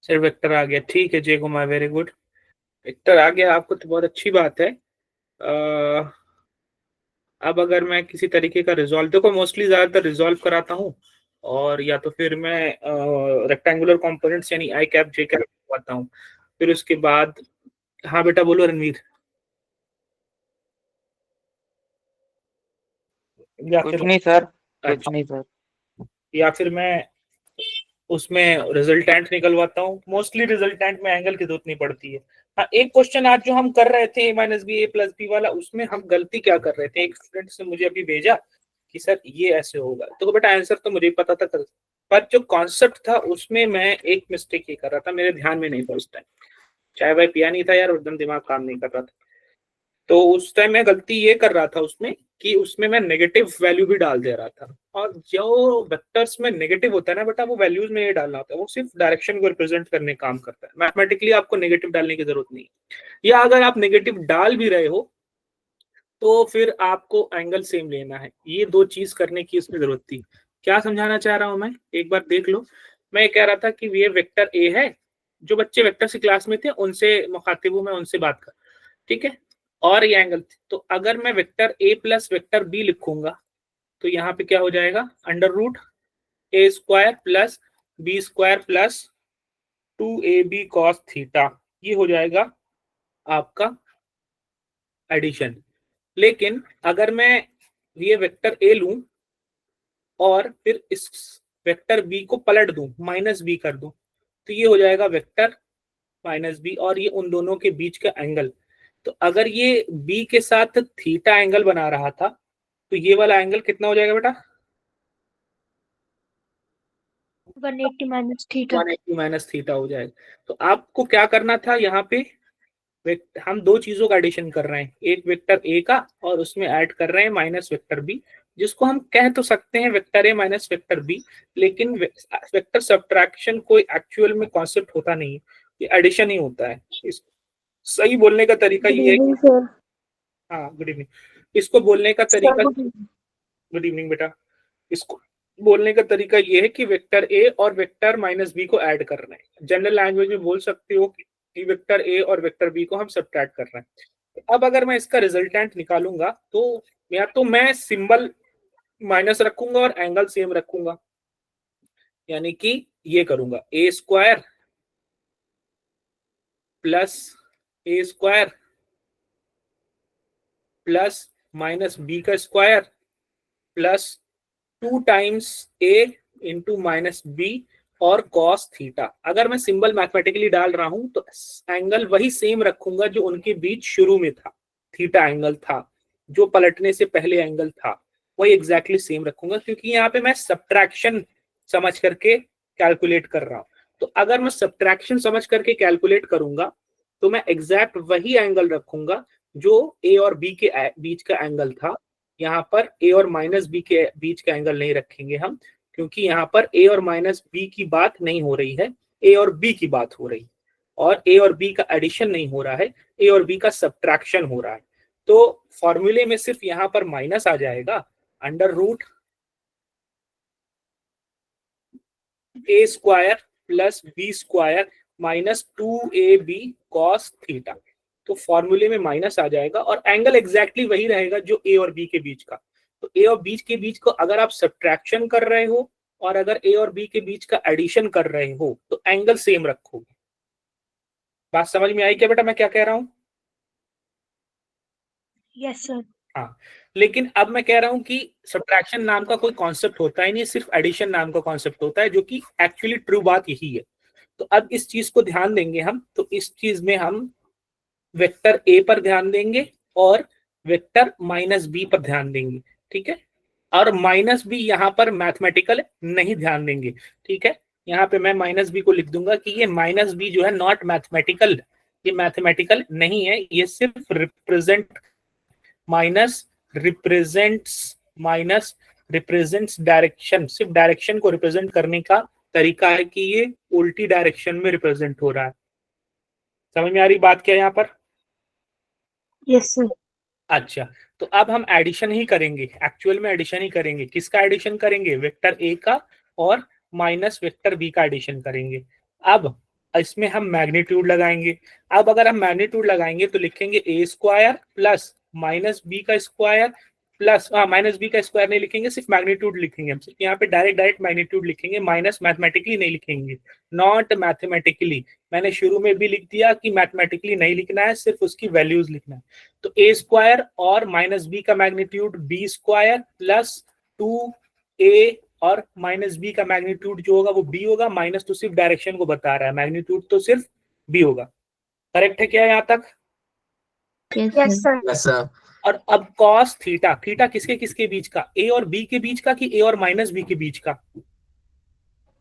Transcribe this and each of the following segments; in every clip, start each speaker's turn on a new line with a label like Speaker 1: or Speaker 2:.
Speaker 1: Sir vector आ गया, ठीक है जय कुमार, वेरी गुड। वेक्टर आ गया आपको तो बहुत अच्छी बात है। अब अगर मैं किसी तरीके का रिजॉल्व, देखो मोस्टली ज्यादातर रिजॉल्व कराता हूँ, और या तो फिर मैं रेक्टेंगुलर कंपोनेंट्स यानी आई कैप जे कैप करवाता हूँ। फिर उसके बाद, हाँ बेटा बोलो रणवीर। या
Speaker 2: कुछ
Speaker 1: फिर,
Speaker 2: नहीं सर। कुछ
Speaker 1: अच्छा,
Speaker 2: नहीं सर।
Speaker 1: या फिर मैं उसमें रिजल्टेंट निकलवाता हूँ। मोस्टली रिजल्टेंट में एंगल की जरूरत नहीं पड़ती है। हाँ, एक क्वेश्चन आज जो हम कर रहे थे ए minus B A plus B वाला, उसमें हम गलती क्या कर रहे थे, एक स्टूडेंट ने मुझे अभी भेजा कि सर ये ऐसे होगा, तो बेटा आंसर तो मुझे पता था कल, पर जो कॉन्सेप्ट था उसमें मैं एक मिस्टेक ही कर रहा था, मेरे ध्यान में नहीं था उस टाइम। चाय वाय पिया नहीं था यार, एकदम दिमाग काम नहीं कर रहा था। तो उस टाइम मैं गलती ये कर रहा था उसमें, कि उसमें मैं नेगेटिव वैल्यू भी डाल दे रहा था। और जो वेक्टर्स में नेगेटिव होता है ना बेटा, वो वैल्यूज में ये डालना होता है, वो सिर्फ डायरेक्शन को रिप्रेजेंट करने काम करता है। मैथमेटिकली आपको नेगेटिव डालने की जरूरत नहीं है, या अगर आप नेगेटिव डाल भी रहे हो तो फिर आपको एंगल सेम लेना है। ये दो चीज करने की उसमें जरूरत थी। क्या समझाना चाह रहा हूं मैं, एक बार देख लो। मैं ये कह रहा था कि ये वेक्टर ए है, जो बच्चे वेक्टर से क्लास में थे उनसे मुखातिब हूं मैं, उनसे बात कर, ठीक है। और ये एंगल, तो अगर मैं vector A plus vector B लिखूंगा, तो यहाँ पे क्या हो जाएगा, under root A square plus B square plus 2ab cos theta, ये हो जाएगा आपका एडिशन। लेकिन अगर मैं ये वेक्टर ए लूं और फिर इस वेक्टर बी को पलट दूं, माइनस बी कर दूं, तो ये हो जाएगा वेक्टर माइनस बी, और ये उन दोनों के बीच का एंगल। तो अगर ये बी के साथ थीटा एंगल बना रहा था, तो ये वाला एंगल कितना हो जाएगा बेटा,
Speaker 3: 180 माइनस थीटा।
Speaker 1: 180 माइनस थीटा हो जाएगा। तो आपको क्या करना था यहाँ पे, हम दो चीजों का एडिशन कर रहे हैं, एक वेक्टर ए का और उसमें ऐड कर रहे हैं माइनस वेक्टर बी, जिसको हम कह तो सकते हैं vector A minus vector B. लेकिन वेक्टर सब्ट्रैक्शन कोई एक्चुअल में कॉन्सेप्ट होता नहीं है, ये एडिशन ही होता है। इस सही बोलने का तरीका
Speaker 3: गुड
Speaker 1: ये है,
Speaker 3: इवनिंग सर।
Speaker 1: हाँ गुड इवनिंग। इसको बोलने का
Speaker 3: सर
Speaker 1: तरीका,
Speaker 3: गुड इवनिंग।
Speaker 1: गुड इवनिंग बेटा। इसको बोलने का तरीका ये है कि वेक्टर ए और वेक्टर माइनस बी को ऐड कर रहे हैं। जनरल लैंग्वेज में बोल सकते हो कि वेक्टर ए और वेक्टर बी को हम सब्ट्रैक्ट कर रहे हैं। अब अगर मैं इसका रिजल्टेंट निकालूंगा, तो या तो मैं सिंबल माइनस रखूंगा और एंगल सेम रखूंगा, यानी कि ये करूंगा ए स्क्वायर प्लस ए स्क्वायर प्लस माइनस बी का स्क्वायर प्लस 2 टाइम्स ए इंटू माइनस बी और कॉस थीटा। अगर मैं सिंबल मैथमेटिकली डाल रहा हूं तो एंगल वही सेम रखूंगा जो उनके बीच शुरू में था, थीटा एंगल था, जो पलटने से पहले एंगल था, वही एग्जैक्टली सेम रखूंगा, क्योंकि यहाँ पे मैं सब्ट्रैक्शन समझ करके कैलकुलेट कर रहा हूँ। तो अगर मैं सब्ट्रैक्शन समझ करके कैलकुलेट करूंगा, तो मैं एग्जैक्ट वही एंगल रखूंगा जो ए और बी के बीच का एंगल था। यहाँ पर ए और माइनस बी के बीच का एंगल नहीं रखेंगे हम, क्योंकि यहाँ पर ए और माइनस बी की बात नहीं हो रही है, ए और बी की बात हो रही है, और ए और बी का एडिशन नहीं हो रहा है, ए और बी का सब्ट्रैक्शन हो रहा है। तो फॉर्मूले में सिर्फ यहाँ पर माइनस आ जाएगा, under root A square plus B square minus 2ab cos theta. तो फॉर्मूले में माइनस आ जाएगा और एंगल एग्जैक्टली वही रहेगा जो ए और बी के बीच का। तो ए और बी के बीच को अगर आप सब्ट्रैक्शन कर रहे हो और अगर ए और बी के बीच का एडिशन कर रहे हो, तो एंगल सेम रखोगे। बात समझ में आई क्या बेटा मैं क्या कह रहा हूँ?
Speaker 3: Yes sir.
Speaker 1: हाँ, लेकिन अब मैं कह रहा हूं कि सब्ट्रैक्शन नाम का कोई कॉन्सेप्ट होता ही नहीं, सिर्फ एडिशन नाम का कॉन्सेप्ट होता है, जो कि एक्चुअली ट्रू बात यही है। तो अब इस चीज को ध्यान देंगे हम, तो इस चीज में हम वेक्टर ए पर ध्यान देंगे और वेक्टर माइनस बी पर ध्यान देंगे, ठीक है। और माइनस बी यहाँ पर मैथमेटिकल नहीं ध्यान देंगे, ठीक है। यहाँ पे मैं माइनस बी को लिख दूंगा कि ये माइनस बी जो है नॉट मैथमेटिकल, ये मैथमेटिकल नहीं है, ये सिर्फ represent minus represents minus represents direction, सिर्फ डायरेक्शन को रिप्रेजेंट करने का तरीका है कि ये उल्टी डायरेक्शन में रिप्रेजेंट हो रहा है। समझ में आ रही बात क्या है यहाँ पर?
Speaker 3: Yes sir.
Speaker 1: अच्छा, तो अब हम एडिशन ही करेंगे, एक्चुअल में एडिशन ही करेंगे। किसका एडिशन करेंगे? वेक्टर ए का और माइनस वेक्टर बी का एडिशन करेंगे। अब इसमें हम मैग्नीट्यूड लगाएंगे। अब अगर हम मैग्नीट्यूड लगाएंगे तो लिखेंगे ए स्क्वायर प्लस माइनस बी का स्क्वायर प्लस माइनस बी का स्क्वायर नहीं लिखेंगे, सिर्फ मैग्नीट्यूड लिखेंगे हम। सिर्फ यहाँ पे डायरेक्ट मैग्नीट्यूड लिखेंगे, माइनस मैथमेटिकली नहीं लिखेंगे, नॉट मैथमेटिकली। मैंने शुरू में भी लिख दिया कि मैथमेटिकली नहीं लिखना है, सिर्फ उसकी वैल्यूज लिखना है। तो ए स्क्वायर और माइनस बी का magnitude B square plus 2a और माइनस बी का मैग्नीट्यूड जो होगा वो बी होगा। माइनस तो सिर्फ डायरेक्शन को बता रहा है, मैग्नीट्यूड तो सिर्फ बी होगा। करेक्ट है क्या यहाँ तक?
Speaker 3: Yes sir.
Speaker 2: Yes sir.
Speaker 1: और अब कॉस थीटा, थीटा किसके किसके बीच का? ए और बी के बीच का कि ए और माइनस बी के बीच का?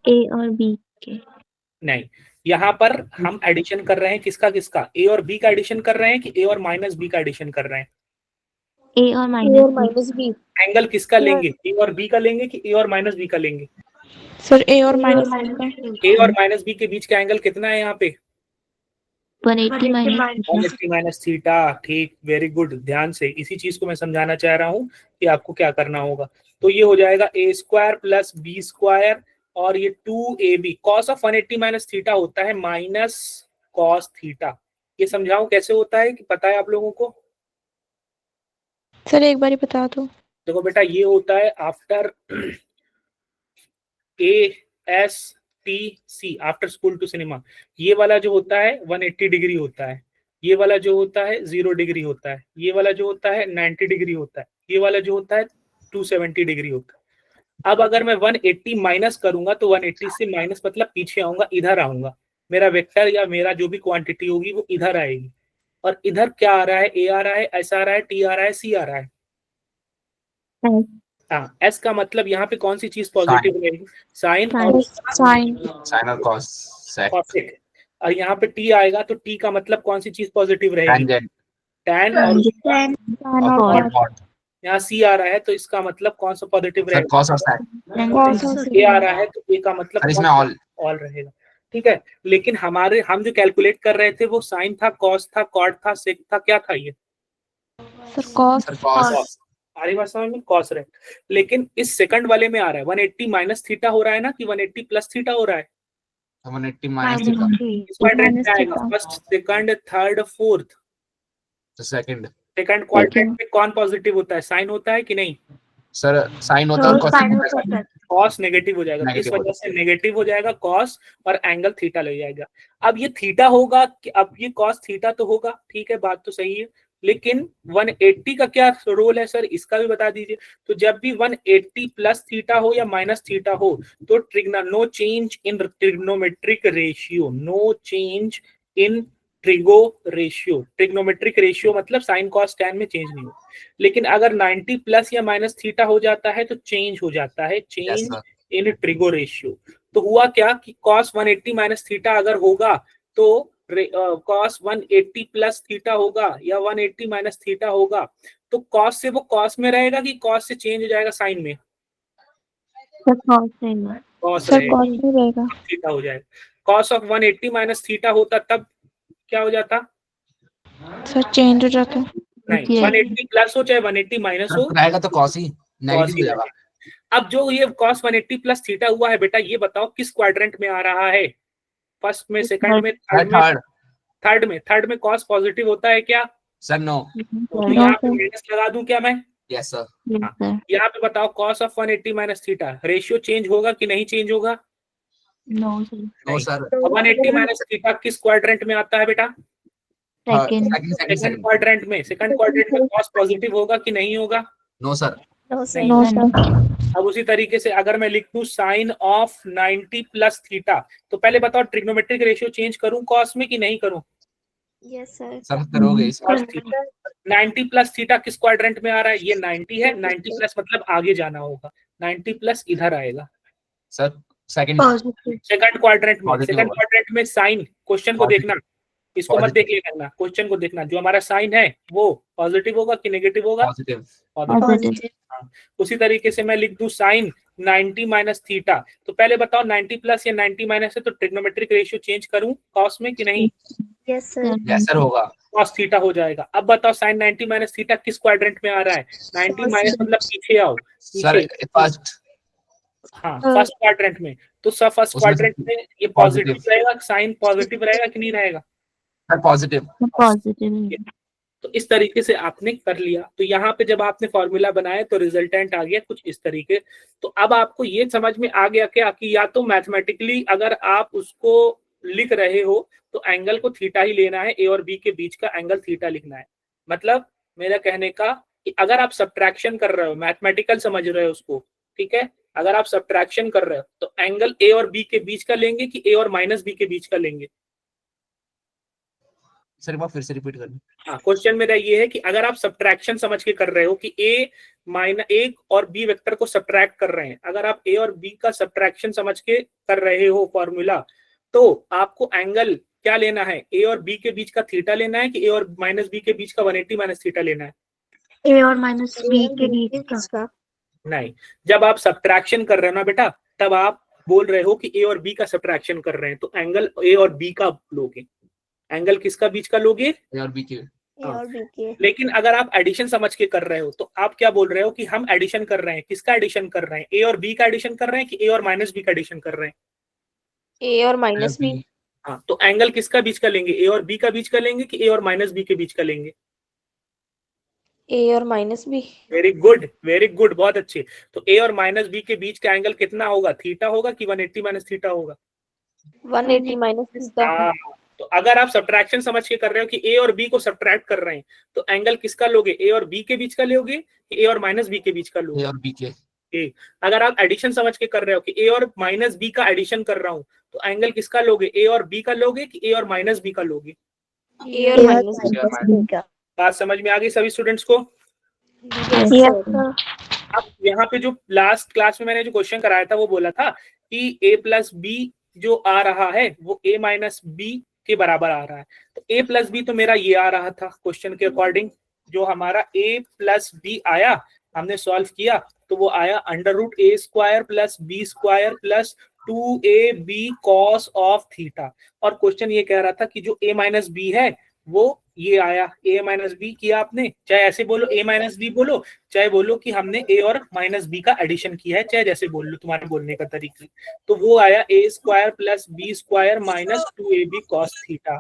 Speaker 3: ए और बी के।
Speaker 1: नहीं, यहाँ पर हम एडिशन कर रहे हैं किसका किसका? ए और बी का एडिशन कर रहे हैं कि ए और माइनस बी का एडिशन कर रहे हैं?
Speaker 3: ए और माइनस बी।
Speaker 1: एंगल किसका लेंगे? ए और बी का लेंगे कि ए और माइनस बी का लेंगे?
Speaker 4: सर ए और माइनस बी का।
Speaker 1: ए और माइनस बी के बीच का एंगल कितना है यहाँ पे?
Speaker 3: 180
Speaker 1: माइनस थीटा। ठीक, वेरी गुड। ध्यान से इसी चीज को मैं समझाना चाह रहा हूँ कि आपको क्या करना होगा। तो ये हो जाएगा A square plus B square और ये 2ab cos of 180 minus theta होता है माइनस कॉस थीटा। ये समझाऊं कैसे होता है कि पता है आप लोगों को?
Speaker 4: सर एक बार ही बता दो।
Speaker 1: देखो बेटा, ये होता है after ASTC, after school to cinema. ये वाला जो होता है 180 डिग्री होता है, ये वाला जो होता है 0 डिग्री होता है, ये वाला जो होता है 90 डिग्री होता है, ये वाला जो होता है 270 डिग्री होता है। अब अगर मैं 180 माइनस करूंगा तो 180 से माइनस मतलब पीछे आऊंगा, इधर आऊंगा। मेरा वेक्टर या मेरा जो भी क्वांटिटी होगी वो इधर आएगी। और इधर क्या आ रहा है? ए आ रहा है, एस आ रहा है, टी आ रहा है, सी आ रहा है। हाँ, एस का मतलब यहाँ पे कौन सी चीज पॉजिटिव रहेगी? साइन और
Speaker 2: साइन और कॉस
Speaker 1: कॉसेक। और यहाँ पे टी आएगा तो टी का मतलब कौन सी चीज पॉजिटिव रहेगी?
Speaker 2: टेंजेंट
Speaker 1: टैन और
Speaker 2: कॉट।
Speaker 1: यहाँ सी आ रहा है तो इसका मतलब कौन सा पॉजिटिव
Speaker 2: सर
Speaker 1: रहेगा?
Speaker 2: कॉस और साइन।
Speaker 1: ए आ रहा है तो ए का मतलब
Speaker 2: इसमें ऑल
Speaker 1: रहेगा। ठीक है, लेकिन हम जो कैलकुलेट कर रहे थे वो साइन था, कॉस था, कॉट था, सेक था, क्या था ये?
Speaker 4: Sir cos.
Speaker 2: Sir cos.
Speaker 1: सारी बात समझ में? कॉस रहे। लेकिन इस सेकंड वाले में आ रहा है 180 माइनस थीटा हो रहा है ना कि 180 प्लस थीटा हो रहा है?
Speaker 2: 180 माइनस थीटा।
Speaker 1: इस क्वाड्रेंट में आएगा फर्स्ट, सेकंड, थर्ड, फोर्थ।
Speaker 2: तो सेकंड
Speaker 1: क्वाड्रेंट में कौन पॉजिटिव होता है? साइन होता है कि नहीं?
Speaker 2: सर साइन होता है,
Speaker 1: कॉस नेगेटिव हो जाएगा, इस
Speaker 2: Negative
Speaker 1: वजह से नेगेटिव हो जाएगा कॉस और एंगल थीटा लग जाएगा। अब ये थीटा होगा कि अब ये कॉस थीटा तो होगा, ठीक है, बात तो सही है। लेकिन 180 का क्या रोल है सर, इसका भी बता दीजिए। तो जब भी 180 प्लस थीटा हो या माइनस थीटा हो तो no change in trigonometric ratio, no change in trigo ratio. Trigonometric ratio मतलब साइन कॉस टैन में चेंज नहीं हो। लेकिन अगर 90 प्लस या माइनस थीटा हो जाता है तो चेंज हो जाता है, चेंज इन ट्रिगो रेशियो। तो हुआ क्या कि कॉस 180 माइनस थीटा अगर होगा तो कॉस 180 प्लस थीटा होगा या 180 माइनस थीटा होगा तो कॉस से वो कॉस में रहेगा कि कॉस से चेंज हो जाएगा साइन में? कॉस
Speaker 4: रहेगा।
Speaker 1: थीटा हो जाएगा। कॉस ऑफ 180 माइनस थीटा होता तब क्या हो जाता?
Speaker 4: सर चेंज हो जाता।
Speaker 1: नहीं, 180 प्लस हो चाहे 180 माइनस हो
Speaker 2: रहेगा तो कॉस ही नेगेटिव हो जाएगा।
Speaker 1: अब जो ये cos 180 प्लस थीटा हुआ है बेटा, ये बताओ किस क्वाड्रेंट में आ रहा है? फर्स्ट में, सेकंड में, थर्ड में cos पॉजिटिव होता है क्या?
Speaker 2: Sir no.
Speaker 1: तो यहाँ पे माइनस लगा दूं क्या मैं?
Speaker 2: Yes sir.
Speaker 1: यहाँ पे बताओ cos of 180 minus theta, ratio change होगा कि नहीं चेंज होगा?
Speaker 2: No sir.
Speaker 1: 180 माइनस थीटा किस क्वाड्रेंट में आता है बेटा? सेकंड क्वाड्रेंट में। सेकंड क्वाड्रेंट में cos पॉजिटिव होगा कि नहीं होगा?
Speaker 2: No sir.
Speaker 1: अब उसी तरीके से अगर मैं लिख दूं साइन ऑफ 90 प्लस थीटा, तो पहले बताओ ट्रिग्नोमेट्रिक रेशियो चेंज करूं कॉस में कि नहीं करूं?
Speaker 3: Yes sir.
Speaker 2: सर करोगे इस
Speaker 1: 90 प्लस थीटा किस क्वाड्रेंट में आ रहा है? ये 90 है, 90 प्लस मतलब आगे जाना होगा, 90 प्लस इधर आएगा
Speaker 2: सर
Speaker 1: सेकंड क्वाड्रेंट में। सेकंड क्वाड्रेंट में साइन, क्वेश्चन को देखना, इसको मत देख लेना, क्वेश्चन को देखना। जो हमारा साइन है वो पॉजिटिव होगा कि नेगेटिव होगा?
Speaker 3: पॉजिटिव।
Speaker 1: उसी तरीके से मैं लिख दूं साइन 90 माइनस थीटा, तो पहले बताओ 90 प्लस या 90 माइनस है तो ट्रिग्नोमेट्रिक रेशियो चेंज करूं कॉस में कि नहीं?
Speaker 3: Yes sir.
Speaker 2: यस सर होगा,
Speaker 1: कॉस थीटा हो जाएगा। अब बताओ साइन 90 माइनस थीटा किस क्वाड्रेंट में आ रहा है? 90 माइनस मतलब पीछे आओ,
Speaker 2: सर फर्स्ट
Speaker 1: हाँ फर्स्ट क्वाड्रेंट में, तो सब फर्स्ट
Speaker 2: उसमें
Speaker 1: क्वाड्रेंट में ये
Speaker 2: positive।
Speaker 1: पॉजिटिव रहेगा, साइन पॉजिटिव रहेगा कि नहीं रहेगा?
Speaker 2: Sir positive.
Speaker 4: पॉजिटिव।
Speaker 1: तो इस तरीके से आपने कर लिया। तो यहाँ पे जब आपने फॉर्मूला बनाया तो रिजल्टेंट आ गया कुछ इस तरीके। तो अब आपको ये समझ में आ गया क्या कि या तो मैथमेटिकली अगर आप उसको लिख रहे हो तो एंगल को थीटा ही लेना है, ए और बी के बीच का एंगल थीटा लिखना है। मतलब मेरा कहने का कि अगर आप सब्ट्रैक्शन कर रहे हो, मैथमेटिकल समझ रहे हो उसको, ठीक है, अगर आप सब्ट्रैक्शन कर रहे हो तो एंगल ए और बी के बीच का लेंगे कि ए और माइनस बी के बीच का लेंगे?
Speaker 2: सर एक बार फिर से रिपीट करना।
Speaker 1: हाँ, क्वेश्चन मेरा ये है कि अगर आप सब्ट्रैक्शन समझ के कर रहे हो कि ए और बी वेक्टर को सब्ट्रैक्ट कर रहे हैं, अगर आप ए और बी का सब्ट्रैक्शन समझ के कर रहे हो फॉर्मूला, तो आपको एंगल क्या लेना है? ए और बी के बीच का थीटा लेना है कि ए और माइनस बी के बीच का 180 माइनस थीटा लेना है?
Speaker 3: ए और माइनस बी के बीच का।
Speaker 1: नहीं, जब आप सब्ट्रैक्शन कर रहे हो ना बेटा, तब आप बोल रहे हो कि ए और बी का सब्ट्रैक्शन कर रहे हैं, तो एंगल ए और बी का लोगे। एंगल किसका बीच का लोगे?
Speaker 2: ए और बी के।
Speaker 1: लेकिन अगर आप एडिशन समझ के कर रहे हो तो आप क्या बोल रहे हो कि हम एडिशन कर रहे हैं, किसका एडिशन कर रहे हैं? ए और बी का एडिशन कर रहे हैं कि ए और माइनस बी का एडिशन कर रहे हैं?
Speaker 3: ए और माइनस बी।
Speaker 1: हाँ, तो एंगल किसका बीच का लेंगे? ए और बी का बीच का लेंगे कि ए और माइनस बी के बीच का लेंगे?
Speaker 3: ए और minus B.
Speaker 1: Very good, very good, बहुत अच्छे। तो ए और माइनस बी के बीच का एंगल कितना होगा? थीटा होगा कि 180 माइनस थीटा होगा?
Speaker 3: 180 माइनस थीटा।
Speaker 1: तो अगर आप सब्ट्रैक्शन समझ के कर रहे हो कि ए और बी को सब्ट्रैक्ट कर रहे हैं, तो एंगल किसका लोगे? ए और बी के बीच का लोगे कि ए और माइनस बी के बीच का लोगे?
Speaker 2: ए और बी के।
Speaker 1: अगर आप एडिशन समझ के कर रहे हो कि ए और माइनस बी का एडिशन कर रहा हूं, तो एंगल किसका लोगे? ए और बी का लोगे कि ए और माइनस बी का लोगे?
Speaker 3: ए और माइनस बी का।
Speaker 1: बात समझ में आ गई सभी स्टूडेंट्स को? अब यहाँ पे जो लास्ट क्लास में मैंने जो क्वेश्चन कराया था वो बोला था कि a प्लस बी जो आ रहा है वो a माइनस बी के बराबर आ रहा है। तो a प्लस बी तो मेरा ये आ रहा था क्वेश्चन के अकॉर्डिंग, जो हमारा a प्लस बी आया हमने सॉल्व किया तो वो आया under root A square plus B square plus 2ab cos of theta. और क्वेश्चन ये कह रहा था कि जो a माइनस बी है वो ये आया, ए माइनस बी किया आपने, चाहे ऐसे बोलो ए माइनस बी बोलो, चाहे बोलो कि हमने ए और माइनस बी का एडिशन किया है, चाहे जैसे बोल लो, तुम्हारे बोलने का तरीका। तो वो आया A square plus B square minus 2ab cos theta.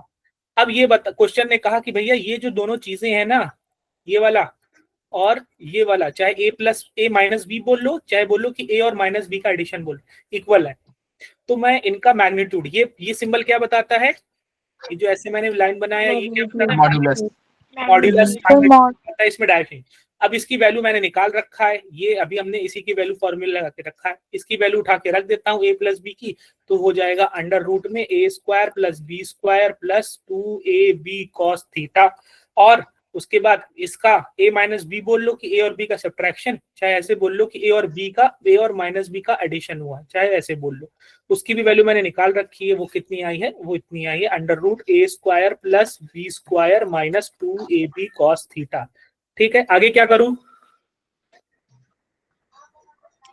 Speaker 1: अब ये बता, क्वेश्चन ने कहा कि भैया ये जो दोनों चीजें हैं ना, ये वाला और ये वाला, चाहे ए प्लस ए माइनस बी बोल लो, चाहे बोलो कि ए और माइनस बी का एडिशन बोलो, इक्वल है। तो मैं इनका मैग्नीट्यूड, ये सिंबल क्या बताता है? ये जो ऐसे मैंने लाइन बनाया ये क्या बताता है?
Speaker 2: मॉड्यूलस।
Speaker 1: मॉड्यूलस इसमें डायरेक्शन। अब इसकी वैल्यू मैंने निकाल रखा है, ये अभी हमने इसी की वैल्यू फॉर्मूला लगा के रखा है, इसकी वैल्यू उठा के रख देता हूँ ए प्लस बी की, तो हो जाएगा अंडर रूट में A square plus B square plus 2ab cos theta. और उसके बाद इसका a माइनस बी बोल लो कि a और b का सब्ट्रैक्शन, चाहे ऐसे बोल लो कि a और माइनस बी का एडिशन हुआ, चाहे ऐसे बोल लो। उसकी भी वैल्यू मैंने निकाल रखी है, वो कितनी आई है? वो इतनी आई है under root A square plus B square minus 2ab cos theta. ठीक है, आगे क्या करूं?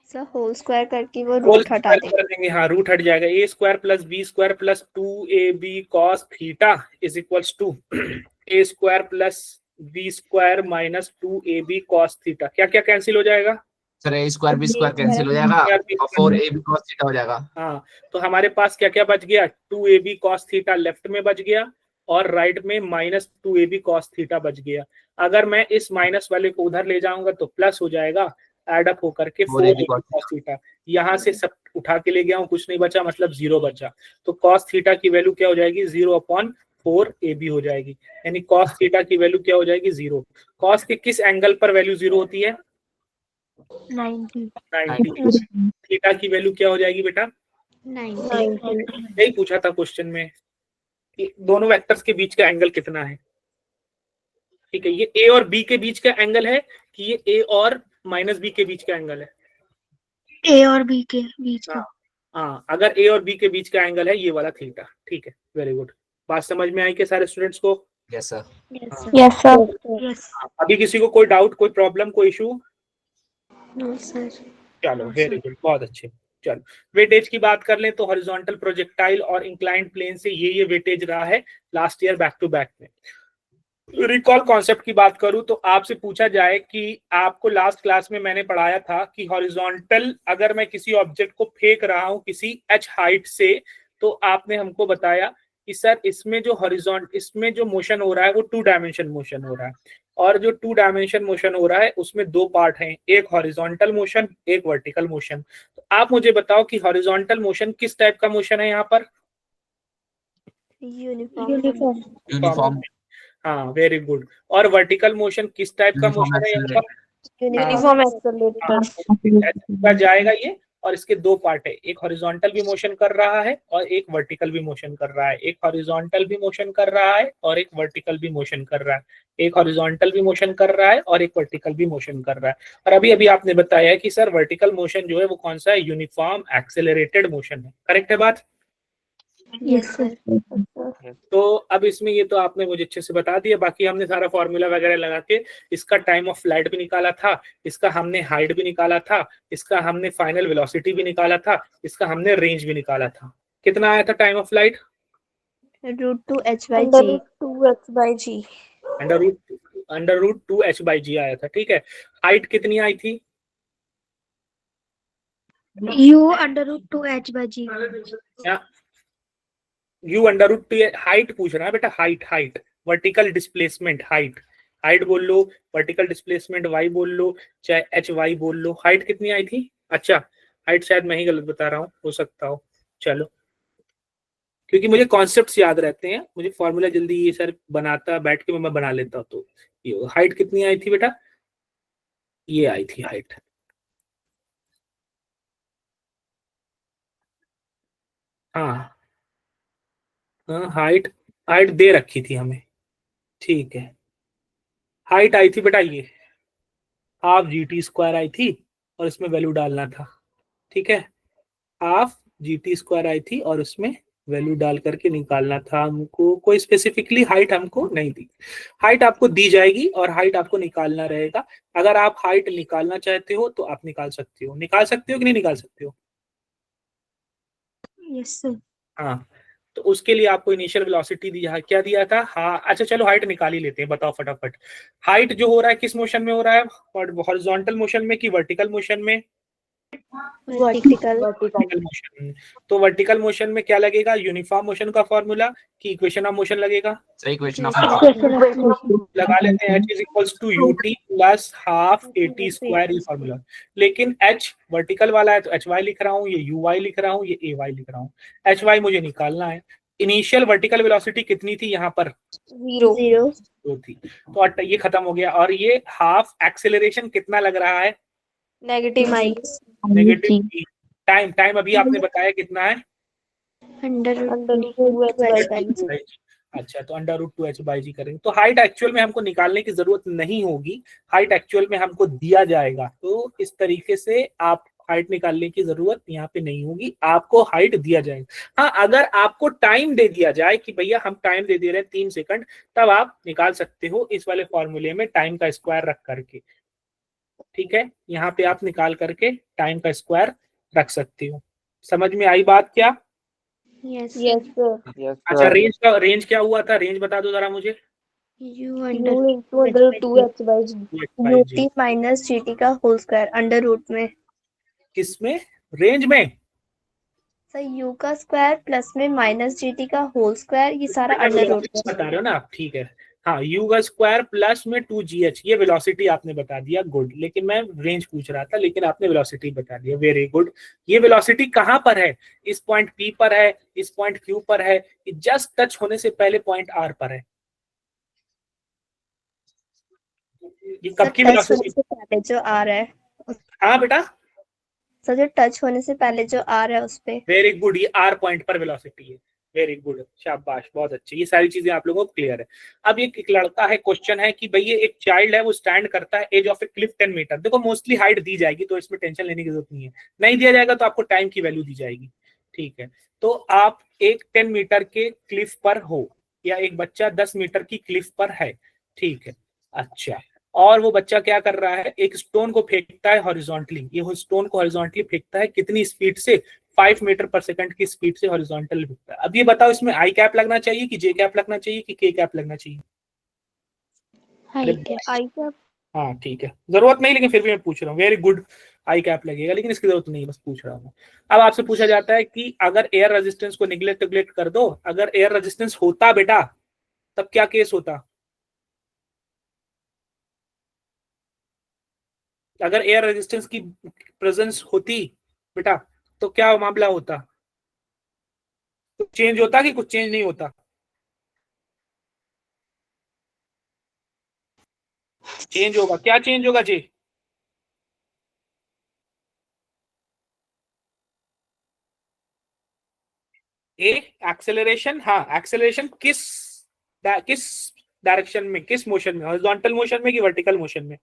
Speaker 3: सर होल स्क्वायर करके वो रूट हटा देंगे।
Speaker 1: हाँ, रूट हट जाएगा। A square plus B square plus 2ab cos theta is equals to A square plus B square minus 2ab cos theta. क्या क्या कैंसिल हो जाएगा?
Speaker 2: Sir A square B square cancel हो जाएगा और 4ab cos थीटा हो जाएगा।
Speaker 1: हाँ, तो हमारे पास क्या क्या बच गया? 2ab cos थीटा लेफ्ट में बच गया और राइट में माइनस 2ab cos थीटा बच गया। अगर मैं इस माइनस वाले को उधर ले जाऊंगा तो प्लस हो जाएगा, एड अप होकर के 4ab cos थीटा। यहाँ से सब उठा के ले गया हूँ, कुछ नहीं बचा, मतलब 0 बचा। तो cos थीटा की वैल्यू क्या हो जाएगी? 0/4ab हो जाएगी, यानी cos थीटा की वैल्यू क्या हो जाएगी? 0। cos के किस एंगल पर वैल्यू 0 होती है? 90। थीटा की वैल्यू क्या हो जाएगी बेटा?
Speaker 3: 90।
Speaker 1: यही पूछा था क्वेश्चन में कि दोनों वेक्टर्स के बीच का एंगल कितना है। ठीक है, ये ए और बी के बीच का एंगल है कि ये ए और माइनस बी के बीच का एंगल है?
Speaker 3: ए और बी के बीच का।
Speaker 1: हाँ, अगर ए और बी के बीच का एंगल है ये वाला थीटा। ठीक है, वेरी गुड। बात समझ में आई क्या सारे स्टूडेंट्स को?
Speaker 2: Yes sir.
Speaker 4: Yes sir.
Speaker 1: अभी किसी को कोई डाउट, कोई प्रॉब्लम, कोई इशू?
Speaker 3: No sir.
Speaker 1: चलो, वेरी गुड, बहुत अच्छे। चलो, वेटेज की बात कर लें तो हॉरिजॉन्टल प्रोजेक्टाइल और इंक्लाइंड प्लेन से ये वेटेज रहा है last year back to back में। रिकॉल कॉन्सेप्ट की बात करूं तो आपसे पूछा जाए कि आपको लास्ट क्लास में मैंने पढ़ाया था कि हॉरिजॉन्टल अगर मैं किसी ऑब्जेक्ट को फेंक रहा हूं किसी h हाइट से, तो आपने हमको बताया कि सर इसमें जो मोशन हो रहा है वो 2 डायमेंशन मोशन हो रहा है, और जो 2 डायमेंशन मोशन हो रहा है उसमें 2 पार्ट हैं, एक हॉरिजॉन्टल मोशन, एक वर्टिकल मोशन। तो आप मुझे बताओ कि हॉरिजॉन्टल मोशन किस टाइप का मोशन है यहाँ पर?
Speaker 3: यूनिफॉर्म।
Speaker 2: यूनिफॉर्म
Speaker 1: हाँ, वेरी गुड। और वर्टिकल मोशन किस टाइप का
Speaker 2: यूनिफॉर्म
Speaker 1: मोशन है यहाँ पर?
Speaker 3: यूनिफॉर्म
Speaker 1: का जाएगा ये, और इसके 2 पार्ट है, एक हॉरिजॉन्टल भी मोशन कर रहा है और एक वर्टिकल भी मोशन कर रहा है, एक हॉरिजॉन्टल भी मोशन कर रहा है और एक वर्टिकल भी मोशन कर रहा है, एक हॉरिजॉन्टल भी मोशन कर रहा है और एक वर्टिकल भी मोशन कर रहा है। और अभी अभी आपने बताया कि सर वर्टिकल मोशन जो है वो कौन सा है? यूनिफॉर्म एक्सेलरेटेड मोशन है। करेक्ट है बात?
Speaker 3: Yes sir.
Speaker 1: तो अब इसमें ये तो आपने मुझे अच्छे से बता दिया, बाकी हमने सारा फॉर्मूला वगैरह लगा के इसका टाइम ऑफ फ्लाइट भी निकाला था, इसका हमने हाइट भी निकाला था, इसका हमने फाइनल वेलोसिटी भी निकाला था, इसका हमने रेंज भी निकाला था। कितना आया था time of flight?
Speaker 3: √2h/g।
Speaker 1: Under root 2h/g आया था। ठीक है, हाइट कितनी आई थी?
Speaker 4: U√2h/g।
Speaker 1: You under root 2, height पूछ रहा है बेटा, हाइट वर्टिकल डिस्प्लेसमेंट, हाइट बोल लो, वर्टिकल डिस्प्लेसमेंट वाई बोल लो, चाहे एच वाई बोल लो। हाइट कितनी आई थी? अच्छा, हाइट शायद मैं ही गलत बता रहा हूँ, हो सकता हो। चलो, क्योंकि मुझे कॉन्सेप्ट्स याद रहते हैं, मुझे फॉर्मूला जल्दी ये सर बनाता बैठ के मैं बना लेता हूँ। तो ये हाइट कितनी आई थी बेटा? ये आई थी हाइट। हाँ हाइट हाइट दे रखी थी हमें। ठीक है, हाइट आई थी बेटा ये ½ GT² आई थी, और इसमें वैल्यू डालना था। ठीक है, ½ GT² आई थी और उसमें वैल्यू डाल करके निकालना था हमको। कोई स्पेसिफिकली हाइट हमको नहीं दी, हाइट आपको दी जाएगी और हाइट आपको निकालना रहेगा। अगर आप हाइट निकालना चाहते हो तो आप निकाल सकते हो कि नहीं निकाल सकते हो?
Speaker 4: Yes sir.
Speaker 1: हाँ, तो उसके लिए आपको इनिशियल वेलोसिटी दिया, क्या दिया था? हाँ, अच्छा चलो हाइट निकाल ही लेते हैं, बताओ फटाफट। हाइट जो हो रहा है किस मोशन में हो रहा है? हॉरिजॉन्टल मोशन में कि वर्टिकल मोशन में?
Speaker 3: वर्टिकल।
Speaker 1: Vertical motion. तो वर्टिकल मोशन में क्या लगेगा? यूनिफॉर्म मोशन का फॉर्मूला कि इक्वेशन ऑफ मोशन लगेगा?
Speaker 2: सही क्वेश्चन ऑफ
Speaker 1: लगा लेते हैं, h is to ut plus ½ AT² ये फॉर्मूला। लेकिन h वर्टिकल वाला है तो hy लिख रहा हूँ, ये uy लिख रहा हूँ, ये ay लिख रहा हूँ। hy मुझे निकालना है। इनिशियल वर्टिकल वेलोसिटी कितनी थी यहाँ पर?
Speaker 3: 0
Speaker 1: थी। तो ये खत्म हो गया। और ये हाफ एक्सेलरेशन कितना लग रहा है?
Speaker 3: -i।
Speaker 1: नेगेटिव। टाइम अभी आपने बताया कितना है?
Speaker 3: √2h/g।
Speaker 1: अच्छा, तो √2h/g करेंगे। तो हाइट एक्चुअल में हमको निकालने की जरूरत नहीं होगी, हाइट एक्चुअल में हमको दिया जाएगा। तो इस तरीके से आप हाइट निकालने की जरूरत यहाँ पे नहीं होगी, आपको हाइट दिया जाएगा। हाँ, अगर आपको टाइम दे दिया जाए कि भैया हम टाइम दे दे रहे हैं 3 सेकंड, तब आप निकाल सकते हो इस वाले फॉर्मूले में टाइम का स्क्वायर रख करके। ठीक है, यहाँ पे आप निकाल करके टाइम का स्क्वायर रख सकते हो। समझ में आई बात क्या?
Speaker 3: यस
Speaker 5: यस
Speaker 1: अच्छा,
Speaker 5: सर।
Speaker 1: रेंज क्या हुआ था? रेंज बता दो जरा मुझे।
Speaker 3: ut माइनस GT का होल स्क्वायर अंडर रूट में।
Speaker 1: किसमें? रेंज में?
Speaker 3: सर u का स्क्वायर प्लस में माइनस GT का होल स्क्वायर, ये सारा अंडर रूट में।
Speaker 1: बता रहे हो ना आप? ठीक है, हाँ, u का स्क्वायर प्लस में 2gh, ये वेलोसिटी आपने बता दिया, गुड। लेकिन मैं रेंज पूछ रहा था, लेकिन आपने वेलोसिटी बता दिया, वेरी गुड। ये वेलोसिटी कहाँ पर है? इस पॉइंट P पर है, इस पॉइंट Q पर है, जस्ट टच होने से पहले पॉइंट R पर है। ये कब की वेलोसिटी?
Speaker 3: पहले जो आ रहा है।
Speaker 1: हाँ बेटा,
Speaker 3: सर जो टच होने से पहले जो आ रहा है उस पे।
Speaker 1: वेरी गुड, ये R पॉइंट पर वेलोसिटी है। वेरी गुड, शाबाश, बहुत अच्छे। ये सारी चीजें आप लोगों को क्लियर है। अब एक लड़का है, क्वेश्चन है कि भाई ये एक चाइल्ड है, वो स्टैंड करता है edge of a cliff 10 metre. देखो मोस्टली हाइट दी जाएगी तो इसमें टेंशन लेने की जरूरत नहीं है, नहीं दिया जाएगा तो आपको टाइम की वैल्यू दी जाएगी। ठीक है, तो आप एक 10 मीटर के क्लिफ पर हो, या एक बच्चा 10 मीटर की क्लिफ पर है। ठीक है, अच्छा, और वो बच्चा क्या कर रहा है? एक स्टोन को फेंकता है हॉरिजॉन्टली। ये स्टोन को हॉरिजॉन्टली फेंकता है कितनी स्पीड से? 5 मीटर पर सेकंड की स्पीड से हॉरिजॉन्टल फेंकता है। अब ये बताओ, इसमें आई कैप लगना चाहिए कि जे कैप लगना चाहिए कि के कैप लगना चाहिए?
Speaker 3: आई कैप।
Speaker 1: हाँ ठीक है, जरूरत नहीं, लेकिन फिर भी मैं पूछ रहा हूँ। वेरी गुड, आई कैप लगेगा, लेकिन इसकी जरूरत नहीं, बस पूछ रहा हूँ। अब आपसे पूछा जाता है कि अगर एयर रेजिस्टेंस को निगलेक्ट कर दो, अगर एयर रेजिस्टेंस होता बेटा तब क्या केस होता? अगर एयर रेजिस्टेंस की प्रेजेंस होती बेटा तो क्या मामला होता? कुछ चेंज होता कि कुछ चेंज नहीं होता? चेंज होगा। क्या चेंज होगा जी? ए एक्सेलरेशन। हाँ, एक्सेलरेशन किस डायरेक्शन में, किस मोशन में, हॉरिजॉन्टल मोशन में कि वर्टिकल मोशन में?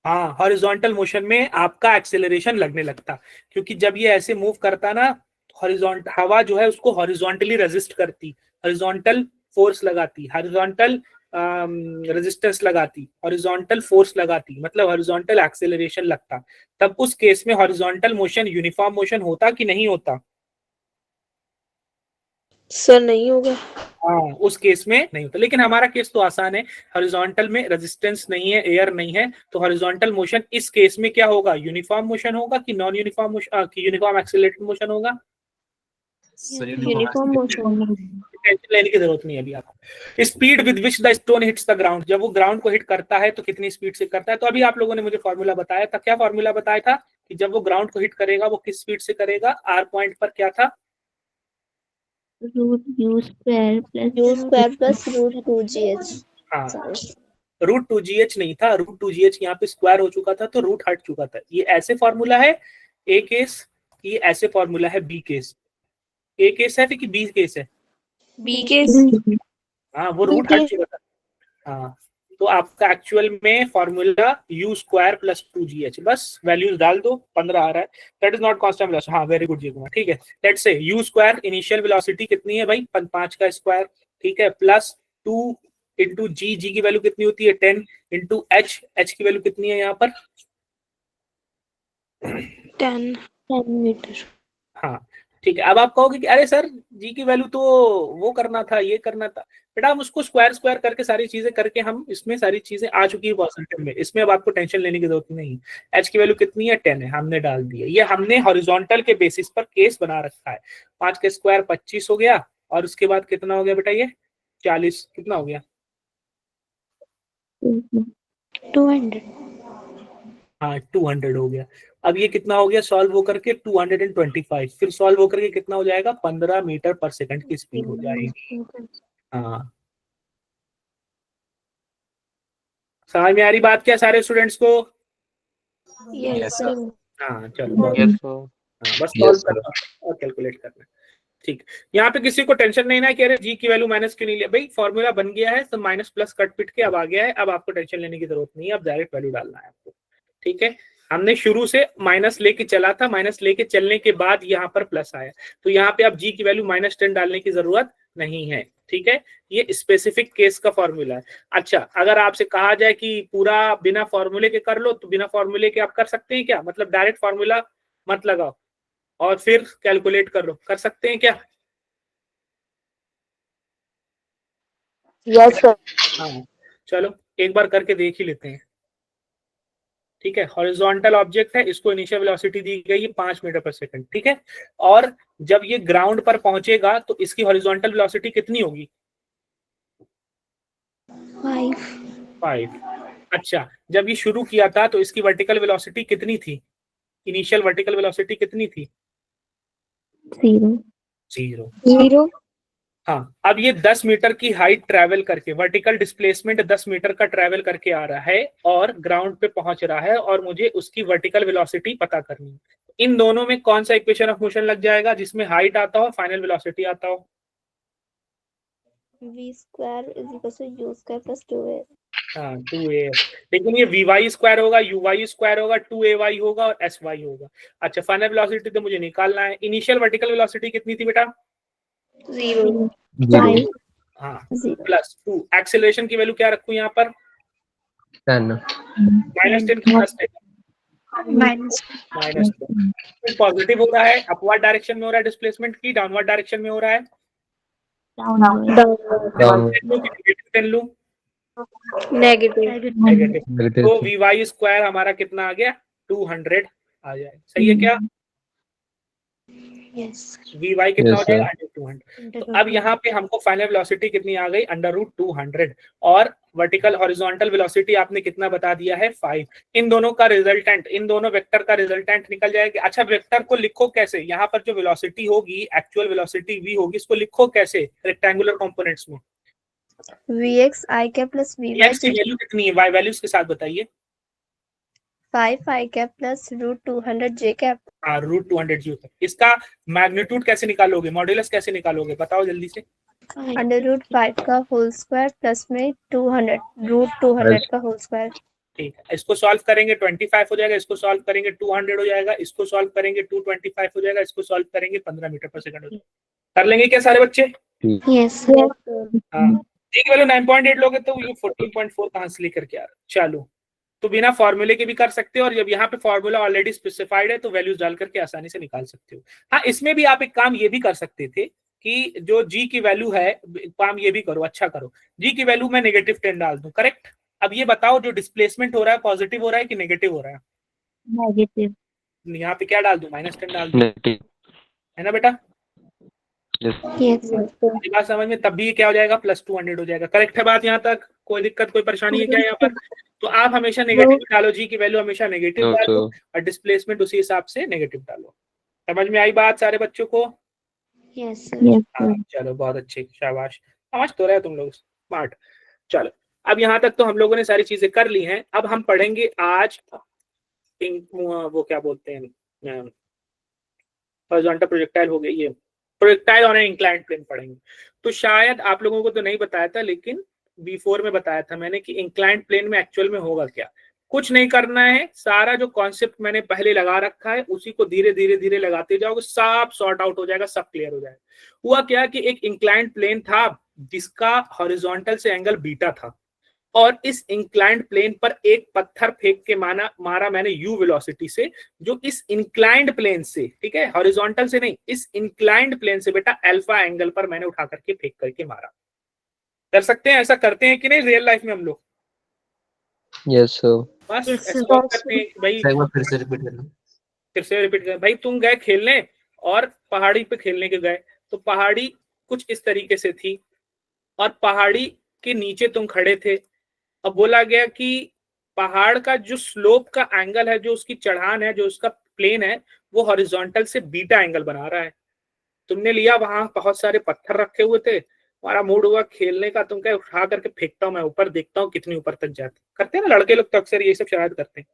Speaker 1: हाँ, हॉरिजॉन्टल मोशन में आपका एक्सेलरेशन लगने लगता, क्योंकि जब ये ऐसे मूव करता ना, हॉरिजॉन्टल हवा जो है उसको हॉरिजॉन्टली रेजिस्ट करती, हॉरिजॉन्टल फोर्स लगाती, हॉरिजॉन्टल रेजिस्टेंस लगाती, हॉरिजॉन्टल फोर्स लगाती, मतलब हॉरिजॉन्टल एक्सेलरेशन लगता। तब उस केस में हॉरिजॉन्टल मोशन यूनिफॉर्म मोशन होता कि नहीं होता?
Speaker 5: सर नहीं होगा।
Speaker 1: हाँ, उस केस में नहीं होता। लेकिन हमारा केस तो आसान है, हॉरिजॉन्टल में रेजिस्टेंस नहीं है, एयर नहीं है, तो हॉरिजॉन्टल मोशन इस केस में क्या होगा? यूनिफॉर्म मोशन होगा कि नॉन यूनिफॉर्म मोशन, कि यूनिफॉर्म एक्सेलरेटेड मोशन होगा?
Speaker 5: Uniform motion.
Speaker 1: टेंशन लेने की जरूरत नहीं है अभी आपको। Speed with which the stone hits the ground, जब वो ग्राउंड को हिट करता है तो कितनी स्पीड से करता है? तो अभी आप लोगों ने मुझे फॉर्मूला बताया था। क्या फॉर्मूला बताया था कि जब वो ग्राउंड को हिट करेगा वो किस स्पीड से करेगा? आर पॉइंट पर क्या था?
Speaker 4: Root U square
Speaker 3: plus root 2GH।
Speaker 1: हाँ, रूट 2GH नहीं था, रूट 2GH यहाँ पे स्क्वायर हो चुका था, तो रूट हट चुका था। ये ऐसे फॉर्मूला है ए केस, ये ऐसे फॉर्मूला है बी केस। ए केस है कि बी केस है?
Speaker 5: बी के।
Speaker 1: हाँ, वो रूट हट चुका था। हाँ, तो आपका एक्चुअल में formula you square plus 2GH, बस वैल्यूज डाल दो। 15 आ रहा है, that is not constant velocity. हाँ, वेरी गुड जी कुमार, ठीक है। Let's say you square initial velocity कितनी है भाई? 5 का स्क्वायर, ठीक है, प्लस 2 इंटू जी, जी की वैल्यू कितनी होती है? 10 इंटू एच, एच की वैल्यू कितनी है यहाँ पर?
Speaker 5: 10
Speaker 4: मीटर।
Speaker 1: हाँ ठीक है। अब आप कहोगे कि अरे सर जी की वैल्यू तो वो करना था, ये करना था। बेटा हम उसको स्क्वायर स्क्वायर करके सारी चीजें करके, हम इसमें सारी चीजें आ चुकी है पॉजिटिव में, इसमें अब आपको टेंशन लेने की जरूरत नहीं। एच की वैल्यू कितनी है? 10 है, हमने डाल दी है। ये हमने हॉरिजॉन्टल के बेसिस पर केस बना रखा है। 5 का स्क्वायर 25 हो गया, और उसके बाद कितना हो गया बेटा? ये 40, कितना हो गया?
Speaker 4: 200।
Speaker 1: हाँ, 200 हो गया। अब ये कितना हो गया सॉल्व होकर के? 225। फिर सॉल्व होकर के कितना हो जाएगा? 15 मीटर पर सेकंड की स्पीड हो जाएगी। हाँ, समझ में आ रही बात क्या सारे स्टूडेंट्स को?
Speaker 5: Yes sir.
Speaker 1: हाँ चलो, बहुत
Speaker 2: Yes,
Speaker 1: हाँ, बस
Speaker 2: Yes,
Speaker 1: सॉल्व करना और कैलकुलेट करना। ठीक, यहाँ पे किसी को टेंशन नहीं ना कि अरे जी की वैल्यू माइनस क्यों नहीं लिया? भाई फॉर्मूला बन गया है, तो माइनस प्लस कट पिट के अब आ गया है, अब आपको टेंशन लेने की जरूरत नहीं है, अब डायरेक्ट वैल्यू डालना है आपको। ठीक है, हमने शुरू से माइनस लेके चला था, माइनस लेके चलने के बाद यहाँ पर प्लस आया, तो यहाँ पे अब जी की वैल्यू -10 डालने की जरूरत नहीं है। ठीक है, ये स्पेसिफिक केस का फॉर्मूला है। अच्छा, अगर आपसे कहा जाए कि पूरा बिना फॉर्मूले के कर लो, तो बिना फॉर्मूले के आप कर सकते हैं क्या? मतलब डायरेक्ट फॉर्मूला मत लगाओ और फिर कैलकुलेट कर लो, कर सकते हैं क्या?
Speaker 5: Yes sir.
Speaker 1: हाँ, चलो एक बार करके देख ही लेते हैं। ठीक है, हॉरिजॉन्टल ऑब्जेक्ट है, इसको इनिशियल वेलोसिटी दी गई है 5 मीटर पर सेकंड। ठीक है, और जब ये ग्राउंड पर पहुंचेगा तो इसकी हॉरिजॉन्टल वेलोसिटी कितनी होगी? 5। अच्छा, जब ये शुरू किया था तो इसकी वर्टिकल वेलोसिटी कितनी थी? इनिशियल वर्टिकल वेलोसिटी कितनी थी? 0। हाँ, अब ये 10 मीटर की हाइट ट्रैवल करके, वर्टिकल डिस्प्लेसमेंट 10 मीटर का ट्रैवल करके आ रहा है और ग्राउंड पे पहुंच रहा है, और मुझे उसकी वर्टिकल वेलोसिटी पता करनी है। इन दोनों में कौन सा इक्वेशन ऑफ मोशन लग जाएगा जिसमें हाइट आता हो, फाइनल वेलोसिटी आता हो?
Speaker 3: v square is equal to u square plus 2a।
Speaker 1: हाँ, 2a। लेकिन ये vy स्क्वायर होगा, uy स्क्वायर होगा, 2ay होगा और sy होगा। अच्छा, फाइनल वेलोसिटी तो मुझे निकालना है। इनिशियल वर्टिकल वेलोसिटी कितनी थी बेटा?
Speaker 5: 0।
Speaker 2: 0,
Speaker 1: हाँ, प्लस 2। एक्सेलरेशन की वैल्यू क्या रखूं यहाँ पर?
Speaker 2: 10,
Speaker 1: -10 की -10। पॉजिटिव हो रहा है, अपवर्ड डायरेक्शन में हो रहा है डिस्प्लेसमेंट की, डाउनवर्ड डायरेक्शन में हो रहा है?
Speaker 4: Downward.
Speaker 1: नेगेटिव 10 लूं,
Speaker 5: नेगेटिव
Speaker 1: नेगेटिव, तो वी स्क्वायर हमारा कितना आ गया 200 आ जाएगा, सही है क्या?
Speaker 4: Yes.
Speaker 1: वी वाई कितना
Speaker 6: Yes,
Speaker 1: हो जाएगा
Speaker 6: sir.
Speaker 1: 200। तो अब यहाँ पे हमको फाइनल वेलोसिटी कितनी आ गई √200 और वर्टिकल हॉरिजॉन्टल वेलोसिटी आपने कितना बता दिया है 5। इन दोनों का रिजल्टेंट, इन दोनों वेक्टर का रिजल्टेंट निकल जाएगा। अच्छा वेक्टर को लिखो कैसे, यहाँ पर जो वेलोसिटी होगी एक्चुअल वेलोसिटी v होगी, इसको लिखो कैसे रेक्टेंगुलर कंपोनेंट्स में?
Speaker 3: Vx I cap plus Vy
Speaker 1: x की वैल्यू कितनी है, y वैल्यूज के साथ बताइए।
Speaker 3: 5 I cap plus √200 J cap।
Speaker 1: हाँ √200 जी होता है। इसका मैग्नीट्यूड कैसे निकालोगे, मॉड्यूलस कैसे निकालोगे, बताओ जल्दी से।
Speaker 3: √5 का होल स्क्वायर प्लस में 200 √200 का होल स्क्वायर।
Speaker 1: ठीक है, इसको सॉल्व करेंगे 25 हो जाएगा, इसको सॉल्व करेंगे 200 हो जाएगा, इसको सॉल्व करेंगे 225 हो जाएगा, इसको सॉल्व करेंगे 15 मीटर पर सेकंड हो जाएगा। कर लेंगे क्या सारे बच्चे?
Speaker 4: Yes.
Speaker 1: हाँ ठीक है, 9.8 लोगे तो ये 14.4 कहां से लेकर के आ रहा। चलो तो बिना फॉर्मूले के भी कर सकते हो, और जब यहाँ पे फॉर्मूला ऑलरेडी स्पेसिफाइड है तो वैल्यूज डाल करके आसानी से निकाल सकते हो। हाँ इसमें भी आप एक काम ये भी कर सकते थे कि जो g की वैल्यू है, काम ये भी करो, अच्छा करो, g की वैल्यू मैं -10 डाल दूं, करेक्ट। अब ये बताओ जो डिस्प्लेसमेंट हो रहा है पॉजिटिव हो रहा है कि नेगेटिव हो रहा है?
Speaker 4: Negative.
Speaker 1: यहाँ पे क्या डाल दूं, -10 डाल दूं, है ना बेटा?
Speaker 4: Yes.
Speaker 1: ये बात समझ में, तब भी क्या हो जाएगा +200 हो जाएगा, करेक्ट है बात यहाँ तक? कोई दिक्कत कोई परेशानी है क्या यहाँ पर? तो आप हमेशा नेगेटिव डालो, जी की वैल्यू हमेशा नेगेटिव डालो और डिस्प्लेसमेंट उसी हिसाब से नेगेटिव डालो। समझ में आई बात सारे बच्चों को?
Speaker 4: Yes.
Speaker 1: हाँ चलो बहुत अच्छे, शाबाश, समझ तो रहे तुम लोग, स्मार्ट। चलो अब यहाँ तक तो हम लोगों ने सारी चीजें कर ली हैं। अब हम पढ़ेंगे आज वो क्या बोलते हैं, हॉरिजॉन्टल प्रोजेक्टाइल हो गई, ये projectile on an inclined plane पढ़ेंगे। तो शायद आप लोगों को तो नहीं बताया था, लेकिन B4 में बताया था मैंने कि इंक्लाइंड प्लेन में एक्चुअल में होगा क्या। कुछ नहीं करना है, सारा जो कॉन्सेप्ट मैंने पहले लगा रखा है उसी को धीरे धीरे धीरे लगाते जाओगे, सब सॉर्ट आउट हो जाएगा, सब क्लियर हो जाएगा। हुआ क्या कि एक इंक्लाइंड प्लेन था जिसका हॉरिजॉन्टल से एंगल बीटा था, और इस इंक्लाइंड प्लेन पर एक पत्थर फेंक के मारा मैंने u वेलोसिटी से, जो इस इंक्लाइंड प्लेन से, ठीक है, हॉरिजॉन्टल से नहीं, इस इंक्लाइंड प्लेन से बेटा अल्फा एंगल पर मैंने उठा करके फेंक करके मारा। कर सकते हैं, ऐसा करते हैं कि नहीं रियल लाइफ में हम लोग?
Speaker 6: Yes, sir.
Speaker 1: बस
Speaker 4: Yes, sir.
Speaker 1: ऐसा करते हैं कि भाई,
Speaker 2: एक बार फिर से रिपीट करना।
Speaker 1: फिर से रिपीट कर, भाई तुम गए खेलने और पहाड़ी पे खेलने के गए, तो पहाड़ी कुछ इस तरीके से थी और पहाड़ी के नीचे तुम खड़े थे। अब बोला गया कि पहाड़ का जो स्लोप का एंगल है, जो उसकी चढ़ान है, जो उसका प्लेन है, वो हॉरिजॉन्टल से बीटा एंगल बना रहा है। तुमने लिया, वहां बहुत सारे पत्थर रखे हुए थे, हमारा मूड हुआ खेलने का, तुम कहे उठा करके फेंकता हूं मैं ऊपर, देखता हूँ कितनी ऊपर तक जाती। करते हैं ना लड़के लोग, तो अक्सर ये सब शरारत करते हैं।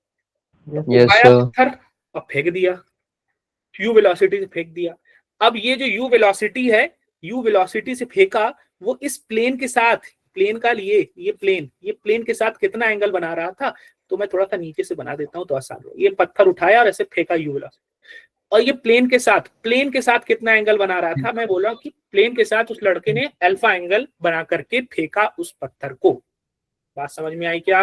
Speaker 6: Yes,
Speaker 1: उठाया
Speaker 6: sir.
Speaker 1: पत्थर और फेंक दिया, u वेलोसिटी से फेंक दिया। अब ये जो u वेलोसिटी है, u वेलोसिटी से फेंका, वो इस प्लेन के साथ, प्लेन का लिए ये प्लेन के साथ कितना एंगल बना रहा था, तो मैं थोड़ा सा नीचे से बना देता हूँ तो आसान हो। ये पत्थर उठाया और ऐसे फेंका u वेलोसिटी, और ये प्लेन के साथ कितना एंगल बना रहा था, मैं बोला कि प्लेन के साथ उस लड़के ने अल्फा एंगल बना करके फेंका उस पत्थर को। बात समझ में आई क्या?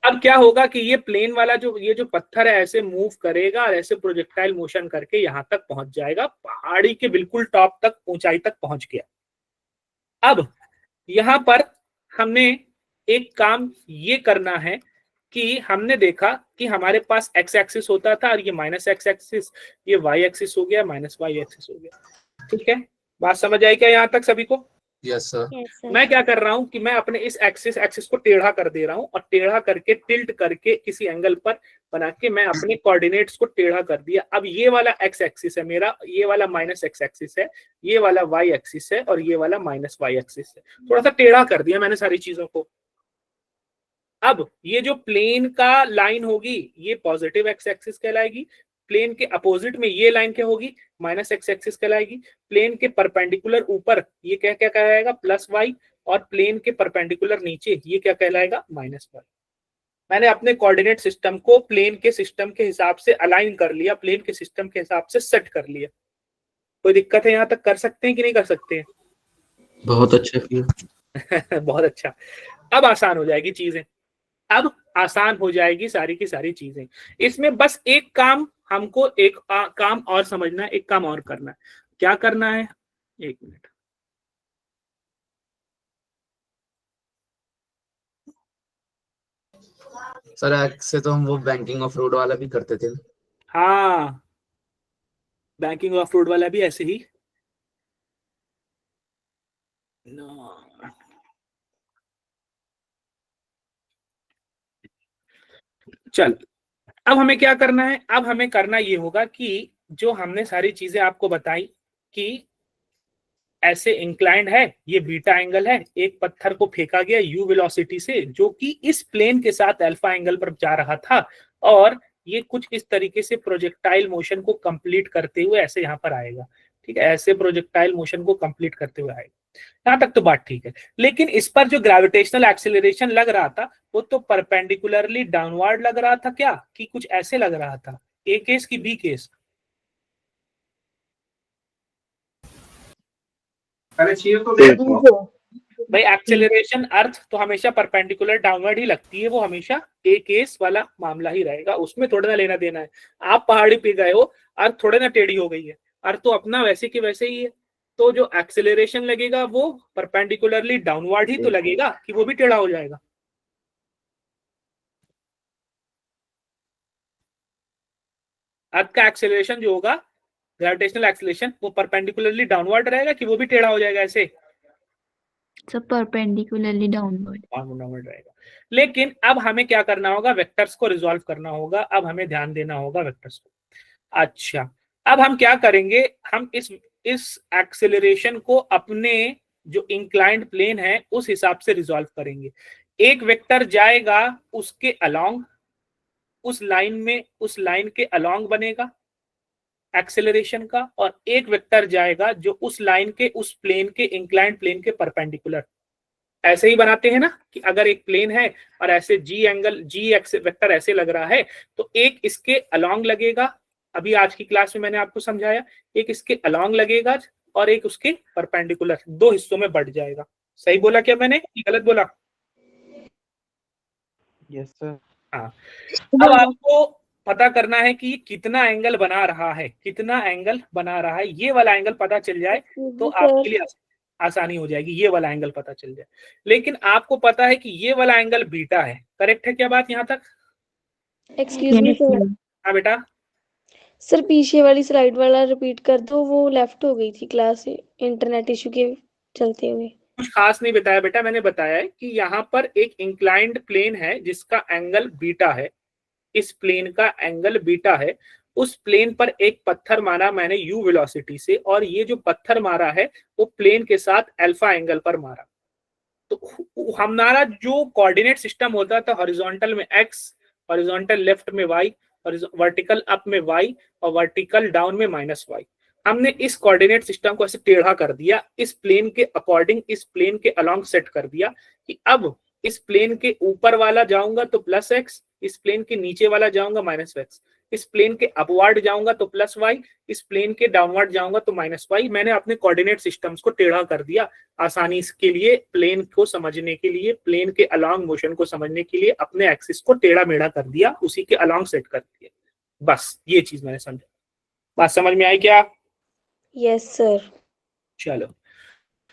Speaker 1: अब क्या होगा कि ये प्लेन वाला ये जो पत्थर है ऐसे मूव करेगा और ऐसे प्रोजेक्टाइल मोशन करके यहां तक पहुंच जाएगा, पहाड़ी के बिल्कुल टॉप तक, ऊंचाई तक पहुंच गया। अब यहां पर हमने एक काम ये करना है कि हमने देखा कि हमारे पास एक्स एक्सिस होता था और ये -x एक्सिस, ये y एक्सिस हो गया, -y एक्सिस हो गया। ठीक है, बात समझ आई क्या यहाँ तक सभी को?
Speaker 2: Yes sir.
Speaker 4: Yes, sir.
Speaker 1: मैं क्या कर रहा हूं कि मैं अपने इस एक्सिस को टेढ़ा कर दे रहा हूं, और टेढ़ा करके टिल्ट करके किसी एंगल पर बना के मैं अपने कोऑर्डिनेट्स को टेढ़ा कर दिया। अब ये वाला x एक्सिस है मेरा, ये वाला -x एक्सिस है, ये वाला y एक्सिस है, और ये वाला -y एक्सिस है। थोड़ा सा टेढ़ा कर दिया मैंने सारी चीजों को। अब ये जो प्लेन का लाइन होगी ये पॉजिटिव x एक्सिस कहलाएगी, प्लेन के अपोजिट में ये लाइन क्या होगी, -x एक्सिस कहलाएगी, प्लेन के परपेंडिकुलर ऊपर ये क्या क्या कहलाएगा, +y, और प्लेन के परपेंडिकुलर नीचे ये क्या कहलाएगा, -y। मैंने अपने कोऑर्डिनेट सिस्टम को प्लेन के सिस्टम के हिसाब से अलाइन कर लिया, प्लेन के सिस्टम के हिसाब से सेट कर लिया। कोई दिक्कत है यहाँ तक? कर सकते हैं कि नहीं कर सकते हैं?
Speaker 2: बहुत अच्छा किया।
Speaker 1: बहुत अच्छा। अब आसान हो जाएगी चीजें, अब आसान हो जाएगी सारी की सारी चीजें। इसमें बस एक काम हमको, काम और समझना है, एक काम और करना है। क्या करना है? एक मिनट,
Speaker 2: सर ऐसे तो हम वो बैंकिंग ऑफ रोड वाला भी करते थे।
Speaker 1: हाँ बैंकिंग ऑफ रोड वाला भी ऐसे ही चल। अब हमें क्या करना है, अब हमें करना ये होगा कि जो हमने सारी चीजें आपको बताई कि ऐसे इंक्लाइंड है, ये बीटा एंगल है, एक पत्थर को फेंका गया यू वेलोसिटी से जो कि इस प्लेन के साथ अल्फा एंगल पर जा रहा था, और ये कुछ इस तरीके से प्रोजेक्टाइल मोशन को कंप्लीट करते हुए ऐसे यहाँ पर आएगा। ठीक है, ऐसे प्रोजेक्टाइल मोशन को कंप्लीट करते हुए आएगा। यहाँ तक तो बात ठीक है, लेकिन इस पर जो ग्रेविटेशनल एक्सेलरेशन लग रहा था वो तो परपेंडिकुलरली डाउनवर्ड लग रहा था क्या, कि कुछ ऐसे लग रहा था, ए केस की बी केस? भाई एक्सेलरेशन अर्थ तो हमेशा परपेंडिकुलर डाउनवर्ड ही लगती है, वो हमेशा ए केस वाला मामला ही रहेगा, उसमें थोड़ा ना लेना देना है। आप पहाड़ी पे गए हो, अर्थ थोड़े ना टेढ़ी हो गई है, अर्थ तो अपना वैसे के वैसे ही है, तो जो एक्सेलरेशन लगेगा वो परपेंडिकुलरली डाउनवर्ड ही तो लगेगा, कि वो भी टेढ़ा हो जाएगा। अर्थ का एक्सेलरेशन जो होगा ग्रेविटेशनल एक्सेलरेशन वो परपेंडिकुलरली डाउनवर्ड रहेगा कि वो भी टेढ़ा हो जाएगा ऐसे?
Speaker 4: सब परपेंडिकुलरली डाउनवर्ड
Speaker 1: रहेगा। लेकिन अब हमें क्या करना होगा, वेक्टर्स को रिजॉल्व करना होगा, अब हमें ध्यान देना होगा वेक्टर्स को। अच्छा, अब हम क्या करेंगे, हम इस एक्सेलरेशन को अपने जो इंक्लाइंड प्लेन है उस हिसाब से रिजॉल्व करेंगे। एक वेक्टर जाएगा उसके अलोंग, उस लाइन में, उस लाइन के अलोंग बनेगा एक्सेलरेशन का, और एक वेक्टर जाएगा जो उस लाइन के, उस प्लेन के, इंक्लाइंड प्लेन के परपेंडिकुलर। ऐसे ही बनाते हैं ना कि अगर एक प्लेन है और ऐसे जी एंगल, जी एक्स वेक्टर ऐसे लग रहा है, तो एक इसके अलोंग लगेगा, अभी आज की क्लास में मैंने आपको समझाया, एक इसके अलोंग लगेगा और एक उसके परपेंडिकुलर, दो हिस्सों में बढ़ जाएगा। सही बोला क्या मैंने, गलत बोला?
Speaker 6: Yes sir.
Speaker 1: हाँ, अब आपको पता करना है कि कितना एंगल बना रहा है, कितना एंगल बना रहा है। ये वाला एंगल पता चल जाए तो आपके लिए आसानी हो जाएगी, ये वाला एंगल पता चल जाए। लेकिन आपको पता है कि ये वाला एंगल बीटा है, करेक्ट है क्या बात यहाँ तक?
Speaker 5: Excuse me sir.
Speaker 1: हाँ बेटा,
Speaker 5: सर पीछे वाली स्लाइड वाला रिपीट कर दो, वो लेफ्ट हो गई थी क्लास से इंटरनेट इशू के चलते हुए।
Speaker 1: कुछ खास नहीं बताया बेटा, मैंने बताया है कि यहाँ पर एक इंक्लाइंड प्लेन है जिसका एंगल बीटा है, इस प्लेन का एंगल बीटा है, उस प्लेन पर एक पत्थर मारा मैंने यू वेलोसिटी से, और ये जो पत्थर मारा है वो प्लेन के साथ अल्फा एंगल पर मारा। तो हमारा जो कोऑर्डिनेट सिस्टम होता था, हॉरिजॉन्टल में एक्स, हॉरिजॉन्टल लेफ्ट में वाई, वर्टिकल अप में वाई, और वर्टिकल डाउन में -y, हमने इस कोऑर्डिनेट सिस्टम को ऐसे टेढ़ा कर दिया, इस प्लेन के अकॉर्डिंग, इस प्लेन के अलोंग सेट कर दिया कि अब इस प्लेन के ऊपर वाला जाऊंगा तो +x, इस प्लेन के नीचे वाला जाऊंगा -x, इस प्लेन के अपवर्ड जाऊंगा तो +y, इस प्लेन के डाउनवर्ड जाऊंगा तो -y। मैंने अपने कोऑर्डिनेट सिस्टम्स को टेढ़ा कर दिया आसानी के लिए, प्लेन को समझने के लिए, प्लेन के अलोंग मोशन को समझने के लिए अपने एक्सिस को टेढ़ा मेढ़ा कर दिया, उसी के अलोंग सेट कर दिया। बस ये चीज मैंने समझा। बात समझ में आई क्या?
Speaker 5: Yes sir.
Speaker 1: चलो,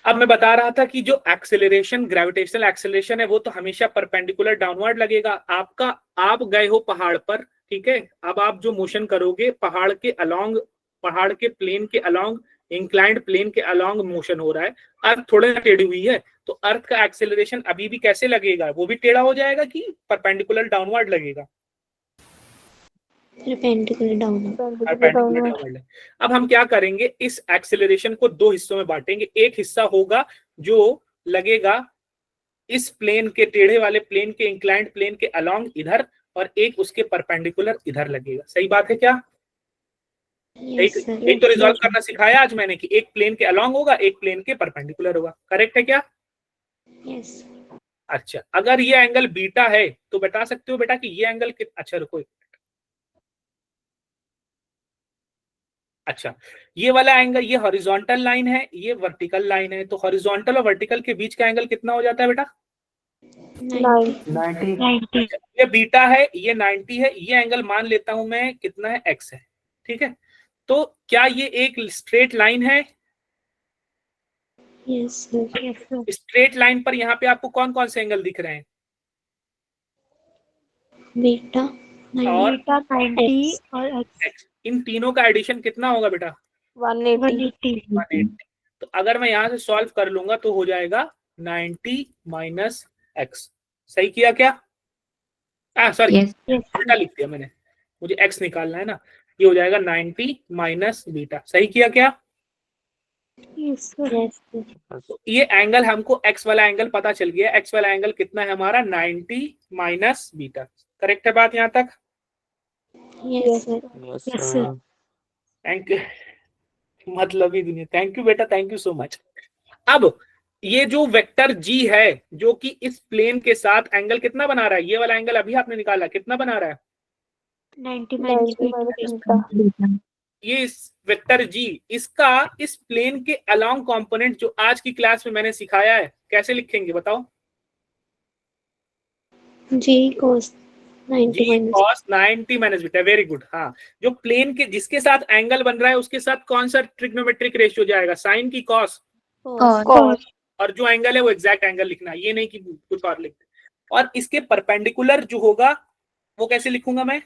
Speaker 1: अब मैं बता रहा था कि जो एक्सेलरेशन, ग्रेविटेशनल एक्सेलरेशन है वो तो हमेशा परपेंडिकुलर डाउनवर्ड लगेगा। आपका, आप गए हो पहाड़ पर, ठीक है, अब आप जो मोशन करोगे पहाड़ के अलोंग, पहाड़ के प्लेन के अलोंग, इंक्लाइंड प्लेन के अलोंग मोशन हो रहा है, अर्थ थोड़े ना टेढ़ी हुई है, तो अर्थ का एक्सेलरेशन अभी भी कैसे लगेगा, वो भी टेढ़ा हो जाएगा कि परपेंडिकुलर डाउनवर्ड लगेगा?
Speaker 4: Perpendicular downward.
Speaker 1: परपेंडिकुलर डाउनवर्ड है। अब हम क्या करेंगे, इस एक्सेलरेशन को दो हिस्सों में बांटेंगे। एक हिस्सा होगा जो लगेगा इस प्लेन के, टेढ़े वाले प्लेन के, इंक्लाइंड प्लेन के अलोंग इधर, और एक उसके परपेंडिकुलर इधर लगेगा। सही बात है क्या? एक तो रिजॉल्व करना सिखाया आज मैंने कि एक प्लेन के अलोंग होगा, एक प्लेन के परपेंडिकुलर होगा, करेक्ट है क्या?
Speaker 4: यस।
Speaker 1: अच्छा, अगर ये एंगल बीटा है तो बता सकते हो बेटा कि ये एंगल अच्छा रुको, अच्छा ये वाला एंगल, ये हॉरिजॉन्टल लाइन है, ये वर्टिकल लाइन है, तो हॉरिजॉन्टल और वर्टिकल के बीच का एंगल कितना हो जाता है बेटा?
Speaker 4: 90।
Speaker 1: ये बीटा है, ये 90 है, ये एंगल मान लेता हूं मैं कितना है, x है, ठीक है। तो क्या ये एक स्ट्रेट लाइन है?
Speaker 4: Yes, sir. Yes, sir.
Speaker 1: Straight line पर यहाँ पे आपको कौन कौन से एंगल दिख रहे हैं?
Speaker 4: Beta.
Speaker 1: और
Speaker 4: 90 और
Speaker 1: X। इन तीनों का एडिशन कितना होगा बेटा?
Speaker 5: 180।
Speaker 1: 180। तो अगर मैं यहाँ से सॉल्व कर लूंगा तो हो जाएगा 90 माइनस एक्स। सही किया क्या? Sorry,
Speaker 4: Yes.
Speaker 1: उल्टा लिख दिया मैंने, मुझे एक्स निकालना है ना। ये हो जाएगा 90 माइनस बीटा। सही किया क्या?
Speaker 4: Yes, sir. Yes, sir.
Speaker 1: तो ये एंगल हमको एक्स वाला एंगल पता चल गया। एक्स वाला एंगल कितना है हमारा? 90 माइनस बीटा। करेक्ट है बात यहाँ तक?
Speaker 4: Yes, sir.
Speaker 6: Yes,
Speaker 4: Yes,
Speaker 6: sir.
Speaker 4: sir.
Speaker 1: Thank you. मतलब ही दुनिया। थैंक यू बेटा, थैंक यू सो मच। अब ये जो वेक्टर जी है जो कि इस प्लेन के साथ एंगल कितना बना रहा है? ये वाला एंगल अभी आपने निकाला, कितना बना रहा है?
Speaker 4: 90
Speaker 5: 90
Speaker 4: minus
Speaker 5: minus
Speaker 4: beta.
Speaker 1: ये इस वेक्टर जी, इसका इस प्लेन के अलोंग कंपोनेंट जो आज की क्लास में मैंने सिखाया है, कैसे लिखेंगे बताओ?
Speaker 4: G cos 90
Speaker 1: जी
Speaker 4: minus.
Speaker 1: cos 90 minus beta. Very good. हाँ, जो प्लेन के जिसके साथ एंगल बन रहा है उसके साथ कौन सा ट्रिग्नोमेट्रिक रेशियो जाएगा? साइन की कॉस?
Speaker 5: cos।
Speaker 1: और जो एंगल है वो एग्जैक्ट एंगल लिखना है, ये नहीं कि कुछ और लिखते। और इसके परपेंडिकुलर जो होगा वो कैसे लिखूंगा मैं?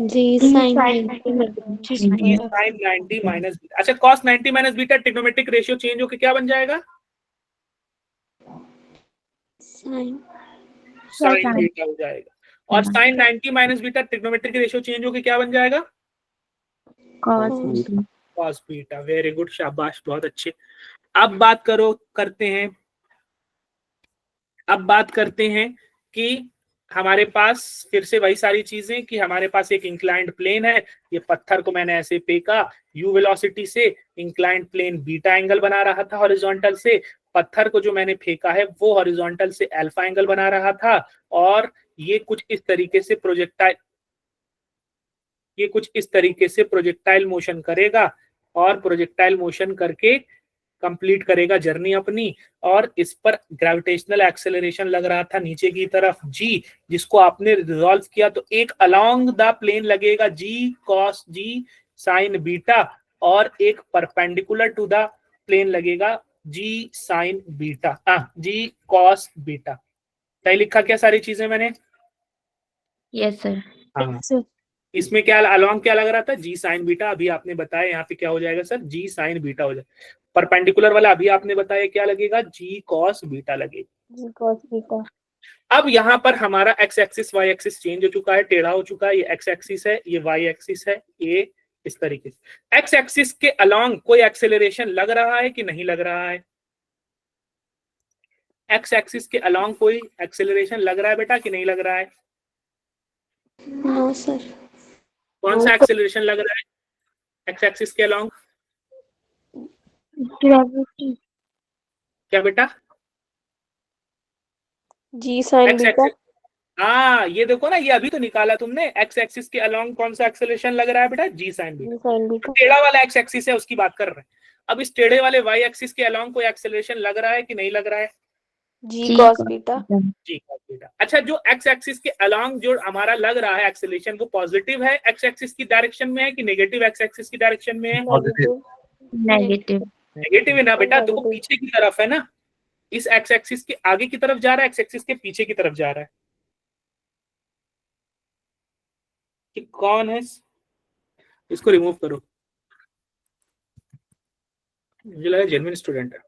Speaker 4: G sin 90 minus.
Speaker 1: ये साइन 90 माइनस बीटा। अच्छा, cos 90 minus beta trigonometric ratio change होकर क्या बन जाएगा?
Speaker 4: Sin.
Speaker 1: साइन बीटा हो जाएगा। और sine 90 minus beta trigonometric ratio change होकर क्या बन जाएगा?
Speaker 4: Cos.
Speaker 1: cos beta. Very good, शाबाश, बहुत अच्छे। अब बात करते हैं कि हमारे पास फिर से वही सारी चीजें कि हमारे पास एक इंक्लाइंड प्लेन है। ये पत्थर को मैंने ऐसे फेंका u वेलोसिटी से, इंक्लाइंड प्लेन बीटा एंगल बना रहा था हॉरिजॉन्टल से। पत्थर को जो मैंने फेंका है वो हॉरिजॉन्टल से अल्फा एंगल बना रहा था। और ये कुछ इस तरीके से प्रोजेक्टाइल मोशन करेगा और प्रोजेक्टाइल मोशन करके कंप्लीट करेगा जर्नी अपनी। और इस पर ग्रेविटेशनल एक्सेलरेशन लग रहा था नीचे की तरफ g, जिसको आपने रिजॉल्व किया तो एक अलोंग द प्लेन लगेगा g cos g sin beta, और एक परपेंडिकुलर टू द प्लेन लगेगा g sin beta, g cos beta. सही लिखा क्या सारी चीजें मैंने?
Speaker 4: Yes, sir.
Speaker 1: हाँ। इसमें क्या अलोंग क्या लग रहा था? जी साइन बीटा। अभी आपने बताया यहाँ पे क्या हो जाएगा सर? जी साइन बीटा हो जाएगा। परपेंडिकुलर वाला अभी आपने बताया क्या लगेगा? जी कॉस बीटा लगेगा।
Speaker 5: G cos beta.
Speaker 1: अब यहाँ पर हमारा X axis Y axis change हो चुका है, टेढ़ा हो चुका है। ये एक्स एक्सिस है, ये वाई एक्सिस है, ये इस तरीके से। एक्स एक्सिस के अलोंग कोई एक्सेलरेशन लग रहा है कि नहीं लग रहा है? एक्स एक्सिस के अलोंग कोई एक्सेलरेशन लग रहा है बेटा कि नहीं लग रहा है?
Speaker 4: No, sir.
Speaker 1: कौन सा एक्सेलरेशन लग रहा है एक्स एक्सिस के अलोंग?
Speaker 4: Gravity.
Speaker 1: क्या बेटा?
Speaker 5: जी sin
Speaker 1: एक्स
Speaker 5: बीटा।
Speaker 1: एक्सिस। हाँ, ये देखो ना, ये अभी तो निकाला तुमने। एक्स एक्सिस के अलोंग कौन सा एक्सेलरेशन लग रहा है बेटा? जी साइन
Speaker 5: जी
Speaker 1: बीटा।
Speaker 5: sin beta.
Speaker 1: टेढ़ा वाला एक्स एक्सिस है उसकी बात कर रहे हैं। अब इस टेढ़े वाले वाई एक्सिस के अलोंग कोई एक्सेलरेशन लग रहा है कि नहीं लग रहा है?
Speaker 5: जी cos बीटा।
Speaker 1: जी cos बीटा। अच्छा, जो एक्स एक्सिस के अलोंग जो हमारा लग रहा है एक्सेलरेशन, वो पॉजिटिव है एक्स एक्सिस की डायरेक्शन में है कि नेगेटिव एक्स एक्सिस की डायरेक्शन में है?
Speaker 5: नेगेटिव।
Speaker 4: Negative.
Speaker 1: नेगेटिव है ना बेटा, देखो
Speaker 5: Negative।
Speaker 1: पीछे की तरफ है ना। इस एक्स एक्सिस के आगे की तरफ जा रहा है, एक्स एक्सिस के पीछे की तरफ जा रहा है। कि कौन है? इसको रिमूव करो, मुझे लगा जेन्युइन स्टूडेंट है।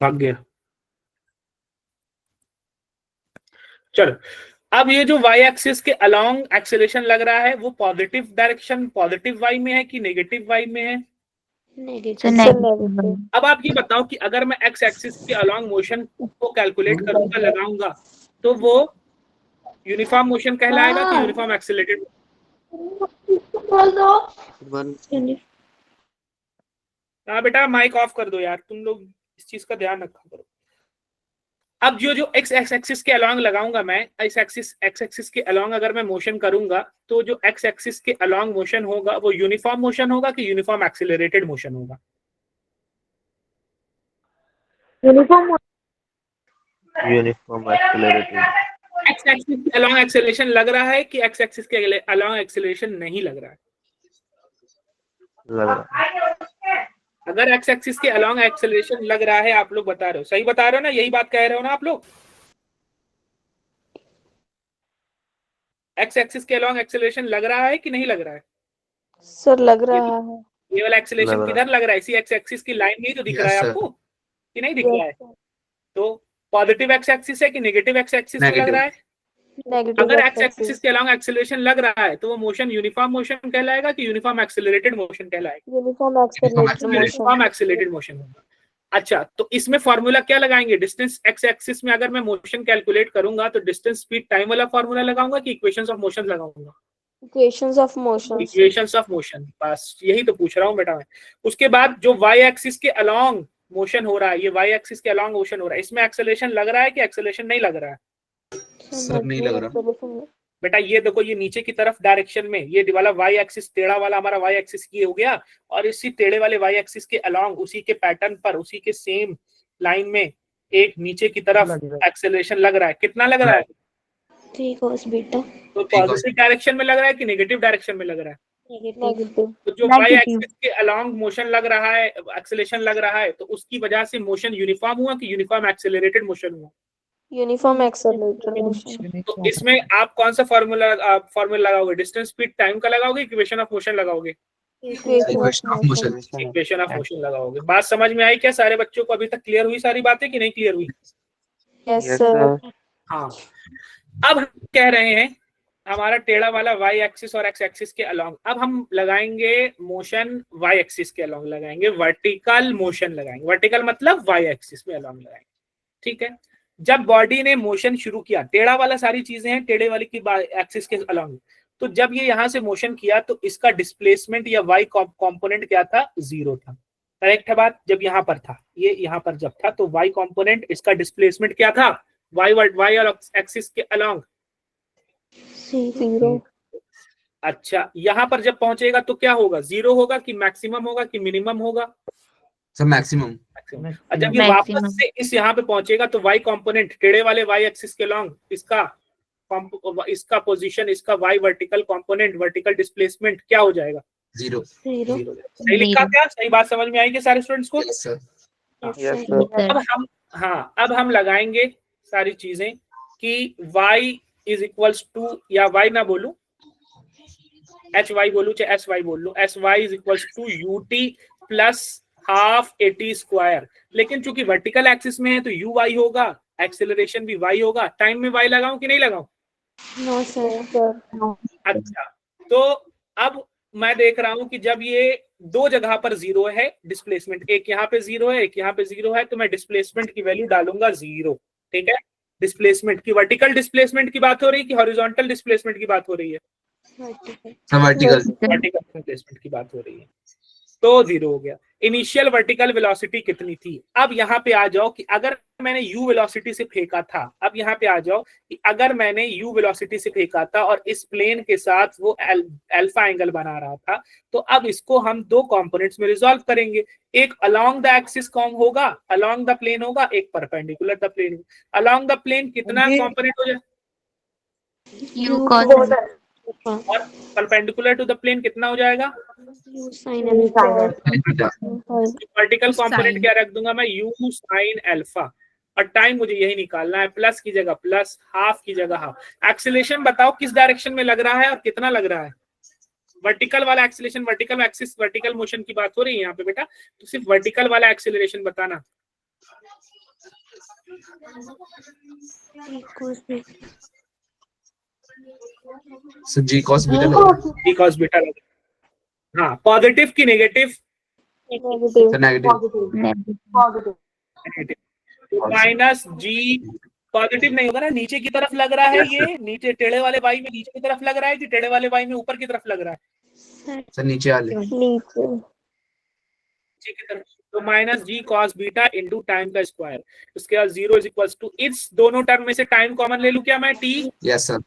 Speaker 1: भाग गया। चलो, अब ये जो y एक्सिस के अलोंग एक्सेलरेशन लग रहा है वो पॉजिटिव डायरेक्शन, पॉजिटिव y में है कि नेगेटिव y में है?
Speaker 4: Negative.
Speaker 5: negative।
Speaker 1: अब आप ये बताओ कि अगर मैं x एक्सिस के अलोंग मोशन को कैलकुलेट करूंगा, लगाऊंगा, तो वो यूनिफॉर्म मोशन कहलाएगा कि यूनिफॉर्म एक्सेलरेटेड? हाँ बेटा, माइक ऑफ कर दो यार, तुम लोग इस चीज का ध्यान रखा करो। अब जो एक्स एक्सिस के अलोंग लगाऊंगा मैं, इस एक्स एक्सिस के अलोंग अगर मैं मोशन करूंगा तो जो एक्स एक्सिस के अलोंग मोशन होगा वो यूनिफॉर्म मोशन होगा कि यूनिफॉर्म एक्सीलरेटेड मोशन होगा?
Speaker 7: Uniform accelerated.
Speaker 1: एक्स एक्सिस के अलोंग एक्सेलरेशन लग रहा है कि एक्स एक्सिस के अलोंग एक्सेलरेशन नहीं लग रहा है?
Speaker 7: लग रहा।
Speaker 1: अगर एक्स एक्सिस के अलोंग एक्सेलरेशन लग रहा है, आप लोग बता रहे हो, सही बता रहे हो ना, यही बात कह रहे हो ना आप लोग? एक्स एक्सिस के अलोंग एक्सेलरेशन लग रहा है कि नहीं लग रहा है?
Speaker 5: सर लग रहा है।
Speaker 1: ये वाला एक्सेलरेशन
Speaker 7: लग रहा
Speaker 1: किधर लग रहा है? इसी एक्स एक्सिस की लाइन में ही तो दिख रहा है
Speaker 2: Yes, sir.
Speaker 1: आपको, कि नहीं दिख रहा है? तो पॉजिटिव एक्स एक्सिस है कि नेगेटिव एक्स एक्सिस में लग
Speaker 2: Negative.
Speaker 1: रहा है?
Speaker 5: नेगेटिव
Speaker 1: अगर एक्स एक्सिस के अलोंग एक्सेलरेशन लग रहा है तो वो मोशन यूनिफॉर्म मोशन कहलाएगा कि यूनिफॉर्म एक्सेलरेटेड मोशन कहलाएगा?
Speaker 5: Uniform accelerated motion.
Speaker 1: Uniform accelerated motion होगा। अच्छा, तो इसमें फॉर्मूला क्या लगाएंगे? डिस्टेंस एक्स एक्सिस में अगर मैं मोशन कैलकुलेट करूंगा तो डिस्टेंस स्पीड टाइम वाला फॉर्मूला लगाऊंगा कि इक्वेशंस ऑफ मोशन लगाऊंगा?
Speaker 5: Equations of motion.
Speaker 1: Equations of motion, बस यही तो पूछ रहा हूं बेटा मैं। उसके बाद जो वाई एक्सिस के अलोंग मोशन हो रहा है, ये वाई एक्सिस के अलोंग मोशन हो रहा है, इसमें एक्सेलरेशन लग रहा है कि एक्सेलरेशन नहीं लग रहा है?
Speaker 2: सर नहीं लग रहा।
Speaker 1: बेटा ये देखो, ये नीचे की तरफ डायरेक्शन में ये वाला वाई एक्सिस, टेढ़ा वाला हमारा वाई एक्सिस की हो गया, और इसी टेढ़े वाले वाई एक्सिस के अलोंग, उसी के पैटर्न पर, उसी के सेम लाइन में एक नीचे की तरफ एक्सेलरेशन लग रहा है। कितना लग रहा है?
Speaker 4: 3 cos बीटा।
Speaker 1: तो पॉजिटिव डायरेक्शन में लग रहा है कि नेगेटिव डायरेक्शन में लग रहा है?
Speaker 5: नेगेटिव।
Speaker 1: तो जो वाई एक्सिस के अलोंग मोशन लग रहा है, एक्सेलरेशन लग रहा है, तो उसकी वजह से मोशन यूनिफॉर्म हुआ कि यूनिफॉर्म एक्सेलरेटेड मोशन हुआ?
Speaker 5: Uniform accelerated motion.
Speaker 1: तो इसमें आप कौन सा फॉर्मूला लगाओगे? डिस्टेंस स्पीड टाइम का लगाओगे, इक्वेशन ऑफ मोशन लगाओगे?
Speaker 2: Equation of motion.
Speaker 1: Equation of motion लगाओगे। बात समझ में आई क्या सारे बच्चों को? अभी तक क्लियर हुई सारी बातें कि नहीं क्लियर हुई?
Speaker 5: Yes
Speaker 7: Yes,
Speaker 5: sir.
Speaker 7: sir.
Speaker 1: हाँ, अब हम कह रहे हैं हमारा टेढ़ा वाला वाई एक्सिस और एक्स एक्सिस के अलोंग, अब हम लगाएंगे मोशन वाई एक्सिस के अलोंग लगाएंगे, वर्टिकल मोशन लगाएंगे। वर्टिकल मतलब वाई एक्सिस में अलोंग लगाएंगे, ठीक है? जब बॉडी ने मोशन शुरू किया, टेढ़ा वाला सारी चीजें हैं टेढ़े वाली की एक्सिस के अलोंग, तो जब ये यहां से मोशन किया तो इसका डिस्प्लेसमेंट या वाई कंपोनेंट क्या था? 0 था। करेक्ट है बात? जब यहाँ पर था, ये यहाँ पर जब था, तो वाई कंपोनेंट, इसका डिस्प्लेसमेंट क्या था? वाई और एक्सिस के अलोंग
Speaker 5: 0।
Speaker 1: अच्छा, यहाँ पर जब पहुंचेगा तो क्या होगा? 0 होगा कि मैक्सिमम होगा कि मिनिमम होगा?
Speaker 2: Sir maximum.
Speaker 1: और जब ये वापस से इस यहाँ पे पहुंचेगा तो वाई कंपोनेंट, टेढ़े वाले वाई एक्सिस के अलोंग, इसका पोजीशन, इसका Y vertical component, vertical displacement क्या हो जाएगा?
Speaker 2: 0।
Speaker 1: सही लिखा क्या? सही बात समझ में आएगी सारे स्टूडेंट्स को?
Speaker 2: Yes, sir.
Speaker 7: Yes, sir.
Speaker 1: अब हम लगाएंगे सारी चीजें कि y इज इक्वल्स टू, या y ना बोलूं, एच वाई बोलूं चाहे एस वाई बोल लूं, S Y is equals to UT plus half AT square. लेकिन चूंकि वर्टिकल एक्सिस में है तो यू वाई होगा, एक्सेलरेशन भी y होगा। टाइम में y लगाऊं कि नहीं लगाऊं?
Speaker 4: No sir.
Speaker 1: अच्छा, तो अब मैं देख रहा हूं कि जब ये दो जगह पर 0 है डिस्प्लेसमेंट, एक यहाँ पे 0 है, एक यहाँ पे 0 है, तो मैं डिस्प्लेसमेंट की वैल्यू डालूंगा 0, ठीक है? डिस्प्लेसमेंट की, वर्टिकल डिस्प्लेसमेंट की बात हो रही है कि हॉरिजॉन्टल डिस्प्लेसमेंट की बात हो रही है?
Speaker 2: वर्टिकल।
Speaker 1: वर्टिकल डिस्प्लेसमेंट की बात हो रही है, तो 0 हो गया। इनिशियल वर्टिकल वेलोसिटी कितनी थी? अब यहाँ पे आ जाओ कि अगर मैंने u वेलोसिटी से फेंका था, अब यहाँ पे आ जाओ कि अगर मैंने u वेलोसिटी से फेंका था और इस प्लेन के साथ वो अल्फा एंगल बना रहा था, तो अब इसको हम दो कंपोनेंट्स में रिजॉल्व करेंगे। एक अलोंग द एक्सिस कौन होगा? अलोंग द प्लेन होगा, एक perpendicular the plane. Along the plane कितना कंपोनेंट हो जाए?
Speaker 4: U cos
Speaker 1: और परपेंडिकुलर टू द प्लेन कितना हो जाएगा?
Speaker 4: U sin alpha.
Speaker 1: Vertical component क्या रख दूंगा मैं? u sin alpha. और टाइम मुझे यही निकालना है, प्लस की जगह प्लस, हाफ की जगह हाफ। एक्सीलरेशन बताओ किस डायरेक्शन में लग रहा है और कितना लग रहा है? वर्टिकल वाला acceleration, vertical axis, vertical motion की बात हो रही है यहाँ पे बेटा, तो सिर्फ वर्टिकल वाला एक्सीलरेशन बताना।
Speaker 2: सर जी cos बीटा लगा।
Speaker 1: जी cos बीटा लगा। हाँ, पॉजिटिव की नेगेटिव?
Speaker 2: Sir negative.
Speaker 1: नेगेटिव। तो माइनस जी, पॉजिटिव नहीं होगा ना, नीचे की तरफ लग रहा है ये, नीचे टेढ़े वाले वाई में नीचे की तरफ लग रहा है कि टेढ़े वाले वाई में ऊपर की तरफ लग रहा है?
Speaker 2: सर नीचे वाले।
Speaker 1: नीचे की तरफ तो माइनस जी कॉस बीटा इंटू टाइम का स्क्वायर, उसके बाद 0 इज इक्वल टू, इस दोनों टर्म में से टाइम कॉमन ले लूं क्या मैं, टी,
Speaker 2: Yes, sir.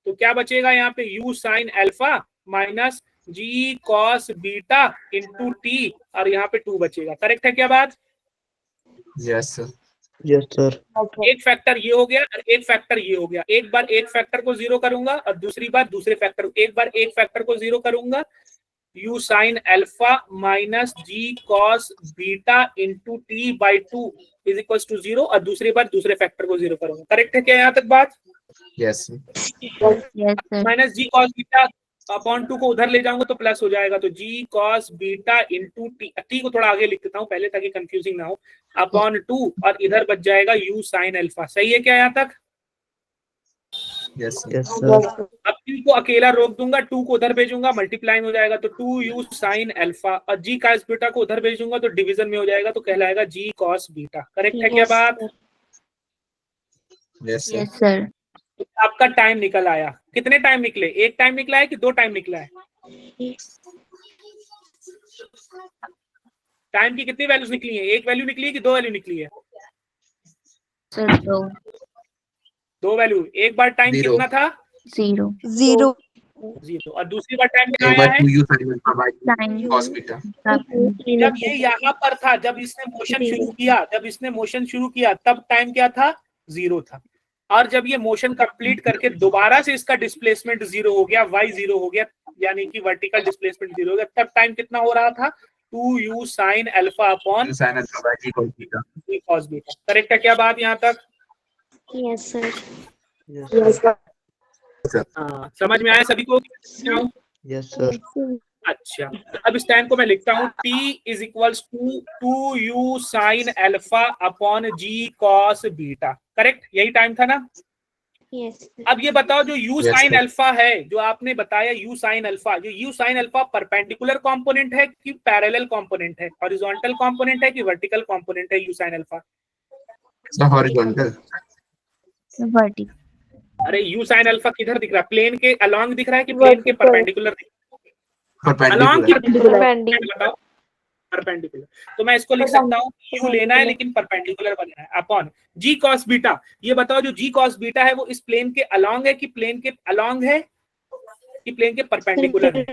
Speaker 1: तो क्या बचेगा यहाँ पे, यू साइन अल्फा माइनस जी कॉस बीटा इंटू टी, और यहाँ पे 2 बचेगा। करेक्ट है क्या बात?
Speaker 2: Yes, sir.
Speaker 6: Yes, sir.
Speaker 1: एक फैक्टर ये हो गया और एक फैक्टर ये हो गया। एक बार एक फैक्टर को 0 करूंगा और दूसरी बार दूसरे फैक्टर, एक बार एक फैक्टर को 0 करूंगा, U sine alpha minus ji cos beta into T by 2 is equal to 0, और दूसरी बार दूसरे फैक्टर को 0 करूंगा। करेक्ट है क्या यहाँ तक बात?
Speaker 2: Yes, sir.
Speaker 4: Yes, sir.
Speaker 1: Minus जी कॉस बीटा अपॉन 2 को उधर ले जाऊंगा तो प्लस हो जाएगा, तो जी कॉस बीटा इंटू टी को थोड़ा आगे लिख देता हूँ पहले ताकि कंफ्यूजिंग ना हो, अपॉन 2, और इधर बच जाएगा यू साइन अल्फा। सही है क्या यहाँ तक?
Speaker 2: Yes, sir.
Speaker 6: Yes, sir.
Speaker 1: अब टी को अकेला रोक दूंगा, 2 को उधर भेजूंगा, मल्टीप्लाइंग हो जाएगा तो 2 यू साइन अल्फा, और जी कॉस बीटा को उधर भेजूंगा तो डिवीजन में हो जाएगा तो कहलाएगा जी कॉस बीटा। करेक्ट है क्या
Speaker 4: Yes,
Speaker 1: बात?
Speaker 4: sir.
Speaker 2: Yes, sir.
Speaker 4: Yes, sir.
Speaker 1: तो आपका टाइम निकल आया। कितने टाइम निकले? एक टाइम निकला है कि 2 टाइम निकला है? टाइम की कितनी वैल्यूज निकली है? एक वैल्यू निकली है कि 2 वैल्यू निकली है?
Speaker 4: Sir, no.
Speaker 1: 2 वैल्यू। एक बार टाइम
Speaker 2: Zero.
Speaker 1: कितना था?
Speaker 4: 0.
Speaker 5: 0
Speaker 1: 0, और दूसरी बार टाइम कितना
Speaker 2: एक
Speaker 1: आया
Speaker 2: बार
Speaker 1: है?
Speaker 2: 2u sin alpha by
Speaker 4: Sin
Speaker 2: cos beta.
Speaker 1: जब ये यहाँ पर था, जब इसने मोशन शुरू किया, तब टाइम क्या था? 0 था। और जब ये मोशन कंप्लीट करके दोबारा से इसका डिस्प्लेसमेंट 0 हो गया, y 0 हो गया, यानी कि वर्टिकल डिस्प्लेसमेंट 0 हो गया, तब टाइम कितना हो रहा था? 2u sine alpha upon
Speaker 2: u sin alpha by g cos beta.
Speaker 1: g cos beta. Correct है क्या बात यहाँ तक?
Speaker 4: Yes, sir.
Speaker 6: Yes, sir.
Speaker 1: हाँ, समझ में आया सभी को?
Speaker 6: Yes, sir.
Speaker 1: अच्छा, अब इस टाइम को मैं लिखता हूँ, t is equals to 2u sine alpha upon g cos beta. Correct, यही टाइम था ना?
Speaker 4: Yes, sir.
Speaker 1: अब ये बताओ, जो u
Speaker 2: Yes,
Speaker 1: sine
Speaker 2: sir.
Speaker 1: Alpha है, जो आपने बताया u साइन अल्फा, जो u sine alpha perpendicular component है कि पैरेलल कंपोनेंट है, हॉरिजॉन्टल कंपोनेंट है कि वर्टिकल कंपोनेंट है u sine alpha?
Speaker 2: The horizontal.
Speaker 4: Vertical.
Speaker 1: अरे u साइन अल्फा किधर दिख रहा है? प्लेन के अलोंग दिख रहा है कि प्लेन के परपेंडिकुलर दिख रहा है? Along
Speaker 2: Perpendicular.
Speaker 1: बताओ, परपेंडिकुलर। तो मैं इसको लिख सकता हूँ, u लेना है लेकिन परपेंडिकुलर बनना है, अपॉन g cos बीटा। ये बताओ, जो g cos बीटा है वो इस प्लेन के अलोंग है कि प्लेन के अलोंग है कि प्लेन के परपेंडिकुलर है?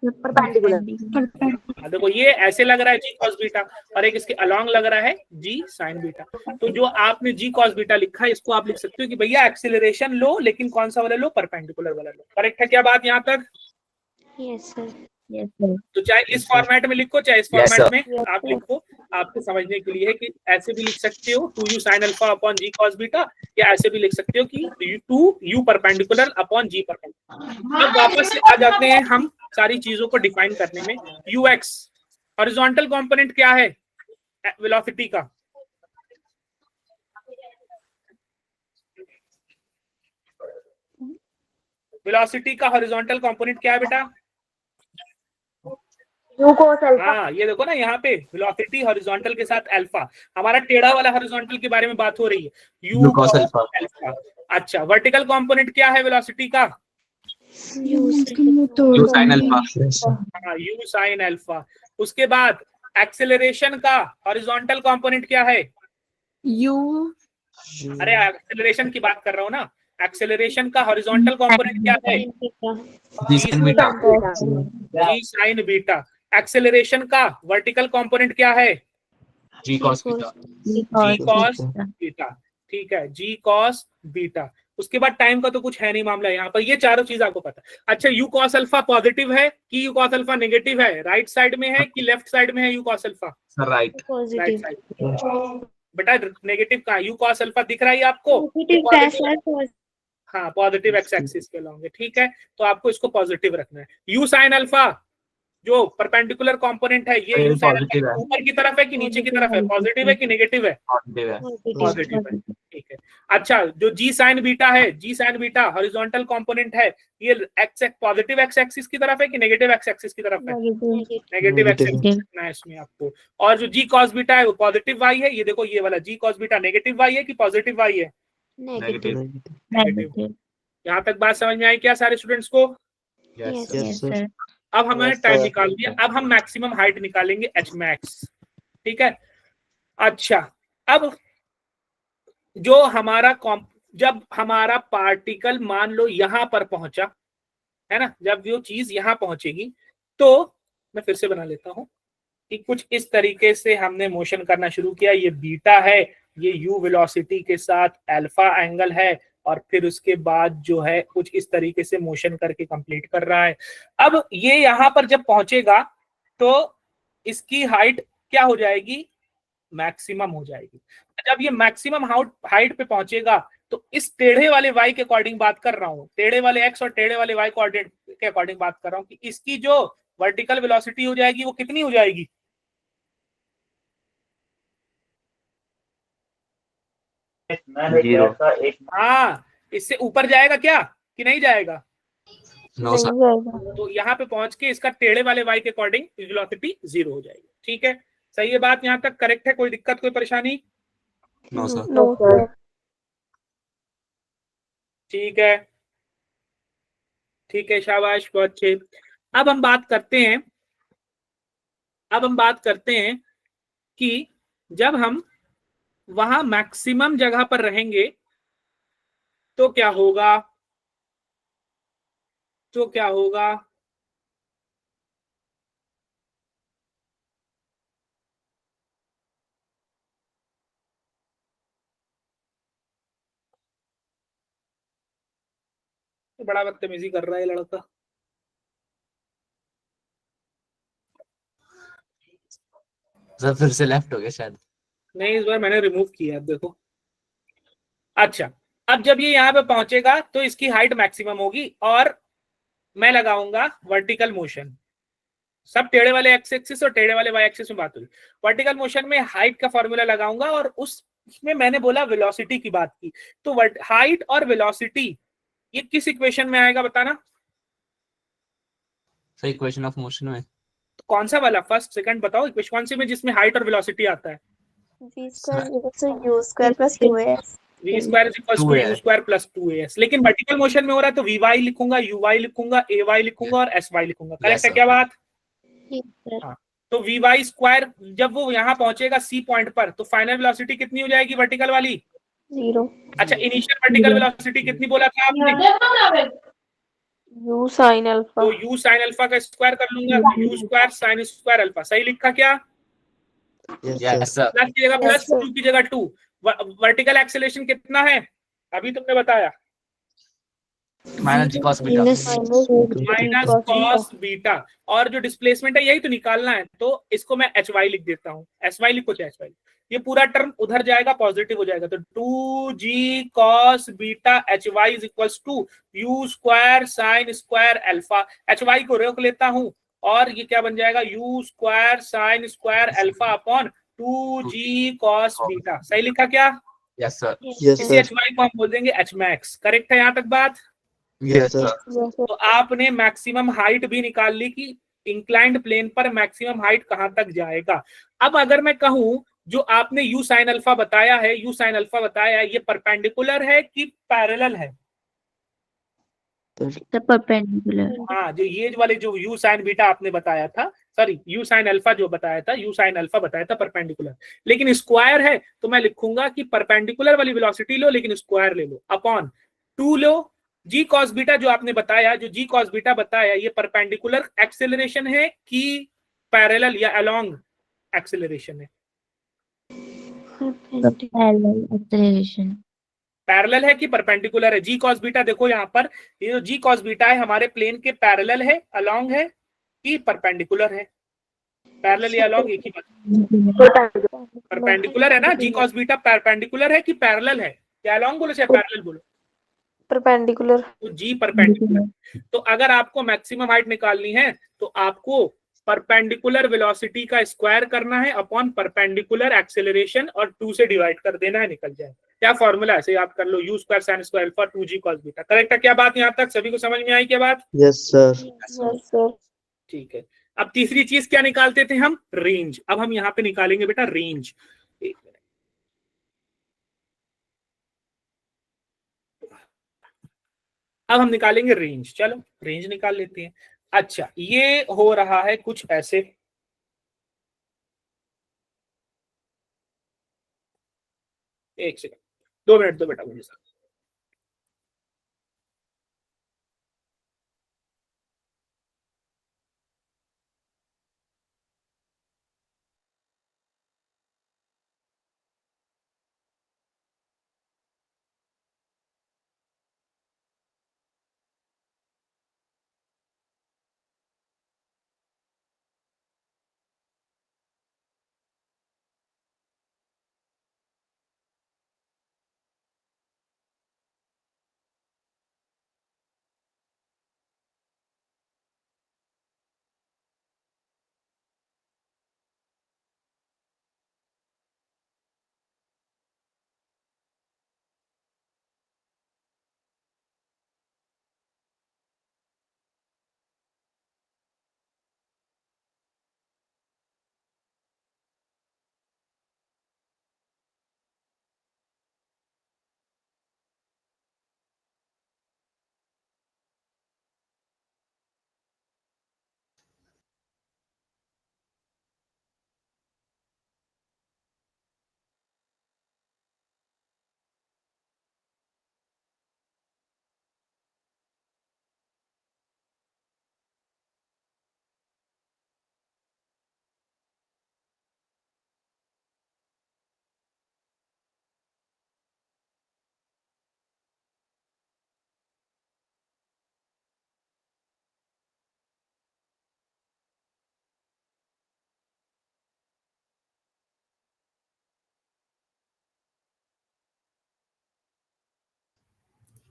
Speaker 1: हाँ, देखो ये ऐसे लग रहा है g cos बीटा, और एक इसके अलोंग लग रहा है g sin बीटा। तो जो आपने g cos बीटा लिखा है, इसको आप लिख सकते हो कि भैया एक्सीलरेशन लो, लेकिन कौन सा वाला लो? परपेंडिकुलर वाला लो। करेक्ट है क्या बात यहाँ तक?
Speaker 4: Yes, sir. Yes, sir.
Speaker 1: तो चाहे इस फॉर्मेट में लिखो, चाहे इस
Speaker 2: Yes,
Speaker 1: फॉर्मेट में आप लिखो, आपको समझने के लिए है कि ऐसे भी लिख सकते हो 2u sin alpha upon g cos beta, या ऐसे भी लिख सकते हो कि 2u perpendicular upon g perpendicular. अब वापस से आ जाते हैं हम सारी चीजों को डिफाइन करने में। ux हॉरिजॉन्टल कंपोनेंट क्या है वेलोसिटी का? वेलोसिटी का हॉरिजॉन्टल कंपोनेंट क्या है बेटा? हाँ, ये देखो ना, यहाँ पे वेलोसिटी हॉरिजॉन्टल के साथ अल्फा, हमारा टेढ़ा वाला हॉरिजॉन्टल के बारे में बात हो रही है,
Speaker 2: U cos alpha.
Speaker 1: अल्फा। अच्छा, वर्टिकल कंपोनेंट क्या है वेलोसिटी का?
Speaker 2: u sin alpha.
Speaker 1: हाँ, u साइन अल्फा। उसके बाद एक्सेलरेशन का हॉरिजॉन्टल कंपोनेंट क्या है? अरे एक्सेलरेशन की बात कर रहा हूँ ना, एक्सेलरेशन का हॉरिजॉन्टल कंपोनेंट क्या है?
Speaker 2: g sin beta.
Speaker 1: g sign beta. Acceleration का वर्टिकल कंपोनेंट क्या है?
Speaker 2: g cos beta.
Speaker 1: g cos beta. ठीक है, g cos बीटा। उसके बाद टाइम का तो कुछ है नहीं मामला यहाँ पर, ये चारों चीज आपको पता है। अच्छा, u cos अल्फा पॉजिटिव है कि u cos अल्फा नेगेटिव है? राइट साइड में है कि लेफ्ट साइड में है u cos alpha?
Speaker 2: Sir, right.
Speaker 1: Right
Speaker 4: Positive.
Speaker 1: Side. बेटा नेगेटिव कहाँ? u cos अल्फा दिख रहा है आपको?
Speaker 4: Positive है, sir.
Speaker 1: हाँ, पॉजिटिव एक्स एक्सिस के लॉन्ग है। ठीक है, तो आपको इसको पॉजिटिव रखना है। u साइन अल्फा जो परपेंडिकुलर कंपोनेंट है, ये u साइन
Speaker 2: positive है।
Speaker 1: ऊपर की तरफ है कि नीचे की तरफ है? पॉजिटिव है कि नेगेटिव है?
Speaker 2: Positive है।
Speaker 1: पॉजिटिव है। ठीक है। अच्छा, जो जी साइन बीटा है, जी साइन बीटा हॉरिजॉन्टल कंपोनेंट है, ये एक्स पॉजिटिव एक्स एक्सिस की तरफ है कि नेगेटिव एक्स एक्सिस की तरफ है? नेगेटिव एक्स एक्सिस रखना है इसमें आपको। और जो जी कॉस बीटा है वो पॉजिटिव वाई है। ये देखो, ये वाला जी कॉस बीटा नेगेटिव वाई है कि पॉजिटिव वाई है?
Speaker 4: Negative.
Speaker 1: नेगेटिव। यहाँ तक बात समझ में आई क्या सारे स्टूडेंट्स को?
Speaker 2: Yes,
Speaker 4: Yes,
Speaker 2: sir.
Speaker 4: yes, sir.
Speaker 1: अब हमें
Speaker 6: Yes,
Speaker 1: टाइम
Speaker 6: sir.
Speaker 1: निकाल दिया, अब हम मैक्सिमम हाइट निकालेंगे एच मैक्स। ठीक है, अच्छा अब जो हमारा जब हमारा पार्टिकल मान लो यहां पर पहुंचा है ना, जब वो चीज यहां पहुंचेगी तो मैं फिर से बना लेता हूं कि कुछ इस तरीके से हमने मोशन करना शुरू किया, ये बीटा है, ये यू वेलोसिटी के साथ अल्फा एंगल है, और फिर उसके बाद जो है कुछ इस तरीके से मोशन करके कंप्लीट कर रहा है। अब ये यहां पर जब पहुंचेगा तो इसकी हाइट क्या हो जाएगी, मैक्सिमम हो जाएगी। जब ये मैक्सिमम हाइट पे पहुंचेगा तो इस टेढ़े वाले y के अकॉर्डिंग बात कर रहा हूं, टेढ़े वाले x और टेढ़े वाले y कोऑर्डिनेट के अकॉर्डिंग बात कर रहा हूं कि इसकी जो वर्टिकल वेलोसिटी हो जाएगी वो कितनी हो जाएगी,
Speaker 7: जीरो।
Speaker 1: हाँ इससे ऊपर जाएगा क्या कि नहीं जाएगा,
Speaker 2: नो सर।
Speaker 5: नहीं जाएगा।
Speaker 1: तो यहाँ पे पहुंच के इसका टेढ़े वाले y के अकॉर्डिंग वेलोसिटी 0 हो जाएगी। ठीक है, सही है बात, यहाँ तक करेक्ट है, कोई दिक्कत कोई परेशानी?
Speaker 2: No sir.
Speaker 5: No sir.
Speaker 1: ठीक है, ठीक है, शाबाश, बहुत अच्छे। अब हम बात करते हैं, अब हम बात करते हैं कि जब हम वहां मैक्सिमम जगह पर रहेंगे तो क्या होगा, तो क्या होगा, तो बड़ा बदतमीजी कर रहा है लड़का।
Speaker 2: सर फिर से लेफ्ट हो गया शायद।
Speaker 1: नहीं, इस बार मैंने रिमूव किया, अब देखो। अच्छा, अब जब ये यहाँ पे पहुंचेगा तो इसकी हाइट मैक्सिमम होगी और मैं लगाऊंगा वर्टिकल मोशन, सब टेढ़े वाले एक्स एक्सिस और टेढ़े वाले वाई एक्सिस में बात हुई। वर्टिकल मोशन में हाइट का फॉर्मूला लगाऊंगा और उसमें मैंने बोला वेलोसिटी की बात की, तो हाइट और वेलोसिटी ये किस इक्वेशन में आएगा बताना,
Speaker 2: सर इक्वेशन ऑफ मोशन में।
Speaker 1: तो कौन सा वाला, फर्स्ट सेकंड बताओ, इक्वेशन कौन सी में जिसमें हाइट और वेलोसिटी आता है?
Speaker 3: v square equals to u square plus 2as।
Speaker 1: v square is equals to u square plus 2as, लेकिन वर्टिकल मोशन में हो रहा है तो vy लिखूंगा, uy लिखूंगा, ay लिखूंगा और sy लिखूंगा। करेक्ट है क्या बात? हाँ, तो vy स्क्वायर जब वो यहाँ पहुंचेगा सी पॉइंट पर तो फाइनल वेलोसिटी कितनी हो जाएगी वर्टिकल वाली?
Speaker 5: 0।
Speaker 1: अच्छा, इनिशियल वर्टिकल वेलोसिटी कितनी बोला था आपने?
Speaker 5: u sin alpha.
Speaker 1: तो u sin अल्फा का स्क्वायर कर लूंगा, u square sin square alpha. सही लिखा क्या?
Speaker 6: Yes,
Speaker 2: yes
Speaker 6: sir.
Speaker 2: Sir.
Speaker 1: Plus की जगह प्लस,
Speaker 5: Yes, sir.
Speaker 1: 2 की जगह 2। वर्टिकल एक्सेलरेशन कितना है अभी तुमने बताया?
Speaker 2: माइनस जी cos beta.
Speaker 1: Minus cos beta. और जो डिस्प्लेसमेंट है यही तो निकालना है, तो इसको मैं एच वाई लिख देता हूँ, एस वाई लिखो चाहे एच वाई, ये पूरा टर्म उधर जाएगा, पॉजिटिव हो जाएगा, तो 2g cos beta H Y is equals to U square sine square alpha. H Y को रोक लेता हूँ और ये क्या बन जाएगा, U square sine square alpha upon 2g cos beta. सही लिखा क्या?
Speaker 2: Yes sir.
Speaker 6: Yes,
Speaker 1: इसी
Speaker 6: sir.
Speaker 1: एच वाई को हम बोल देंगे एच मैक्स। करेक्ट है यहाँ तक बात?
Speaker 2: Yes
Speaker 6: sir.
Speaker 2: सर।
Speaker 1: तो आपने मैक्सिमम हाइट भी निकाल ली कि इंक्लाइंड प्लेन पर मैक्सिमम हाइट कहां तक जाएगा। अब अगर मैं कहूं जो आपने यू साइन अल्फा बताया है, यू साइन अल्फा बताया है, ये परपेंडिकुलर है कि पैरेलल है?
Speaker 4: परपेंडिकुलर।
Speaker 1: हाँ, जो ये वाले जो यू साइन बीटा आपने बताया था, सॉरी यू साइन अल्फा जो बताया था, यू साइन अल्फा बताया था परपेंडिकुलर, लेकिन स्क्वायर है तो मैं लिखूंगा कि परपेंडिकुलर वाली वेलोसिटी लो लेकिन स्क्वायर ले लो, अपॉन 2 लो जी कॉस बीटा जो आपने बताया, जो जी कॉस बीटा बताया ये परपेंडिकुलर एक्सेलरेशन है कि पैरेलल या अलोंग एक्सेलरेशन है?
Speaker 4: एक्सेलरेशन।
Speaker 1: पैरेलल है कि परपेंडिकुलर है? जी कॉस बीटा देखो यहाँ पर, ये जो जी कॉस बीटा है हमारे प्लेन के पैरेलल है, अलोंग है कि परपेंडिकुलर है? पैरेलल या अलोंग एक ही बात, परपेंडिकुलर है ना। जी कॉस बीटा परपेंडिकुलर है कि पैरेलल है? या अलोंग बोलो चाहे पैरेलल बोलो,
Speaker 5: परपेंडिकुलर।
Speaker 1: तो जी परपेंडिकुलर। तो अगर आपको मैक्सिमम हाइट निकालनी है तो आपको परपेंडिकुलर वेलोसिटी का स्क्वायर करना है अपॉन परपेंडिकुलर एक्सेलरेशन और 2 से डिवाइड कर देना है, निकल जाए। क्या फॉर्मूला है, ऐसे याद कर लो, u square sine square alpha 2g cos beta. Correct है क्या बात? यहाँ तक सभी को समझ में आई क्या बात?
Speaker 6: Yes, sir.
Speaker 5: Yes, sir.
Speaker 1: ठीक है, अब तीसरी चीज क्या निकालते थे हम? रेंज। अब हम यहाँ पे निकालेंगे बेटा रेंज। एक मिनट, अब हम निकालेंगे रेंज। चलो रेंज निकाल लेते हैं। अच्छा, ये हो रहा है कुछ ऐसे, एक सेकंड, 2 मिनट दो बेटा मुझे सर।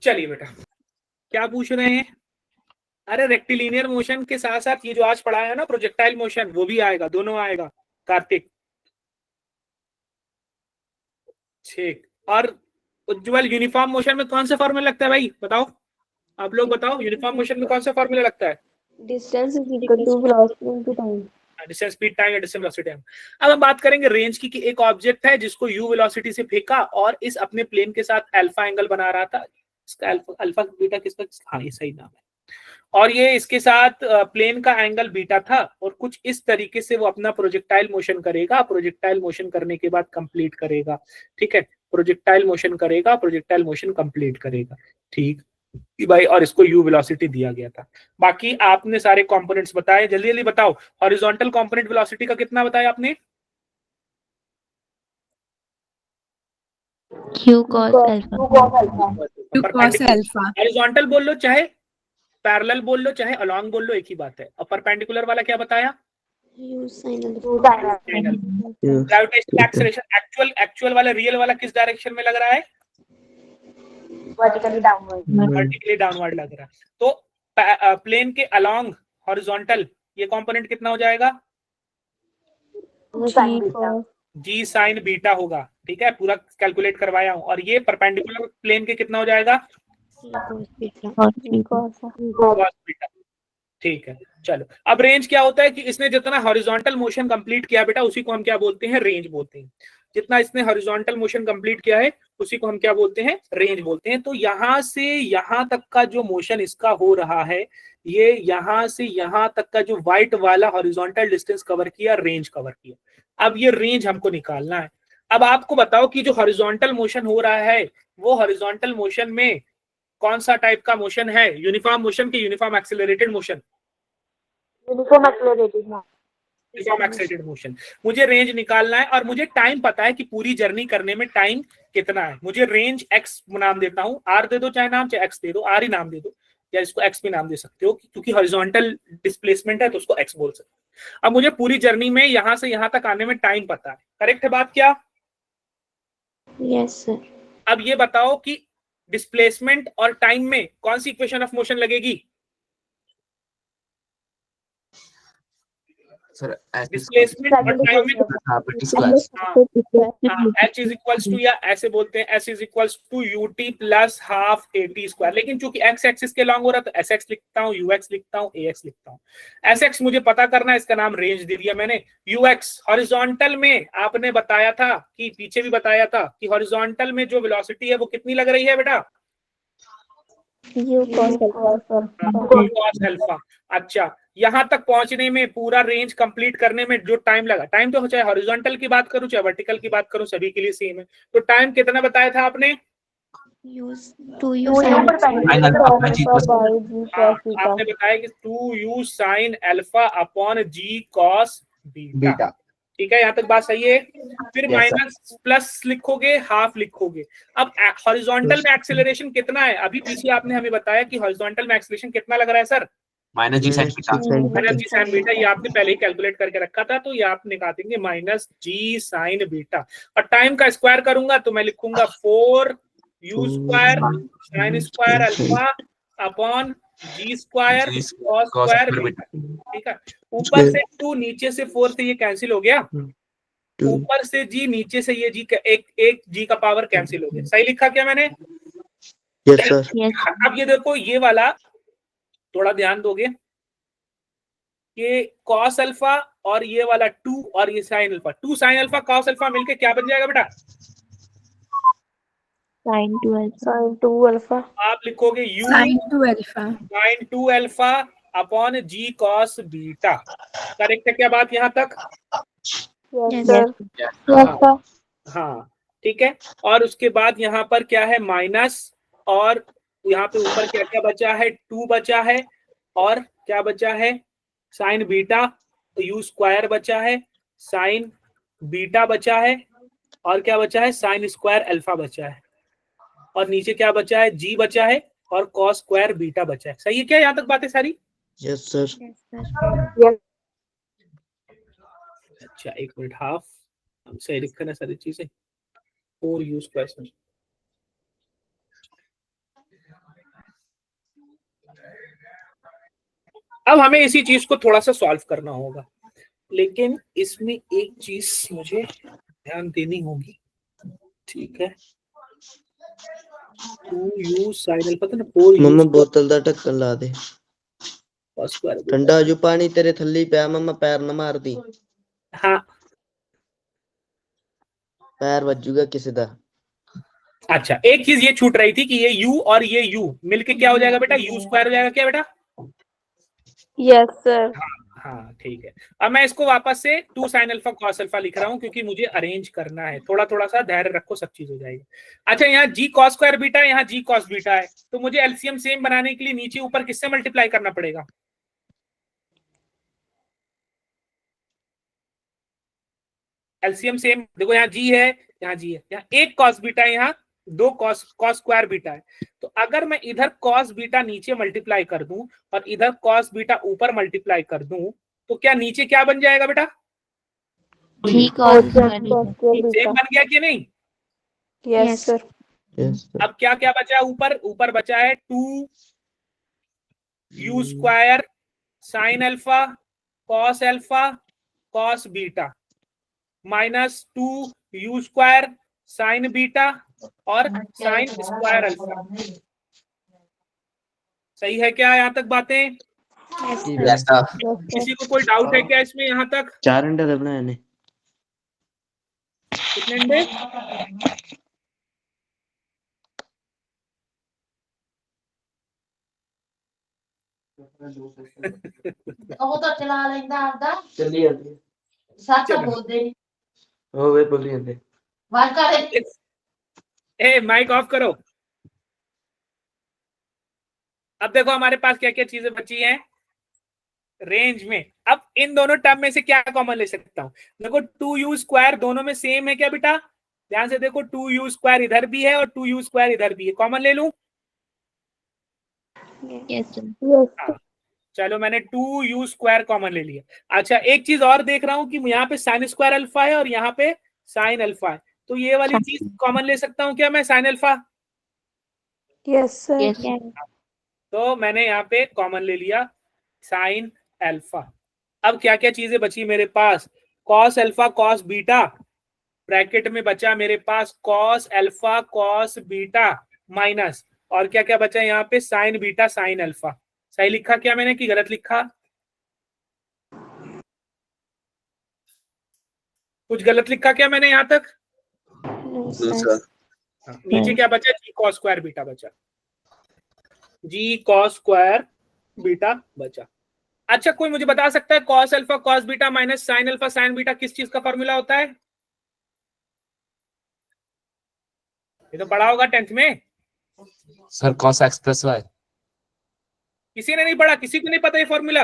Speaker 1: चलिए बेटा, क्या पूछ रहे हैं? अरे रेक्टिलिनियर मोशन के साथ साथ ये जो आज पढ़ाया है ना प्रोजेक्टाइल मोशन, वो भी आएगा, दोनों आएगा कार्तिक। ठीक, और उज्जवल यूनिफॉर्म मोशन में कौन सा फॉर्मूला लगता है भाई, बताओ आप लोग बताओ, यूनिफॉर्म मोशन में कौन सा फॉर्मूला लगता है?
Speaker 5: Distance is equal to velocity into time.
Speaker 1: Distance speed time या डिस्टेंस वेलोसिटी टाइम। अब हम बात करेंगे रेंज की, कि एक ऑब्जेक्ट है जिसको यू वेलोसिटी से फेंका और इस अपने प्लेन के साथ अल्फा एंगल बना रहा था। इसका अल्फा बीटा किसका, हाँ ये सही नाम है। और ये इसके साथ प्लेन का एंगल बीटा था, और कुछ इस तरीके से वो अपना प्रोजेक्टाइल मोशन करेगा। प्रोजेक्टाइल मोशन करने के बाद कंप्लीट करेगा, ठीक है, प्रोजेक्टाइल मोशन करेगा, प्रोजेक्टाइल मोशन कंप्लीट करेगा, ठीक भाई। और इसको यू वेलोसिटी दिया गया था। बाकी आपने सारे कंपोनेंट्स बताए, जल्दी जल्दी बताओ। हॉरिजॉन्टल कंपोनेंट वेलोसिटी का कितना बताया आपने?
Speaker 4: Q cos alpha.
Speaker 1: हॉरिजॉन्टल बोल लो चाहे पैरेलल बोल लो चाहे अलोंग बोल लो, एक ही बात है। और परपेंडिकुलर वाला क्या बताया?
Speaker 5: U sine
Speaker 1: gravitational acceleration. Actual वाला, रियल वाला किस डायरेक्शन में लग रहा है?
Speaker 3: Vertically downward.
Speaker 1: वर्टिकली डाउनवर्ड लग रहा है। तो प्लेन के अलोंग हॉरिजॉन्टल ये कंपोनेंट कितना हो जाएगा? जी साइन बीटा होगा, ठीक है, पूरा कैलकुलेट करवाया हूं। और ये परपेंडिकुलर प्लेन के कितना हो जाएगा? cos बीटा, ठीक है। चलो, अब रेंज क्या होता है कि इसने जितना हॉरिजॉन्टल मोशन कंप्लीट किया बेटा, उसी को हम क्या बोलते हैं? रेंज बोलते हैं। जितना इसने हॉरिजॉन्टल मोशन कंप्लीट किया है उसी को हम क्या बोलते हैं? रेंज बोलते हैं। तो यहां से यहां तक का जो मोशन इसका हो रहा है, ये यहां से यहां तक का जो व्हाइट वाला हॉरिजॉन्टल डिस्टेंस कवर किया, रेंज कवर किया। अब ये रेंज हमको निकालना है। अब आपको बताओ कि जो हॉरिजॉन्टल मोशन हो रहा है, वो हॉरिजॉन्टल मोशन में कौन सा टाइप का मोशन है? यूनिफॉर्म मोशन की uniform accelerated motion? Uniform accelerated motion. मुझे रेंज निकालना है और मुझे टाइम पता है कि पूरी जर्नी करने में टाइम कितना है। मुझे रेंज एक्स नाम देता हूं, आर दे दो चाहे नाम, चाहे एक्स दे दो, आर ही नाम दे दो, या इसको एक्स भी नाम दे सकते हो क्योंकि हॉरिजॉन्टल डिस्प्लेसमेंट है तो उसको एक्स बोल सकते हो। अब मुझे पूरी जर्नी में यहां से यहां तक आने में टाइम पता है, करेक्ट है बात क्या?
Speaker 5: Yes sir.
Speaker 1: अब ये बताओ कि डिस्प्लेसमेंट और टाइम में कौन सी इक्वेशन ऑफ मोशन लगेगी?
Speaker 2: सर
Speaker 1: डिस्प्लेसमेंट और टाइम में h इज इक्वल्स टू, या ऐसे बोलते हैं s is equals to ut plus half at square. लेकिन चूंकि x एक्सिस के लॉन्ग हो रहा है तो sx लिखता हूं, ux लिखता हूं, ax लिखता हूं। sx मुझे पता करना है, इसका नाम रेंज दे दिया मैंने। ux हॉरिजॉन्टल में आपने बताया था कि पीछे भी बताया था कि हॉरिजॉन्टल में जो वेलोसिटी है वो कितनी लग रही है बेटा?
Speaker 3: U cos alpha.
Speaker 1: cos alpha. अच्छा, यहाँ तक पहुंचने में, पूरा रेंज कंप्लीट करने में जो टाइम लगा, टाइम तो चाहे हॉरिजॉन्टल की बात करूं चाहे वर्टिकल की बात करूं, सभी के लिए सेम है। तो टाइम कितना बताया था आपने?
Speaker 4: use 2u sin
Speaker 1: आपने बताया कि 2u sin alpha upon g cos beta.
Speaker 6: Beta.
Speaker 1: ठीक है, यहाँ तक बात सही है। फिर
Speaker 6: Yes,
Speaker 1: माइनस प्लस लिखोगे, हाफ लिखोगे। अब हॉरिजॉन्टल में एक्सेलरेशन कितना है? अभी पीछे आपने हमें बताया कि हॉरिजॉन्टल में एक्सेलरेशन कितना लग रहा है sir?
Speaker 2: Minus G sine beta.
Speaker 1: Minus G sine beta. ये आपने पहले ही कैलकुलेट करके रखा था, तो ये आप निकाल देंगे माइनस जी साइन बीटा। और टाइम का स्क्वायर करूंगा तो मैं लिखूंगा 4u square sine square alpha upon G square cos square beta. ठीक है, ऊपर से 2 नीचे से 4 से ये कैंसिल हो गया, ऊपर से जी नीचे से ये जी एक जी का पावर कैंसिल हो गया। सही लिखा क्या मैंने?
Speaker 6: Yes sir.
Speaker 4: yes
Speaker 1: अब ये देखो, ये वाला थोड़ा ध्यान दोगे कि कॉस अल्फा और ये वाला 2 और ये sine alpha, 2 sign alpha cos alpha मिलके क्या बन जाएगा बेटा?
Speaker 4: sin 2 alpha
Speaker 1: आप लिखोगे u sin 2 alpha upon g cos beta. Correct है क्या बात यहाँ तक?
Speaker 4: yes
Speaker 1: हाँ, ठीक है। और उसके बाद यहाँ पर क्या है? माइनस, और यहाँ पे ऊपर क्या क्या बचा है? 2 बचा है, और क्या बचा है? साइन बीटा, यू स्क्वायर बचा है, साइन बीटा बचा है, और क्या बचा है? साइन स्क्वायर अल्फा बचा है, और नीचे क्या बचा है? जी बचा है, और कॉस स्क्वायर बीटा बचा है। सही है क्या यहाँ तक बातें सारी?
Speaker 6: Yes sir.
Speaker 1: अच्छा, एक मिनट, हाफ सही लिखा ना सारी चीजें। 4u square. अब हमें इसी चीज को थोड़ा सा सॉल्व करना होगा, लेकिन इसमें एक चीज मुझे ध्यान देनी होगी। ठीक है, 2u sin अल्फा था ना, 4u
Speaker 6: मम्मा बोतल दा ढक्कन ला दे।
Speaker 1: स्क्वायर।
Speaker 6: ठंडा जो पानी तेरे थल्ले पिया मम्मा, पैर न मार दी।
Speaker 1: हाँ,
Speaker 6: पैर वजूगा किसी दा।
Speaker 1: अच्छा, एक चीज ये छूट रही थी कि ये u और ये u मिलके क्या हो जाएगा बेटा? u स्क्वायर हो जाएगा क्या बेटा?
Speaker 5: Yes sir.
Speaker 1: हाँ, ठीक है। अब मैं इसको वापस से 2 साइन अल्फा कॉस अल्फा लिख रहा हूँ, क्योंकि मुझे अरेंज करना है। थोड़ा थोड़ा सा धैर्य रखो, सब चीज हो जाएगी। अच्छा, यहाँ जी कॉस स्क्वायर बीटा है, यहाँ जी कॉस बीटा है, तो मुझे एलसीएम सेम बनाने के लिए नीचे ऊपर किससे मल्टीप्लाई करना पड़ेगा? एलसीएम सेम, देखो यहाँ जी है, यहाँ जी है, यहाँ एक कॉस बीटा है, यहाँ 2 कॉस स्क्वायर बीटा है। तो अगर मैं इधर कॉस बीटा नीचे मल्टीप्लाई कर दूं और इधर कॉस बीटा ऊपर मल्टीप्लाई कर दूं, तो क्या नीचे क्या बन जाएगा बेटा?
Speaker 4: g cos square
Speaker 1: सेम बन गया कि नहीं?
Speaker 5: Yes sir.
Speaker 6: Yes sir.
Speaker 1: अब क्या क्या बचा? ऊपर बचा है 2 you square sine alpha cos beta minus 2 you square sign beta और साइन स्क्वायर अल्फा। सही है क्या यहाँ तक बातें?
Speaker 2: Yes sir.
Speaker 1: किसी को कोई डाउट है क्या इसमें यहाँ तक?
Speaker 6: 4 अंडे दे बनाए ने।
Speaker 1: कितने अंडे?
Speaker 8: ਉਹ ਤਾਂ ਚਲਾ ਲੈਂਦਾ ਆਪਦਾ
Speaker 6: चली जाती है।
Speaker 8: ਸੱਚ ਬੋਲਦੇ ਨਹੀਂ
Speaker 6: हो वे बोली जाते।
Speaker 8: ਵਾਰ ਕਰੇ
Speaker 1: ए माइक ऑफ करो। अब देखो हमारे पास क्या क्या चीजें बची हैं रेंज में। अब इन दोनों टर्म में से क्या कॉमन ले सकता हूं? देखो 2u स्क्वायर दोनों में सेम है क्या बेटा? ध्यान से देखो, 2u स्क्वायर इधर भी है और 2u स्क्वायर इधर भी है, कॉमन ले लूं?
Speaker 4: yes
Speaker 1: चलो, मैंने 2u स्क्वायर कॉमन ले लिया। अच्छा, एक चीज और देख रहा हूं कि यहाँ पे साइन स्क्वायर अल्फा है और यहाँ पे साइन अल्फा है, तो ये वाली चीज कॉमन ले सकता हूं क्या मैं? Sine alpha.
Speaker 5: Yes sir.
Speaker 4: yes
Speaker 1: तो मैंने यहाँ पे कॉमन ले लिया साइन अल्फा। अब क्या क्या चीजें बची मेरे पास? Cos alpha cos beta, bracket में बचा मेरे पास cos alpha cos beta minus, और क्या क्या बचा यहाँ पे? Sine beta sine alpha. सही लिखा क्या मैंने कि गलत लिखा? कुछ गलत लिखा क्या मैंने यहाँ तक? नीचे क्या बचा? जी कॉस स्क्वायर बीटा बचा। जी कॉस स्क्वायर बीटा बचा। अच्छा, कोई मुझे बता सकता है cos alpha cos beta minus sine alpha sign beta किस चीज का फॉर्मूला होता है? ये तो पढ़ा होगा 10th में।
Speaker 2: Sir cos x plus y।
Speaker 1: किसी ने नहीं पढ़ा? किसी को नहीं पता ये फॉर्मूला?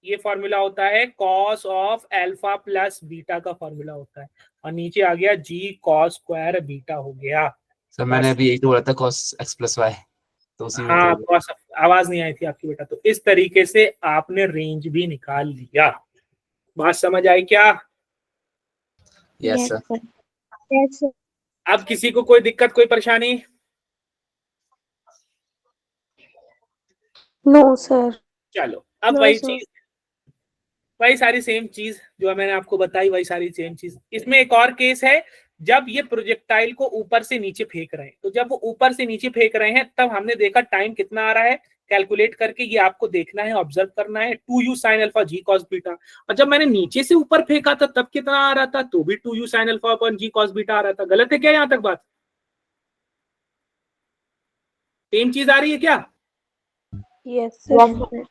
Speaker 1: ये फॉर्मूला होता है cos of alpha plus beta का फॉर्मूला होता है, और नीचे आ गया जी कॉस स्क्वायर बीटा हो गया।
Speaker 2: सर मैंने अभी यही तो बोला था cos x plus y, तो उसी में
Speaker 1: हाँ,
Speaker 2: तो
Speaker 1: कॉस आवाज नहीं आई थी आपकी बेटा। तो इस तरीके से आपने रेंज भी निकाल लिया। बात समझ आई क्या?
Speaker 2: Yes sir.
Speaker 4: Yes, sir.
Speaker 1: अब किसी को कोई दिक्कत कोई परेशानी?
Speaker 5: No sir.
Speaker 1: चलो, अब
Speaker 5: No,
Speaker 1: वही
Speaker 5: sir.
Speaker 1: चीज, वही सारी सेम चीज जो मैंने आपको बताई, वही सारी सेम चीज। इसमें एक और केस है, जब ये प्रोजेक्टाइल को ऊपर से नीचे फेंक रहे हैं। तो जब वो ऊपर से नीचे फेंक रहे हैं तब हमने देखा टाइम कितना आ रहा है, कैलकुलेट करके ये आपको देखना है, ऑब्जर्व करना है, 2u sin alpha g cos beta. और जब मैंने नीचे से ऊपर फेंका था तब कितना आ रहा था, तो भी 2u sin alpha upon g cos beta आ रहा था। गलत है क्या यहां तक बात? सेम चीज आ रही है क्या?
Speaker 5: Yes sir.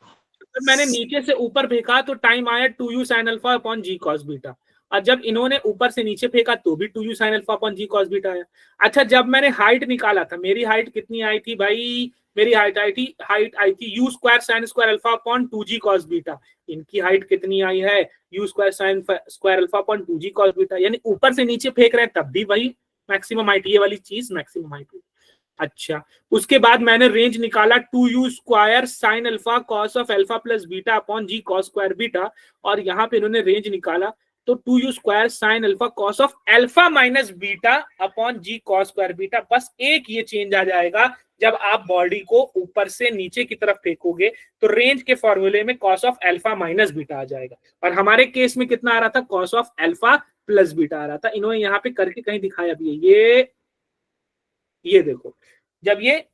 Speaker 1: जब मैंने नीचे से ऊपर फेंका तो टाइम आया 2u sin alpha upon g cos beta, और जब इन्होंने ऊपर से नीचे फेंका तो भी 2u sin alpha upon g cos beta आया। अच्छा, जब मैंने हाइट निकाला था, मेरी हाइट कितनी आई थी भाई? मेरी हाइट आई थी u square sin square alpha upon 2g cos beta. इनकी हाइट कितनी आई है? u square sin square alpha upon 2g cos beta. यानी ऊपर से नीचे फेंक रहे हैं तब भी वही मैक्सिमम हाइट, ये वाली चीज मैक्सिमम हाइट। अच्छा, उसके बाद मैंने रेंज निकाला 2u square sine alpha cos of alpha plus beta upon g cos square beta, और यहाँ पे इन्होंने रेंज निकाला तो 2u square sine alpha cos of alpha minus beta upon g cos square beta. बस एक ये चेंज आ जाएगा, जब आप बॉडी को ऊपर से नीचे की तरफ फेंकोगे तो रेंज के फॉर्मूले में cos of alpha minus beta आ जाएगा, और हमारे केस में कितना आ रहा था? Cos of alpha plus beta आ रहा था। इन्होंने यहाँ पे करके कहीं दिखाया भी है, ये देखो, जब ये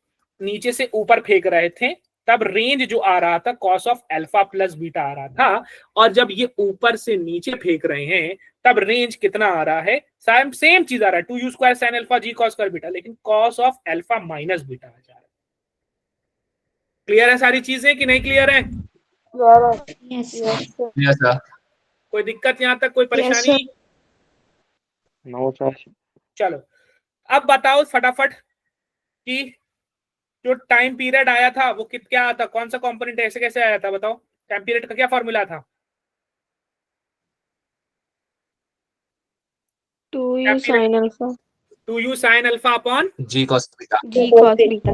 Speaker 1: नीचे से ऊपर फेंक रहे थे तब रेंज जो आ रहा था cos of alpha plus beta आ रहा था, और जब ये ऊपर से नीचे फेंक रहे हैं तब रेंज कितना आ रहा है? सेम चीज आ रहा है, 2u square sine alpha G cos square beta, लेकिन cos of alpha minus beta आ जा रहा है। क्लियर है सारी चीजें कि नहीं क्लियर है?
Speaker 4: Yes, sir.
Speaker 2: Yes sir.
Speaker 1: कोई दिक्कत यहां तक, कोई परेशानी?
Speaker 6: No sir.
Speaker 1: चलो, अब बताओ फटाफट कि जो टाइम पीरियड आया था वो क्या आया था, कौन सा कंपोनेंट ऐसे कैसे आया था? बताओ, टाइम पीरियड का क्या फॉर्मूला था?
Speaker 5: 2u sin alpha
Speaker 1: 2u sin alpha upon
Speaker 2: g cos beta.
Speaker 5: g cos beta.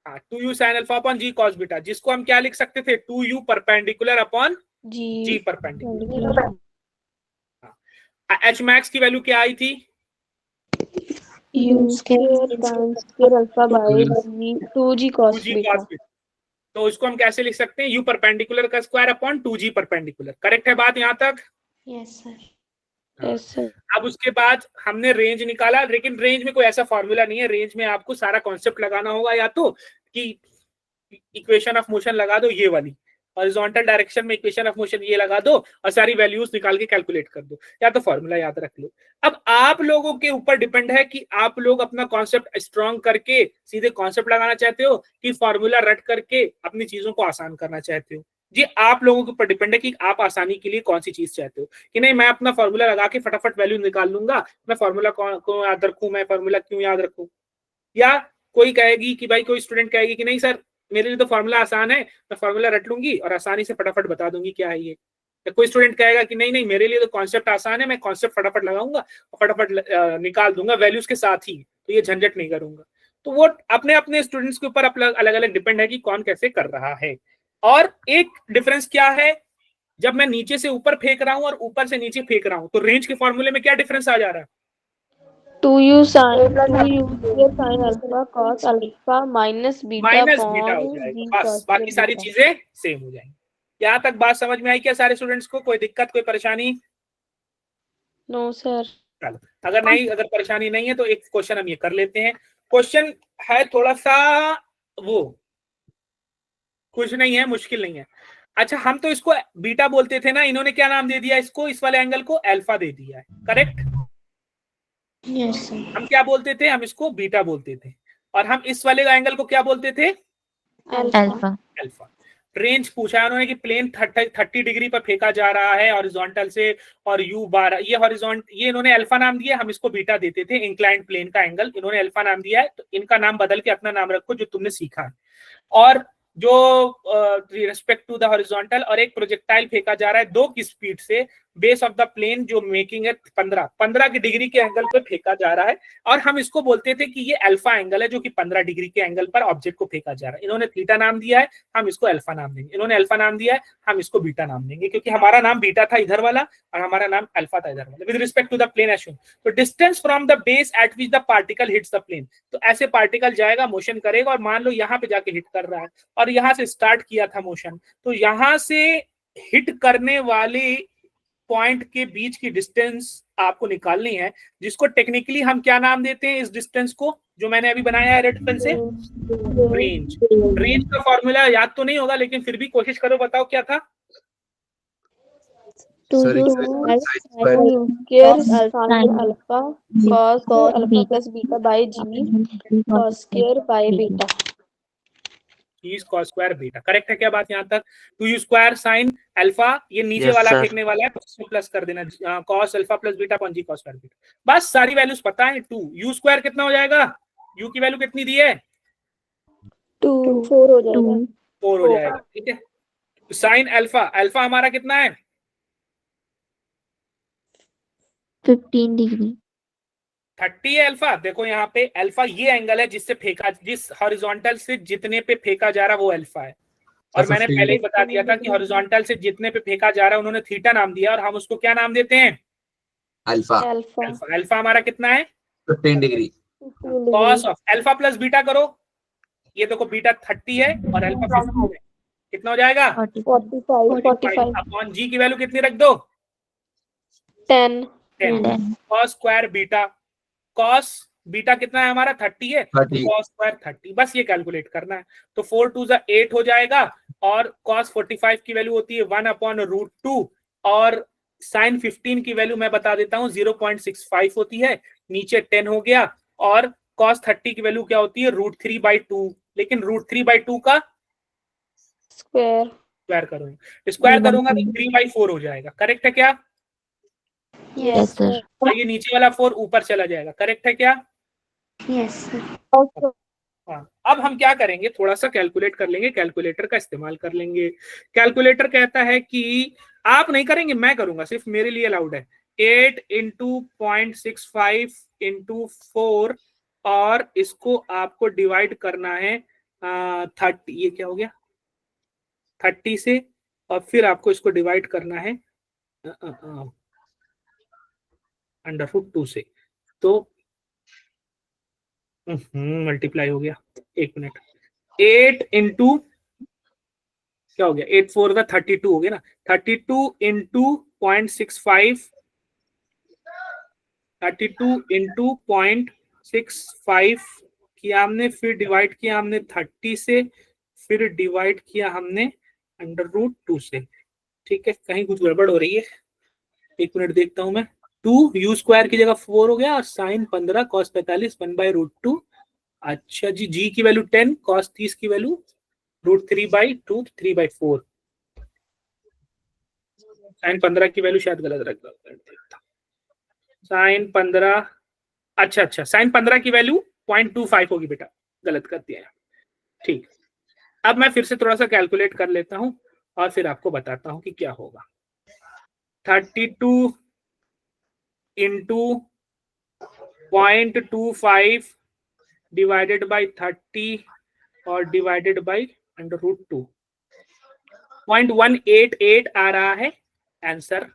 Speaker 1: हाँ, 2u sin alpha upon g cos beta, जिसको हम क्या लिख सकते थे? 2u perpendicular upon g perpendicular. h max की वैल्यू क्या आई थी?
Speaker 5: u square times square alpha by 2g cos
Speaker 1: 2g
Speaker 5: beta.
Speaker 1: cos beta. तो इसको हम कैसे लिख सकते हैं? u परपेंडिकुलर का square upon 2g perpendicular. Correct है बात यहां तक?
Speaker 4: Yes, sir.
Speaker 5: Yes sir.
Speaker 1: अब उसके बाद हमने रेंज निकाला, लेकिन रेंज में कोई ऐसा फॉर्मूला नहीं है। रेंज में आपको सारा कॉन्सेप्ट लगाना होगा, या तो कि इक्वेशन ऑफ मोशन लगा दो ये वाली, हॉरिजॉन्टल डायरेक्शन में इक्वेशन ऑफ मोशन ये लगा दो और सारी वैल्यूज निकाल के कैलकुलेट कर दो, या तो फॉर्मूला याद रख लो। अब आप लोगों के ऊपर डिपेंड है कि आप लोग अपना कॉन्सेप्ट स्ट्रॉन्ग करके सीधे कॉन्सेप्ट लगाना चाहते हो कि फॉर्मूला रट करके अपनी चीजों को आसान करना चाहते हो। जी आप लोगों के ऊपर डिपेंड है कि आप आसानी के लिए कौन सी चीज चाहते हो, कि नहीं मैं अपना फॉर्मूला लगा के फटाफट वैल्यू निकाल लूंगा, मैं फॉर्मूला को याद रखूं, मैं फॉर्मूला क्यों याद रखूं। या कोई कहेगी कि भाई, कोई स्टूडेंट कहेगी कि नहीं सर मेरे लिए तो फॉर्मूला आसान है, मैं फॉर्मूला रट लूंगी और आसानी से फटाफट बता दूंगी क्या है ये। या कोई स्टूडेंट कहेगा कि नहीं नहीं मेरे लिए तो कॉन्सेप्ट आसान है, मैं कॉन्सेप्ट फटाफट लगाऊंगा और फटाफट निकाल दूंगा वैल्यूज के साथ ही, तो ये झंझट नहीं करूंगा। तो वो अपने अपने स्टूडेंट्स के ऊपर अलग अलग डिपेंड है कि कौन कैसे कर रहा है। और एक डिफरेंस क्या है, जब मैं नीचे से ऊपर फेंक रहा हूं और ऊपर से नीचे फेंक रहा हूं तो रेंज के फॉर्मूले में क्या डिफरेंस आ जा रहा है?
Speaker 5: 2u sin alpha cos alpha minus beta
Speaker 1: minus beta हो जाएगा, बस बाकी सारी चीजें सेम हो जाएंगी। यहाँ तक बात समझ में आई क्या सारे स्टूडेंट्स को? कोई दिक्कत कोई परेशानी?
Speaker 5: No sir.
Speaker 1: चलो, अगर परेशानी नहीं है तो एक क्वेश्चन हम ये कर लेते हैं। क्वेश्चन है थोड़ा सा वो कुछ नहीं है, मुश्किल नहीं है। अच्छा, हम तो इसको बीटा बोलते थे ना, इन्होंने क्या नाम दे दिया इसको, इस वाले एंगल को अल्फा दे दिया है। करेक्ट?
Speaker 4: Yes, sir.
Speaker 1: हम क्या बोलते थे? हम इसको बीटा बोलते थे। और हम इस वाले एंगल को क्या बोलते थे?
Speaker 5: अल्फा।
Speaker 1: अल्फा। रेंज पूछा है उन्होंने कि प्लेन 30 डिग्री पर फेंका जा रहा है हॉरिजॉन्टल से, और यू 12, ये हॉरिजॉन्टल, ये इन्होंने अल्फा नाम दिया, हम इसको बीटा देते थे, इंक्लाइंड प्लेन का एंगल, इन्होंने अल्फा नाम दिया है, तो इनका नाम बदल के अपना नाम रखो जो तुमने सीखा है। और जो रिस्पेक्ट टू द हॉरिजॉन्टल, और एक प्रोजेक्टाइल फेंका जा रहा है 2 की स्पीड से बेस ऑफ द प्लेन जो मेकिंग है 15 की डिग्री के एंगल पे फेंका जा रहा है, और हम इसको बोलते थे कि ये अल्फा एंगल है जो कि 15 डिग्री के एंगल पर ऑब्जेक्ट को फेंका जा रहा है। इन्होंने थीटा नाम दिया है, हम इसको अल्फा नाम देंगे, इन्होंने अल्फा नाम दिया है, हम इसको बीटा नाम देंगे, क्योंकि हमारा नाम बीटा था इधर वाला और हमारा नाम अल्फा था इधर वाला। With respect to the plane assume, तो distance from the base at which the particle hits the plane, तो ऐसे पार्टिकल जाएगा, मोशन करेगा, और मान लो यहाँ पे जाके हिट कर रहा है, और यहाँ से स्टार्ट किया था मोशन, तो यहाँ से हिट करने वाले पॉइंट के बीच की डिस्टेंस आपको निकालनी है, जिसको टेक्निकली हम क्या नाम देते हैं इस डिस्टेंस को, जो मैंने अभी बनाया है रेड पेन से? रेंज। रेंज का फॉर्मूला याद तो नहीं होगा, लेकिन फिर भी कोशिश करो, बताओ क्या था?
Speaker 2: Sorry,
Speaker 5: alpha cos alpha plus beta by g cos square by beta.
Speaker 1: cos square beta, correct है क्या बात यहाँ तक? 2u स्क्वायर साइन अल्फा, ये नीचे
Speaker 6: Yes,
Speaker 1: वाला
Speaker 6: sir.
Speaker 1: फेंकने वाला है, तो उसको प्लस कर देना, cos alpha plus beta upon G cos square beta. बस सारी वैल्यूज पता है। 2u स्क्वायर कितना हो जाएगा? u की वैल्यू कितनी दी है?
Speaker 5: 4 हो जाएगा।
Speaker 1: 4 हो जाएगा, ठीक है। साइन अल्फा, अल्फा हमारा कितना है?
Speaker 4: 15 डिग्री।
Speaker 1: 30 है अल्फा। देखो यहाँ पे अल्फा ये एंगल है जिससे फेंका, जिस हॉरिजॉन्टल से जितने पे फेंका जा रहा है वो अल्फा है, और मैंने पहले ही बता दिया था कि हॉरिजॉन्टल से जितने पे फेंका जा रहा है उन्होंने थीटा नाम दिया, और हम उसको क्या नाम देते हैं?
Speaker 2: अल्फा।
Speaker 5: Alpha
Speaker 1: alpha. अल्फा हमारा कितना है?
Speaker 2: 15 degree.
Speaker 1: Cos of alpha plus beta करो, ये देखो बीटा 30 है और अल्फा 15 है, कितना हो जाएगा?
Speaker 5: 45
Speaker 1: अपॉन जी की वैल्यू कितनी रख दो?
Speaker 5: 10
Speaker 1: cos square beta, cos beta कितना है हमारा? 30 है,
Speaker 2: 30।
Speaker 1: कॉस स्क्वायर 30, बस ये कैलकुलेट करना है। तो 4 2 8 हो जाएगा, और कॉस 45 की वैल्यू होती है 1/√2, और साइन 15 की वैल्यू मैं बता देता हूँ 0.65 होती है, नीचे 10 हो गया, और कॉस 30 की वैल्यू क्या होती है? √3/2, लेकिन √3/2 का स्क्वायर करूंगा तो 3/4 हो जाएगा, करेक्ट है क्या?
Speaker 4: Yes sir.
Speaker 1: और ये नीचे वाला 4 ऊपर चला जाएगा, करेक्ट है क्या?
Speaker 4: Yes sir.
Speaker 1: हाँ, अब हम क्या करेंगे, थोड़ा सा कैलकुलेट कर लेंगे, कैलकुलेटर का इस्तेमाल कर लेंगे। कैलकुलेटर कहता है कि आप नहीं करेंगे, मैं करूंगा, सिर्फ मेरे लिए अलाउड है। 8 × 0.65 × 4, और इसको आपको डिवाइड करना है 30, ये क्या हो गया? 30 से, और फिर आपको इसको डिवाइड करना है √2 से, तो मल्टीप्लाई हो गया, एक मिनट। 8 × क्या हो गया? 8 4 32 हो गया ना, 32 × 0.65, 32 × 0.65 किया हमने, फिर डिवाइड किया हमने 30 से, फिर डिवाइड किया हमने √2 से, ठीक है। कहीं कुछ गड़बड़ हो रही है, एक मिनट देखता हूं मैं। 2u स्क्वायर की जगह 4 हो गया, और साइन 15 cos 45 1/√2। अच्छा जी, जी की वैल्यू 10, cos 30 की वैल्यू √3/2, 3/4। साइन 15 की वैल्यू शायद गलत रख दो, साइन 15, अच्छा, साइन 15 की वैल्यू 0.25 होगी बेटा, गलत कर दिया है, ठीक। अब मैं फिर से थोड़ा सा कैलकुलेट कर लेता हूं, और फिर आपको बताता हूं कि क्या होगा। 32 × 0.25 डिवाइडेड बाई 30 और डिवाइडेड बाई √2, 0.188 आ रहा है आंसर,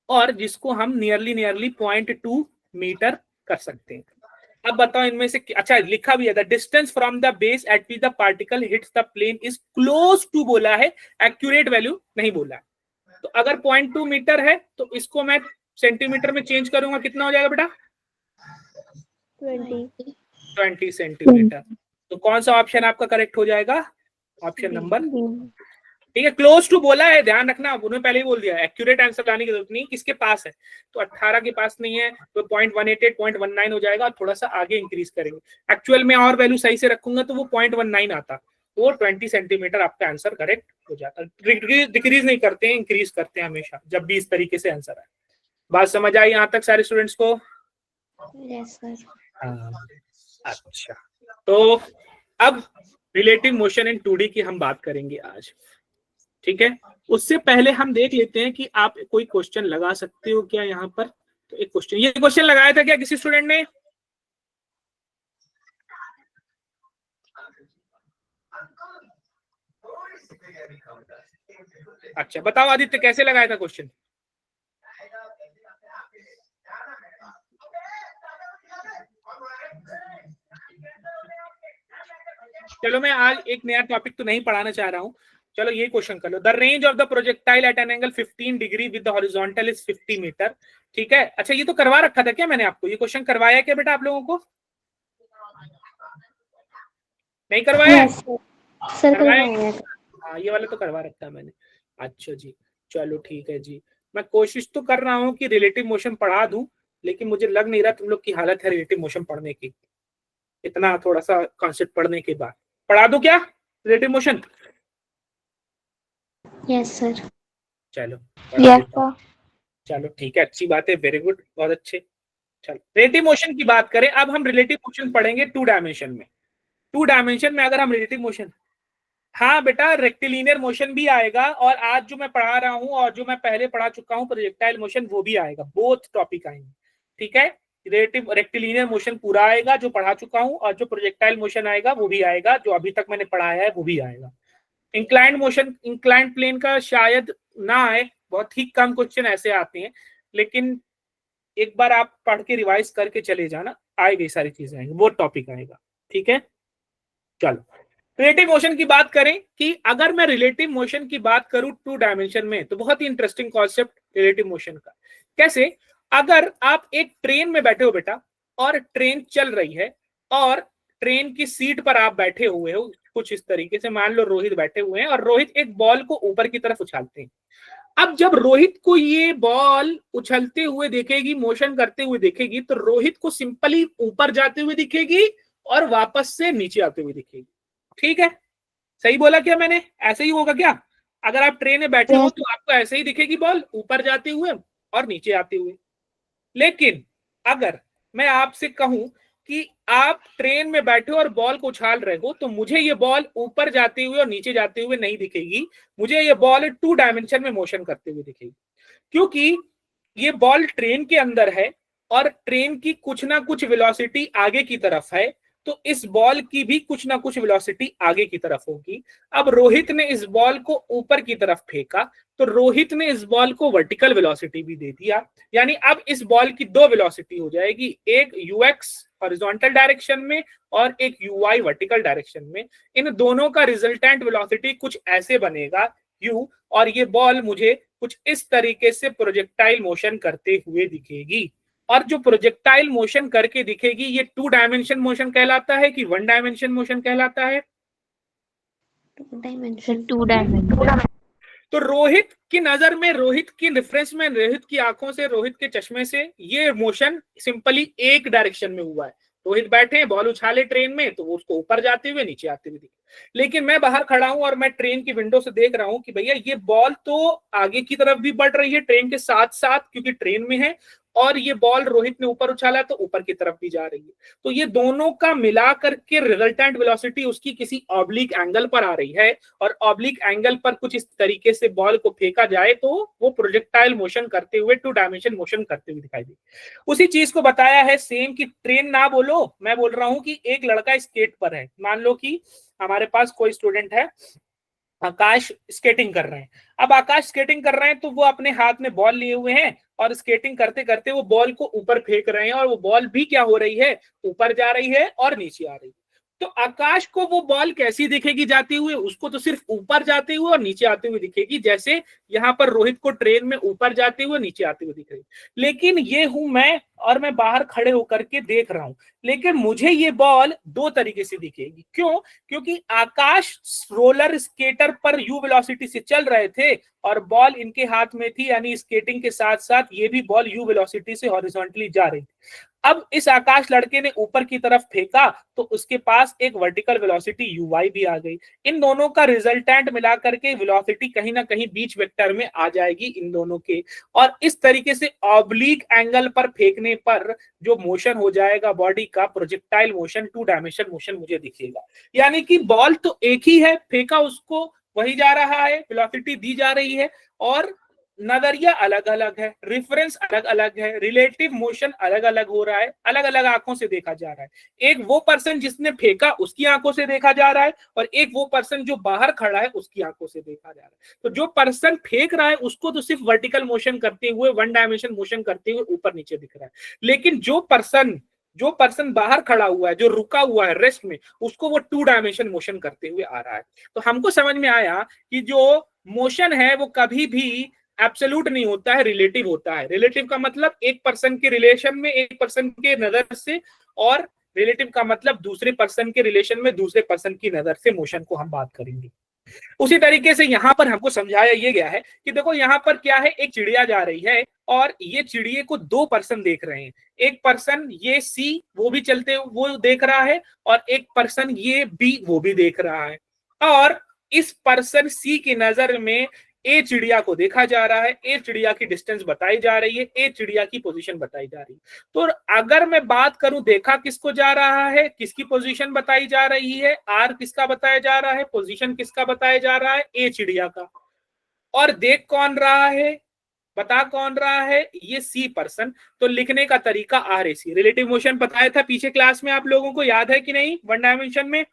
Speaker 1: और जिसको हम नियरली 0.2 मीटर कर सकते हैं। अब बताओ इनमें से, अच्छा लिखा भी है, the distance from the base at which the particle hits the plane is close to बोला है, एक्यूरेट वैल्यू नहीं बोला है। तो अगर 0.2 मीटर है तो इसको मैं सेंटीमीटर में चेंज करूंगा, कितना हो जाएगा बेटा? 20 सेंटीमीटर। तो कौन सा ऑप्शन आपका करेक्ट हो जाएगा? ऑप्शन नंबर ठीक है, क्लोज टू बोला है, ध्यान रखना, उन्होंने पहले ही बोल दिया, एक्यूरेट आंसर लाने की जरूरत नहीं, किसके पास है, तो 18 के पास नहीं है तो 0.188 0.19 हो जाएगा, और थोड़ा सा आगे इंक्रीज करेंगे। एक्चुअल में और वैल्यू सही से रखूंगा तो वो 0.19 आता, वो 20 सेंटीमीटर आपका आंसर करेक्ट हो जाता। डिक्रीज नहीं करते हैं, इंक्रीज करते हैं हमेशा जब भी इस तरीके से आंसर आए। बात समझ आई यहाँ तक सारे स्टूडेंट्स को?
Speaker 3: Yes sir.
Speaker 1: हाँ, अच्छा, तो अब रिलेटिव मोशन इन 2D की हम बात करेंगे आज, ठीक है। उससे पहले हम देख लेते हैं कि आप कोई क्वेश्चन लगा सकते हो क्या यहाँ पर। तो एक क्वेश्चन, ये क्वेश्चन लगाया था क्या किसी स्टूडेंट ने? अच्छा, बताओ आदित्य, कैसे लगाया था क्वेश्चन? चलो, मैं आज एक नया टॉपिक तो नहीं पढ़ाना चाह रहा हूं, चलो ये क्वेश्चन कर लो। The range of the projectile at an angle 15 degree with the horizontal is 50 metre, ठीक है। अच्छा, ये तो करवा रखा था क्या मैंने आपको? ये क्वेश्चन करवाया क्या बेटा आप लोगों को? नहीं करवाया?
Speaker 3: सर
Speaker 1: करवाया?
Speaker 3: करवाया।
Speaker 1: हाँ, ये वाला तो करवा रखा है मैंने। अच्छा जी, चलो ठीक है जी। मैं कोशिश तो कर रहा हूँ कि रिलेटिव मोशन पढ़ा दूं, लेकिन मुझे लग नहीं रहा तुम लोग की हालत है रिलेटिव मोशन पढ़ने की, इतना थोड़ा सा कॉन्सेप्ट पढ़ने के बाद। पढ़ा दूं क्या रिलेटिव मोशन?
Speaker 3: Yes sir.
Speaker 1: चलो,
Speaker 4: यस सर।
Speaker 1: चलो ठीक है, अच्छी बात है, वेरी गुड, बहुत अच्छे। चलो, रिलेटिव मोशन की बात करें, अब हम रिलेटिव मोशन पढ़ेंगे 2 डायमेंशन में। 2 डायमेंशन में अगर हम रिलेटिव मोशन, हाँ बेटा, रेक्टिलिनियर मोशन भी आएगा, और आज जो मैं पढ़ा रहा हूं और जो मैं पहले पढ़ा चुका हूं प्रोजेक्टाइल मोशन, वो भी आएगा, बोथ टॉपिक आएंगे, ठीक है। रिलेटिव रेक्टिलिनियर मोशन पूरा आएगा जो पढ़ा चुका हूं, और जो प्रोजेक्टाइल मोशन आएगा वो भी आएगा, जो अभी तक मैंने पढ़ाया है वो भी आएगा। इंक्लाइंड मोशन, इंक्लाइंड प्लेन का शायद ना आए, बहुत ही कम क्वेश्चन ऐसे आते हैं, लेकिन एक बार आप पढ़ के रिवाइज करके चले जाना, आएगी सारी चीजें आएंगी, वो टॉपिक आएगा, ठीक है। चलो, रिलेटिव मोशन की बात करें, कि अगर मैं रिलेटिव मोशन की बात करूं 2 डायमेंशन में, तो बहुत ही इंटरेस्टिंग कॉन्सेप्ट रिलेटिव मोशन का। कैसे? अगर आप एक ट्रेन में बैठे हो बेटा, और ट्रेन चल रही है, और ट्रेन की सीट पर आप बैठे हुए हो कुछ इस तरीके से, मान लो रोहित बैठे हुए हैं, और रोहित एक बॉल को ऊपर की तरफ उछालते हैं। अब जब रोहित को ये बॉल उछलते हुए देखेगी, मोशन करते हुए देखेगी, तो रोहित को सिंपली ऊपर जाते हुए दिखेगी और वापस से नीचे आते हुए दिखेगी, ठीक है। सही बोला क्या मैंने? ऐसे ही होगा क्या? अगर आप ट्रेन में बैठे हो तो आपको ऐसे ही दिखेगी बॉल, ऊपर जाते हुए और नीचे आते हुए। लेकिन अगर मैं आपसे कहूं कि आप ट्रेन में बैठे हो और बॉल को उछाल रहे हो, तो मुझे ये बॉल ऊपर जाते हुए और नीचे जाते हुए नहीं दिखेगी, मुझे ये बॉल 2 डायमेंशन में मोशन करते हुए दिखेगी, क्योंकि ये बॉल ट्रेन के अंदर है और ट्रेन की कुछ ना कुछ वेलोसिटी आगे की तरफ है, तो इस बॉल की भी कुछ ना कुछ वेलोसिटी आगे की तरफ होगी। अब रोहित ने इस बॉल को ऊपर की तरफ फेंका, तो रोहित ने इस बॉल को वर्टिकल वेलोसिटी भी दे दिया, यानी अब इस बॉल की 2 वेलोसिटी हो जाएगी, एक यूएक्स हॉरिजॉन्टल डायरेक्शन में और एक यूवाई वर्टिकल डायरेक्शन में। इन दोनों का रिजल्टेंट वेलोसिटी कुछ ऐसे बनेगा यू, और ये बॉल मुझे कुछ इस तरीके से प्रोजेक्टाइल मोशन करते हुए दिखेगी। और जो प्रोजेक्टाइल मोशन करके दिखेगी, ये 2 डायमेंशन मोशन कहलाता है कि 1 डायमेंशन मोशन कहलाता है?
Speaker 3: 2 डायमेंशन।
Speaker 4: 2 डायमेंशन।
Speaker 1: तो रोहित की नजर में, रोहित की रेफरेंस में, रोहित की आंखों से, रोहित के चश्मे से, ये मोशन सिंपली एक डायरेक्शन में हुआ है। रोहित बैठे, बॉल उछाले ट्रेन में, तो वो उसको ऊपर जाते हुए नीचे आते हुए दिखे। लेकिन मैं बाहर खड़ा हूं और मैं ट्रेन की विंडो से देख रहा हूं कि भैया ये बॉल तो आगे की तरफ भी बढ़ रही है ट्रेन के साथ साथ, क्योंकि ट्रेन में है, और ये बॉल रोहित ने ऊपर उछाला तो ऊपर की तरफ भी जा रही है। तो ये दोनों का मिला करके रिजल्टेंट वेलोसिटी उसकी किसी ऑब्लिक एंगल पर आ रही है, और ऑब्लिक एंगल पर कुछ इस तरीके से बॉल को फेंका जाए तो वो प्रोजेक्टाइल मोशन करते हुए, 2 डायमेंशन मोशन करते हुए दिखाई दे। उसी चीज को बताया है सेम, कि ट्रेन ना बोलो, मैं बोल रहा हूं कि एक लड़का स्केट पर है। मान लो कि हमारे पास कोई स्टूडेंट है, आकाश स्केटिंग कर रहे हैं। अब आकाश स्केटिंग कर रहे हैं तो वो अपने हाथ में बॉल लिए हुए हैं, और स्केटिंग करते करते वो बॉल को ऊपर फेंक रहे हैं, और वो बॉल भी क्या हो रही है, ऊपर जा रही है और नीचे आ रही है। तो आकाश को वो बॉल कैसी दिखेगी जाती हुई, उसको तो सिर्फ ऊपर जाते हुए और नीचे आते हुए दिखेगी, जैसे यहाँ पर रोहित को ट्रेन में ऊपर जाते हुए नीचे आते हुए दिख रही। लेकिन ये हूं मैं और मैं बाहर खड़े होकर के देख रहा हूं, लेकिन मुझे ये बॉल दो तरीके से दिखेगी। क्यों? क्योंकि आकाश रोलर स्केटर पर यू वेलोसिटी से चल रहे थे और बॉल इनके हाथ में थी, यानी स्केटिंग के साथ साथ ये भी बॉल यू वेलोसिटी से हॉरिजॉन्टली जा रही थी। अब इस आकाश लड़के ने ऊपर की तरफ फेंका तो उसके पास एक वर्टिकल वेलोसिटी uy भी आ गई। इन दोनों का रिजल्टेंट मिला करके वेलोसिटी कहीं ना कहीं बीच वेक्टर में आ जाएगी इन दोनों के, और इस तरीके से ऑब्लिक एंगल पर फेंकने पर जो मोशन हो जाएगा बॉडी का, प्रोजेक्टाइल मोशन, 2 डायमेंशन मोशन मुझे दिखेगा। यानी कि बॉल तो एक ही है, फेंका उसको वही जा रहा है, वेलोसिटी दी जा रही है, और नजरिया अलग अलग है, रेफरेंस अलग अलग है, रिलेटिव मोशन अलग अलग हो रहा है, अलग अलग आंखों से देखा जा रहा है। एक वो पर्सन जिसने फेंका उसकी आंखों से देखा जा रहा है, और एक वो पर्सन जो बाहर खड़ा है उसकी आंखों से देखा जा रहा है। तो जो पर्सन फेंक रहा है उसको तो सिर्फ वर्टिकल मोशन करते हुए, 1 डायमेंशन मोशन करते हुए ऊपर नीचे दिख रहा है, लेकिन जो पर्सन बाहर खड़ा हुआ है, जो रुका हुआ है रेस्ट में, उसको वो 2 डायमेंशन मोशन करते हुए आ रहा है। तो हमको समझ में आया कि जो मोशन है वो कभी भी एब्सोल्यूट नहीं होता है, रिलेटिव होता है। रिलेटिव का मतलब एक पर्सन के रिलेशन में, एक पर्सन के नजर से, और रिलेटिव का मतलब दूसरे पर्सन के रिलेशन में दूसरे पर्सन की नजर से मोशन को हम बात करेंगे। उसी तरीके से यहाँ पर हमको समझाया ये गया है कि देखो यहाँ पर क्या है, एक चिड़िया जा रही है और ये चिड़िए को 2 पर्सन देख रहे हैं। एक पर्सन ये सी वो भी चलते वो देख रहा है, और एक पर्सन ये बी वो भी देख रहा है, और इस पर्सन सी की नजर में ए चिड़िया को देखा जा रहा है, ए चिड़िया की डिस्टेंस बताई जा रही है, ए चिड़िया की पोजीशन बताई जा रही है। तो अगर मैं बात करूं देखा किसको जा रहा है, किसकी पोजीशन बताई जा रही है, आर किसका बताया जा रहा है, पोजीशन किसका बताया जा रहा है, ए चिड़िया का, और देख कौन रहा है, बता कौन रहा है, ये सी पर्सन। तो लिखने का तरीका R A C. Relative motion बताया था पीछे क्लास में, आप लोगों को याद है कि नहीं, 1 डायमेंशन में?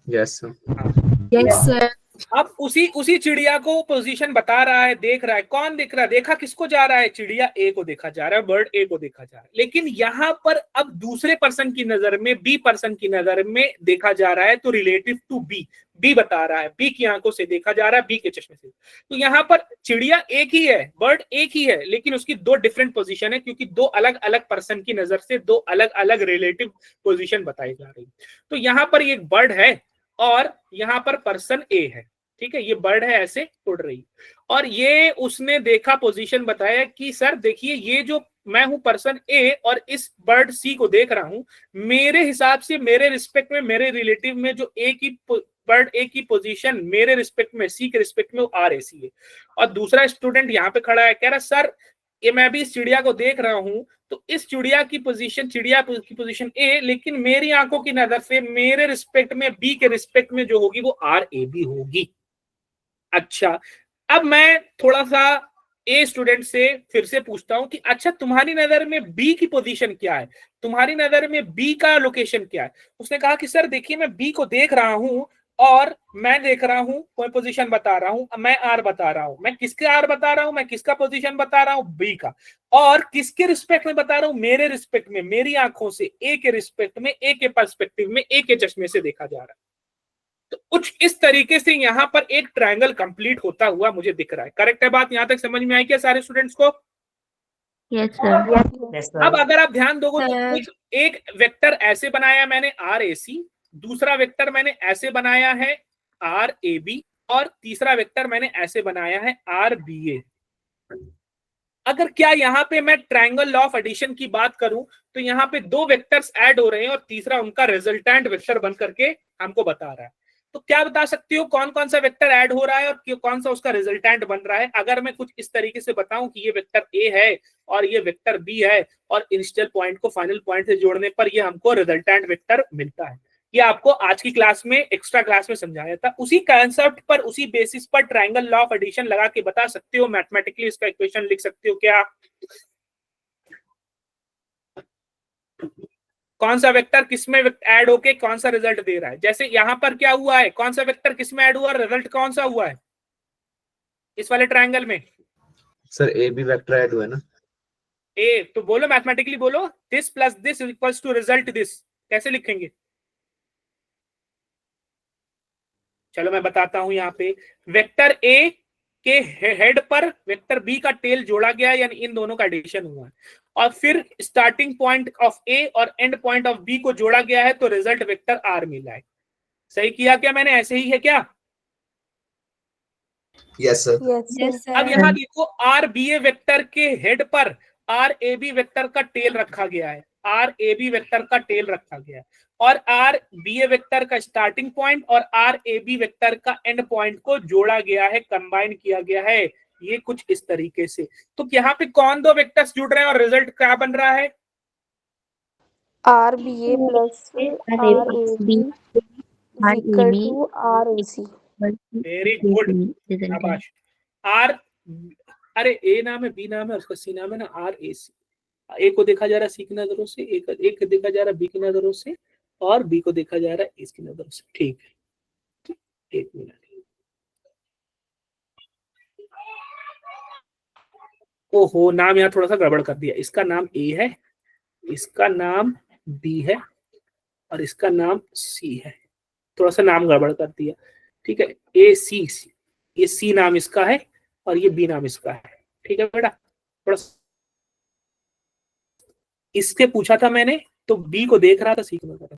Speaker 2: Yes sir.
Speaker 5: Yes sir.
Speaker 1: अब उसी चिड़िया को पोजीशन बता रहा है, देख रहा है, कौन देख रहा है, देखा किसको जा रहा है, चिड़िया ए को देखा जा रहा है, बर्ड ए को देखा जा रहा है। लेकिन यहाँ पर अब दूसरे पर्सन की नजर में, बी पर्सन की नजर में देखा जा रहा है, तो रिलेटिव टू बी, बी बता रहा है, बी की आंखों से देखा जा रहा है, बी के चश्मे से। तो यहाँ पर चिड़िया एक ही है, बर्ड एक ही है, लेकिन उसकी 2 डिफरेंट पोजीशन है, क्योंकि 2 अलग अलग पर्सन की नजर से 2 अलग अलग रिलेटिव पोजीशन बताई जा रही है। तो यहाँ पर एक बर्ड है और यहाँ पर पर्सन ए है, ठीक है, ये बर्ड है ऐसे उड़ रही, और ये उसने देखा, पोजीशन बताया कि सर देखिए ये जो मैं हूं पर्सन ए और इस बर्ड सी को देख रहा हूं, मेरे हिसाब से, मेरे रिस्पेक्ट में, मेरे रिलेटिव में जो ए की बर्ड ए की पोजीशन मेरे रिस्पेक्ट में, सी के रिस्पेक्ट में, वो आर ए सी है। और दूसरा स्टूडेंट यहाँ पे खड़ा है, कह रहा सर ये मैं भी इस चिड़िया को देख रहा हूं, तो इस चिड़िया की पोजीशन ए, लेकिन मेरी आंखों की नजर से मेरे रिस्पेक्ट में, बी के रिस्पेक्ट में जो होगी वो आर ए बी होगी। अच्छा, अब मैं थोड़ा सा ए स्टूडेंट से फिर से पूछता हूं कि अच्छा तुम्हारी नजर में बी की पोजीशन क्या है, तुम्हारी नजर में बी का लोकेशन क्या है? उसने कहा कि सर देखिए मैं बी को देख रहा हूं और मैं देख रहा हूं, कोई पोजीशन बता रहा हूं, मैं आर बता रहा हूं, मैं किसके आर बता रहा हूं, मैं किसका पोजीशन बता रहा हूं, बी का, और किसके रिस्पेक्ट में बता रहा हूं, मेरे रिस्पेक्ट में, मेरी आंखों से, ए के रिस्पेक्ट में, ए के पर्सपेक्टिव में, ए के चश्मे से देखा जा रहा है। तो कुछ इस तरीके से यहाँ पर एक ट्रायंगल कंप्लीट होता हुआ मुझे दिख रहा है। करेक्ट है बात? यहाँ तक समझ में आई क्या सारे स्टूडेंट्स को?
Speaker 4: Yes sir.
Speaker 1: अब अगर आप ध्यान दोगे तो एक वेक्टर ऐसे बनाया मैंने आर ए सी, दूसरा वेक्टर मैंने ऐसे बनाया है आर ए बी, और तीसरा वेक्टर मैंने ऐसे बनाया है आर बी ए। अगर क्या यहाँ पे मैं ट्रायंगल लॉ ऑफ एडिशन की बात करूं तो यहाँ पे 2 वेक्टर्स ऐड हो रहे हैं और तीसरा उनका रिजल्टेंट वेक्टर बन करके हमको बता रहा है। तो क्या बता सकते हो कौन कौन सा वेक्टर ऐड हो रहा है और कौन सा उसका रिजल्टेंट बन रहा है? अगर मैं कुछ इस तरीके से बताऊं कि ये वेक्टर ए है और ये वेक्टर बी है, और इनिशियल पॉइंट को फाइनल पॉइंट से जोड़ने पर ये हमको रिजल्टेंट वेक्टर मिलता है। ये आपको आज की क्लास में, एक्स्ट्रा क्लास में समझाया था। उसी कंसेप्ट पर, उसी बेसिस पर ट्रायंगल लॉ ऑफ एडिशन लगा के बता सकते हो, मैथमेटिकली इसका इक्वेशन लिख सकते हो। क्या कौन सा वेक्टर किसमें ऐड होके कौन सा रिजल्ट दे रहा है? जैसे यहां पर क्या हुआ है, कौन सा वेक्टर किसमें ऐड हुआ, रिजल्ट कौन सा हुआ है इस वाले ट्रायंगल में?
Speaker 2: Sir A B vector add हुआ है ना।
Speaker 1: ए, तो बोलो मैथमेटिकली बोलो, this plus this equals to result this, कैसे लिखेंगे? चलो मैं बताता हूं। यहाँ पे वेक्टर ए के हेड पर वेक्टर बी का टेल जोड़ा गया है, यानी इन दोनों का एडिशन हुआ है, और फिर स्टार्टिंग पॉइंट ऑफ ए और एंड पॉइंट ऑफ बी को जोड़ा गया है, तो रिजल्ट वेक्टर आर मिला है। सही किया क्या मैंने? ऐसे ही है क्या?
Speaker 2: Yes sir.
Speaker 5: यस
Speaker 1: अब यहाँ देखो, आर बी ए वेक्टर के हेड पर आर ए बी वेक्टर का टेल रखा गया है, आर ए बी वेक्टर का टेल रखा गया है, और आर बी ए वेक्टर का स्टार्टिंग पॉइंट और आर ए बी वेक्टर का एंड पॉइंट को जोड़ा गया है, कंबाइन किया गया है, ये कुछ इस तरीके से। तो यहाँ पे कौन दो वेक्टर्स जुड़ रहे हैं और रिजल्ट क्या बन रहा है?
Speaker 5: R B A plus R A B equal to R A C.
Speaker 1: Very good, शाबाश। आर, अरे ए नाम है, बी नाम है, उसका सी नाम है ना, आर ए सी। ए को देखा जा रहा है सी की नजरों से, ए को देखा जा रहा है बी की नजरों से, और बी को देखा जा रहा है इसकी नजरों से। ठीक है, एक मिनट। ओहो, नाम यहाँ थोड़ा सा गड़बड़ कर दिया। इसका नाम ए है, इसका नाम बी है, और इसका नाम सी है। थोड़ा सा नाम गड़बड़ कर दिया। ठीक है, ए सी, ये सी नाम इसका है और ये बी नाम इसका है। ठीक है बेटा, थोड़ा इससे पूछा था मैंने, तो बी को देख रहा था, सी को देख रहा था।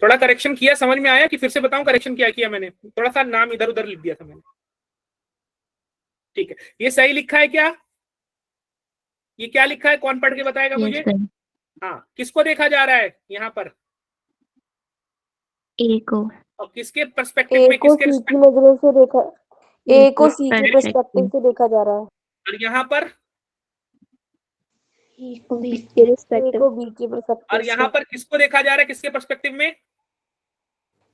Speaker 1: थोड़ा करेक्शन किया, समझ में आया कि फिर से बताऊं करेक्शन क्या किया मैंने? थोड़ा सा नाम इधर उधर लिख दिया था मैंने। ठीक है, ये सही लिखा है क्या? ये क्या लिखा है, कौन पढ़ के बताएगा मुझे? हाँ, किसको देखा जा रहा है यहाँ पर?
Speaker 4: ए को।
Speaker 1: और किसके पर्सपेक्टिव
Speaker 5: ए
Speaker 1: में,
Speaker 5: को
Speaker 1: किसके
Speaker 5: सी की नजरों से देखा, ए को सी के पर्सपेक्टिव से देखा जा रहा है,
Speaker 1: और यहाँ पर?
Speaker 3: ए को बी के
Speaker 5: ए
Speaker 3: रिस्पेक्टिव,
Speaker 5: को बी के पर्सपेक्टिव
Speaker 1: और यहाँ पर किसको देखा जा रहा है, किसके पर्सपेक्टिव में?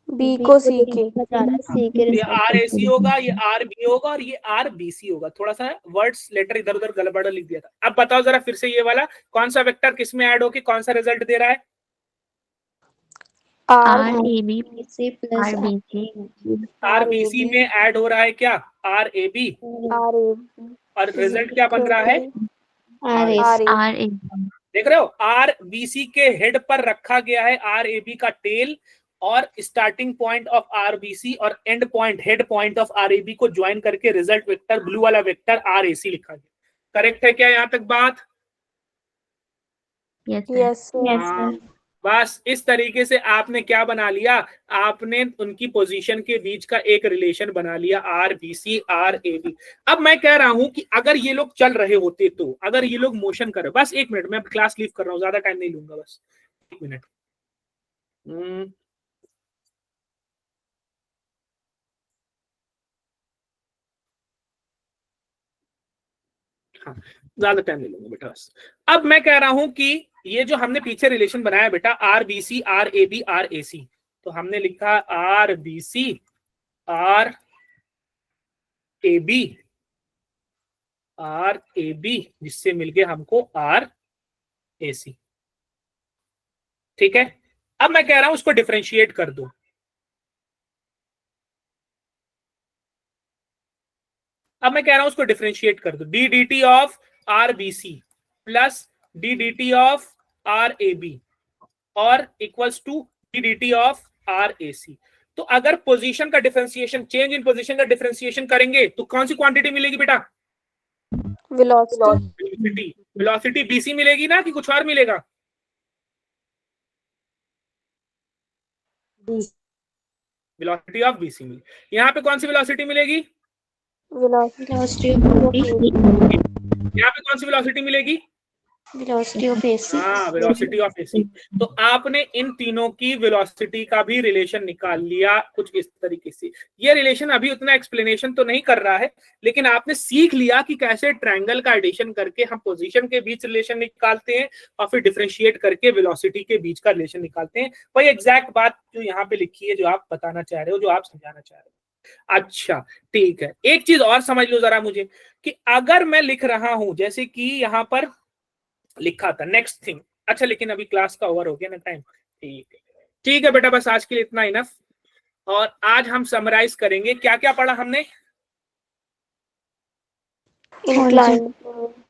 Speaker 5: बी को सी के।
Speaker 3: सी के
Speaker 1: ये आर ए सी
Speaker 3: रिस्पेक्टिव।
Speaker 1: होगा, ये आर बी होगा, और ये आर बी सी होगा। थोड़ा सा वर्ड्स लेटर इधर उधर गड़बड़ लिख दिया था। अब बताओ जरा फिर से, ये वाला कौन सा वेक्टर किस में ऐड होके कौन सा रिजल्ट दे रहा है?
Speaker 5: R
Speaker 4: R A B
Speaker 3: C plus
Speaker 4: R B C
Speaker 1: R B C में ऐड हो रहा है क्या? R A B,
Speaker 5: R A
Speaker 1: और रिजल्ट क्या बन रहा है?
Speaker 3: आर ए
Speaker 4: आर ए
Speaker 1: देख रहे हो, आर बी सी के हेड पर रखा गया है आर ए बी का टेल, और starting point of R B C और end point, head point of R A B को ज्वाइन करके रिजल्ट वेक्टर, ब्लू वाला वेक्टर आर ए सी लिखा गया। करेक्ट है क्या यहाँ तक बात?
Speaker 5: यस
Speaker 1: हाँ, बस इस तरीके से आपने क्या बना लिया, आपने उनकी पोजीशन के बीच का एक रिलेशन बना लिया, R B C R A B. अब मैं कह रहा हूं कि अगर ये लोग चल रहे होते, तो अगर ये लोग मोशन कर रहे, बस एक मिनट, मैं क्लास लीव कर रहा हूं, ज्यादा टाइम नहीं लूंगा, बस एक मिनट। हाँ, ज्यादा टाइम नहीं लूंगा बेटा, बस। अब मैं कह रहा हूं कि ये जो हमने पीछे रिलेशन बनाया बेटा, R B C R A B R A C, तो हमने लिखा R B C R A B R A B, जिससे मिलके हमको आर ए सी। ठीक है, अब मैं कह रहा हूं उसको डिफरेंशिएट कर दो। अब मैं कह रहा हूं उसको डिफरेंशिएट कर दो, D D T of R B C plus D D T of R A B और equals to D D T of R A C. तो अगर पोजीशन का डिफरेंशिएशन, चेंज इन पोजीशन का डिफरेंशिएशन करेंगे तो कौन सी क्वांटिटी मिलेगी बेटा?
Speaker 5: वेलोसिटी।
Speaker 1: वेलोसिटी बीसी मिलेगी ना, कि कुछ और मिलेगा? वेलोसिटी ऑफ बीसी मिली। यहाँ पे कौन सी वेलोसिटी मिलेगी?
Speaker 3: वेलोसिटी
Speaker 1: यहाँ पे कौन सी वेलोसिटी मिलेगी?
Speaker 3: Of AC.
Speaker 1: हाँ, वेलोसिटी ऑफ एसी। तो आपने इन तीनों की वेलोसिटी का भी रिलेशन निकाल लिया कुछ इस तरीके से। ये रिलेशन अभी उतना एक्सप्लेनेशन तो नहीं कर रहा है, लेकिन आपने सीख लिया कि कैसे ट्रायंगल का एडिशन करके हम पोजीशन के बीच रिलेशन निकालते हैं और फिर डिफरेंशिएट करके वेलोसिटी के बीच का रिलेशन निकालते हैं। वही एग्जैक्ट बात जो यहाँ पे लिखी है, जो आप बताना चाह रहे हो, जो आप समझाना चाह रहे हो। अच्छा ठीक है, एक चीज और समझ लो जरा मुझे, कि अगर मैं लिख रहा हूं जैसे कि यहाँ पर लिखा था नेक्स्ट थिंग। अच्छा, लेकिन अभी क्लास का ओवर हो गया ना टाइम। ठीक है बेटा, बस आज के लिए इतना इनफ। और आज हम समराइज करेंगे क्या क्या पढ़ा हमने।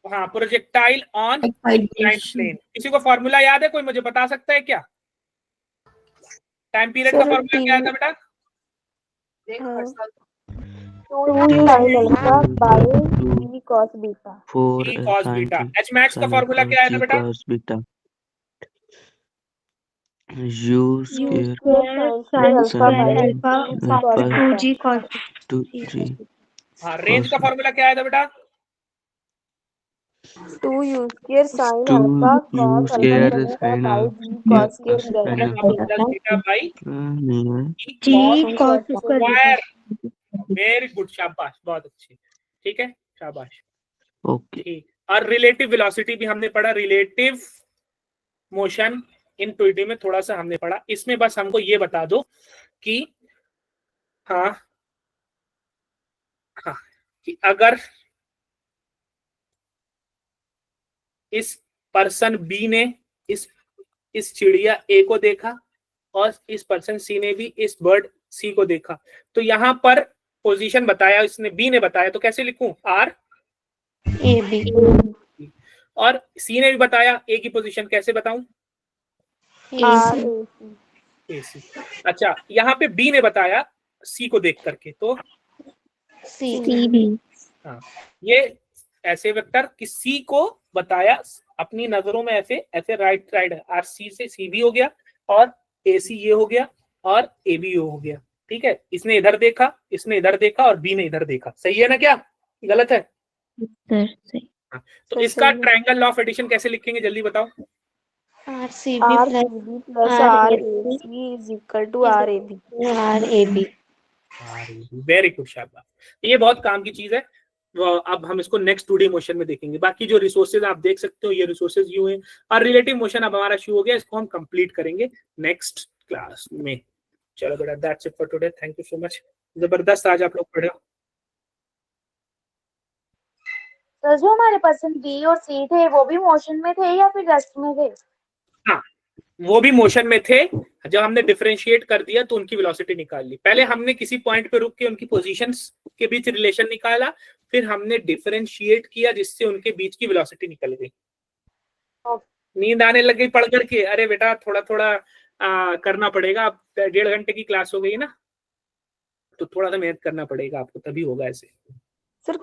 Speaker 1: हाँ, प्रोजेक्टाइल ऑन इंक्लाइंड प्लेन। किसी को फॉर्मूला याद है, कोई मुझे बता सकता है क्या? टाइम पीरियड का
Speaker 5: सर
Speaker 1: फॉर्मूला क्या था बेटा?
Speaker 5: हाँ।
Speaker 3: 2u sin alpha by g cos beta.
Speaker 1: G cos beta. H max का फॉर्मूला क्या आया था बेटा?
Speaker 4: U square sin square alpha
Speaker 3: cos
Speaker 4: 2g cos
Speaker 1: हाँ, रेंज का फॉर्मूला क्या आया था बेटा?
Speaker 3: 2u square sin alpha cos alpha plus beta by g cos square beta.
Speaker 1: Plus beta by
Speaker 4: g cos square beta.
Speaker 1: Square. Very good, शाबाश, बहुत अच्छी। ठीक है, शाबाश।
Speaker 2: ओके।
Speaker 1: ठीक, और रिलेटिव वेलोसिटी भी हमने पढ़ा, रिलेटिव मोशन इन 2D में थोड़ा सा हमने पढ़ा। इसमें बस हमको ये बता दो कि हाँ हाँ कि अगर इस पर्सन बी ने इस चिड़िया ए को देखा और इस पर्सन सी ने भी इस बर्ड सी को देखा, तो यहाँ पर पोजीशन बताया इसने, बी ने बताया, तो कैसे लिखूं? आर
Speaker 4: A B
Speaker 1: और सी ने भी बताया ए की पोजीशन, कैसे बताऊं?
Speaker 4: A
Speaker 1: ए सी। अच्छा, यहाँ पे बी ने बताया सी को देख करके, तो
Speaker 3: C
Speaker 4: C B
Speaker 1: हाँ, ये ऐसे वेक्टर कि सी को बताया अपनी नजरों में ऐसे ऐसे राइट साइड है, आर सी से सी भी हो गया और ए सी ये हो गया और ए बी हो गया। ठीक है, इसने इधर देखा, इसने इधर देखा और बी ने इधर देखा। सही है ना? क्या गलत है?
Speaker 4: सर सही
Speaker 1: हाँ, तो इसका ट्रायंगल लॉ ऑफ एडिशन कैसे लिखेंगे, जल्दी बताओ।
Speaker 4: RCB
Speaker 3: RCB plus RAC is equal to RAB.
Speaker 4: RAB
Speaker 1: very good, शाबाश। ये बहुत काम की चीज है। अब हम इसको नेक्स्ट 2D मोशन में देखेंगे। बाकी जो रिसोर्सेज आप देख सकते हो, ये रिसोर्सेज यू हैं, और रिलेटिव मोशन अब हमारा शुरू हो गया, इसको हम कंप्लीट करेंगे नेक्स्ट क्लास में। चलो बेटा, that's it for today, thank you so much. जबरदस्त आज आप लोग पढ़े हो।
Speaker 9: तो जो हमारे पर्सन बी और सी थे वो भी मोशन में थे या फिर रेस्ट में थे?
Speaker 1: हाँ, वो भी मोशन में थे। जब हमने डिफरेंशिएट कर दिया तो उनकी वेलोसिटी निकाल ली। पहले हमने किसी पॉइंट पे रुक के उनकी पोजीशंस के बीच रिलेशन निकाला, फिर हमने डिफरेंशिएट किया जिससे उनके बीच की वेलोसिटी निकल गई। नींद आने लग गई पढ़ करके? अरे बेटा, थोड़ा थोड़ा करना पड़ेगा। अब 1.5 घंटे की क्लास हो गई ना, तो थोड़ा सा मेहनत करना पड़ेगा आपको, तभी होगा ऐसे।
Speaker 3: सर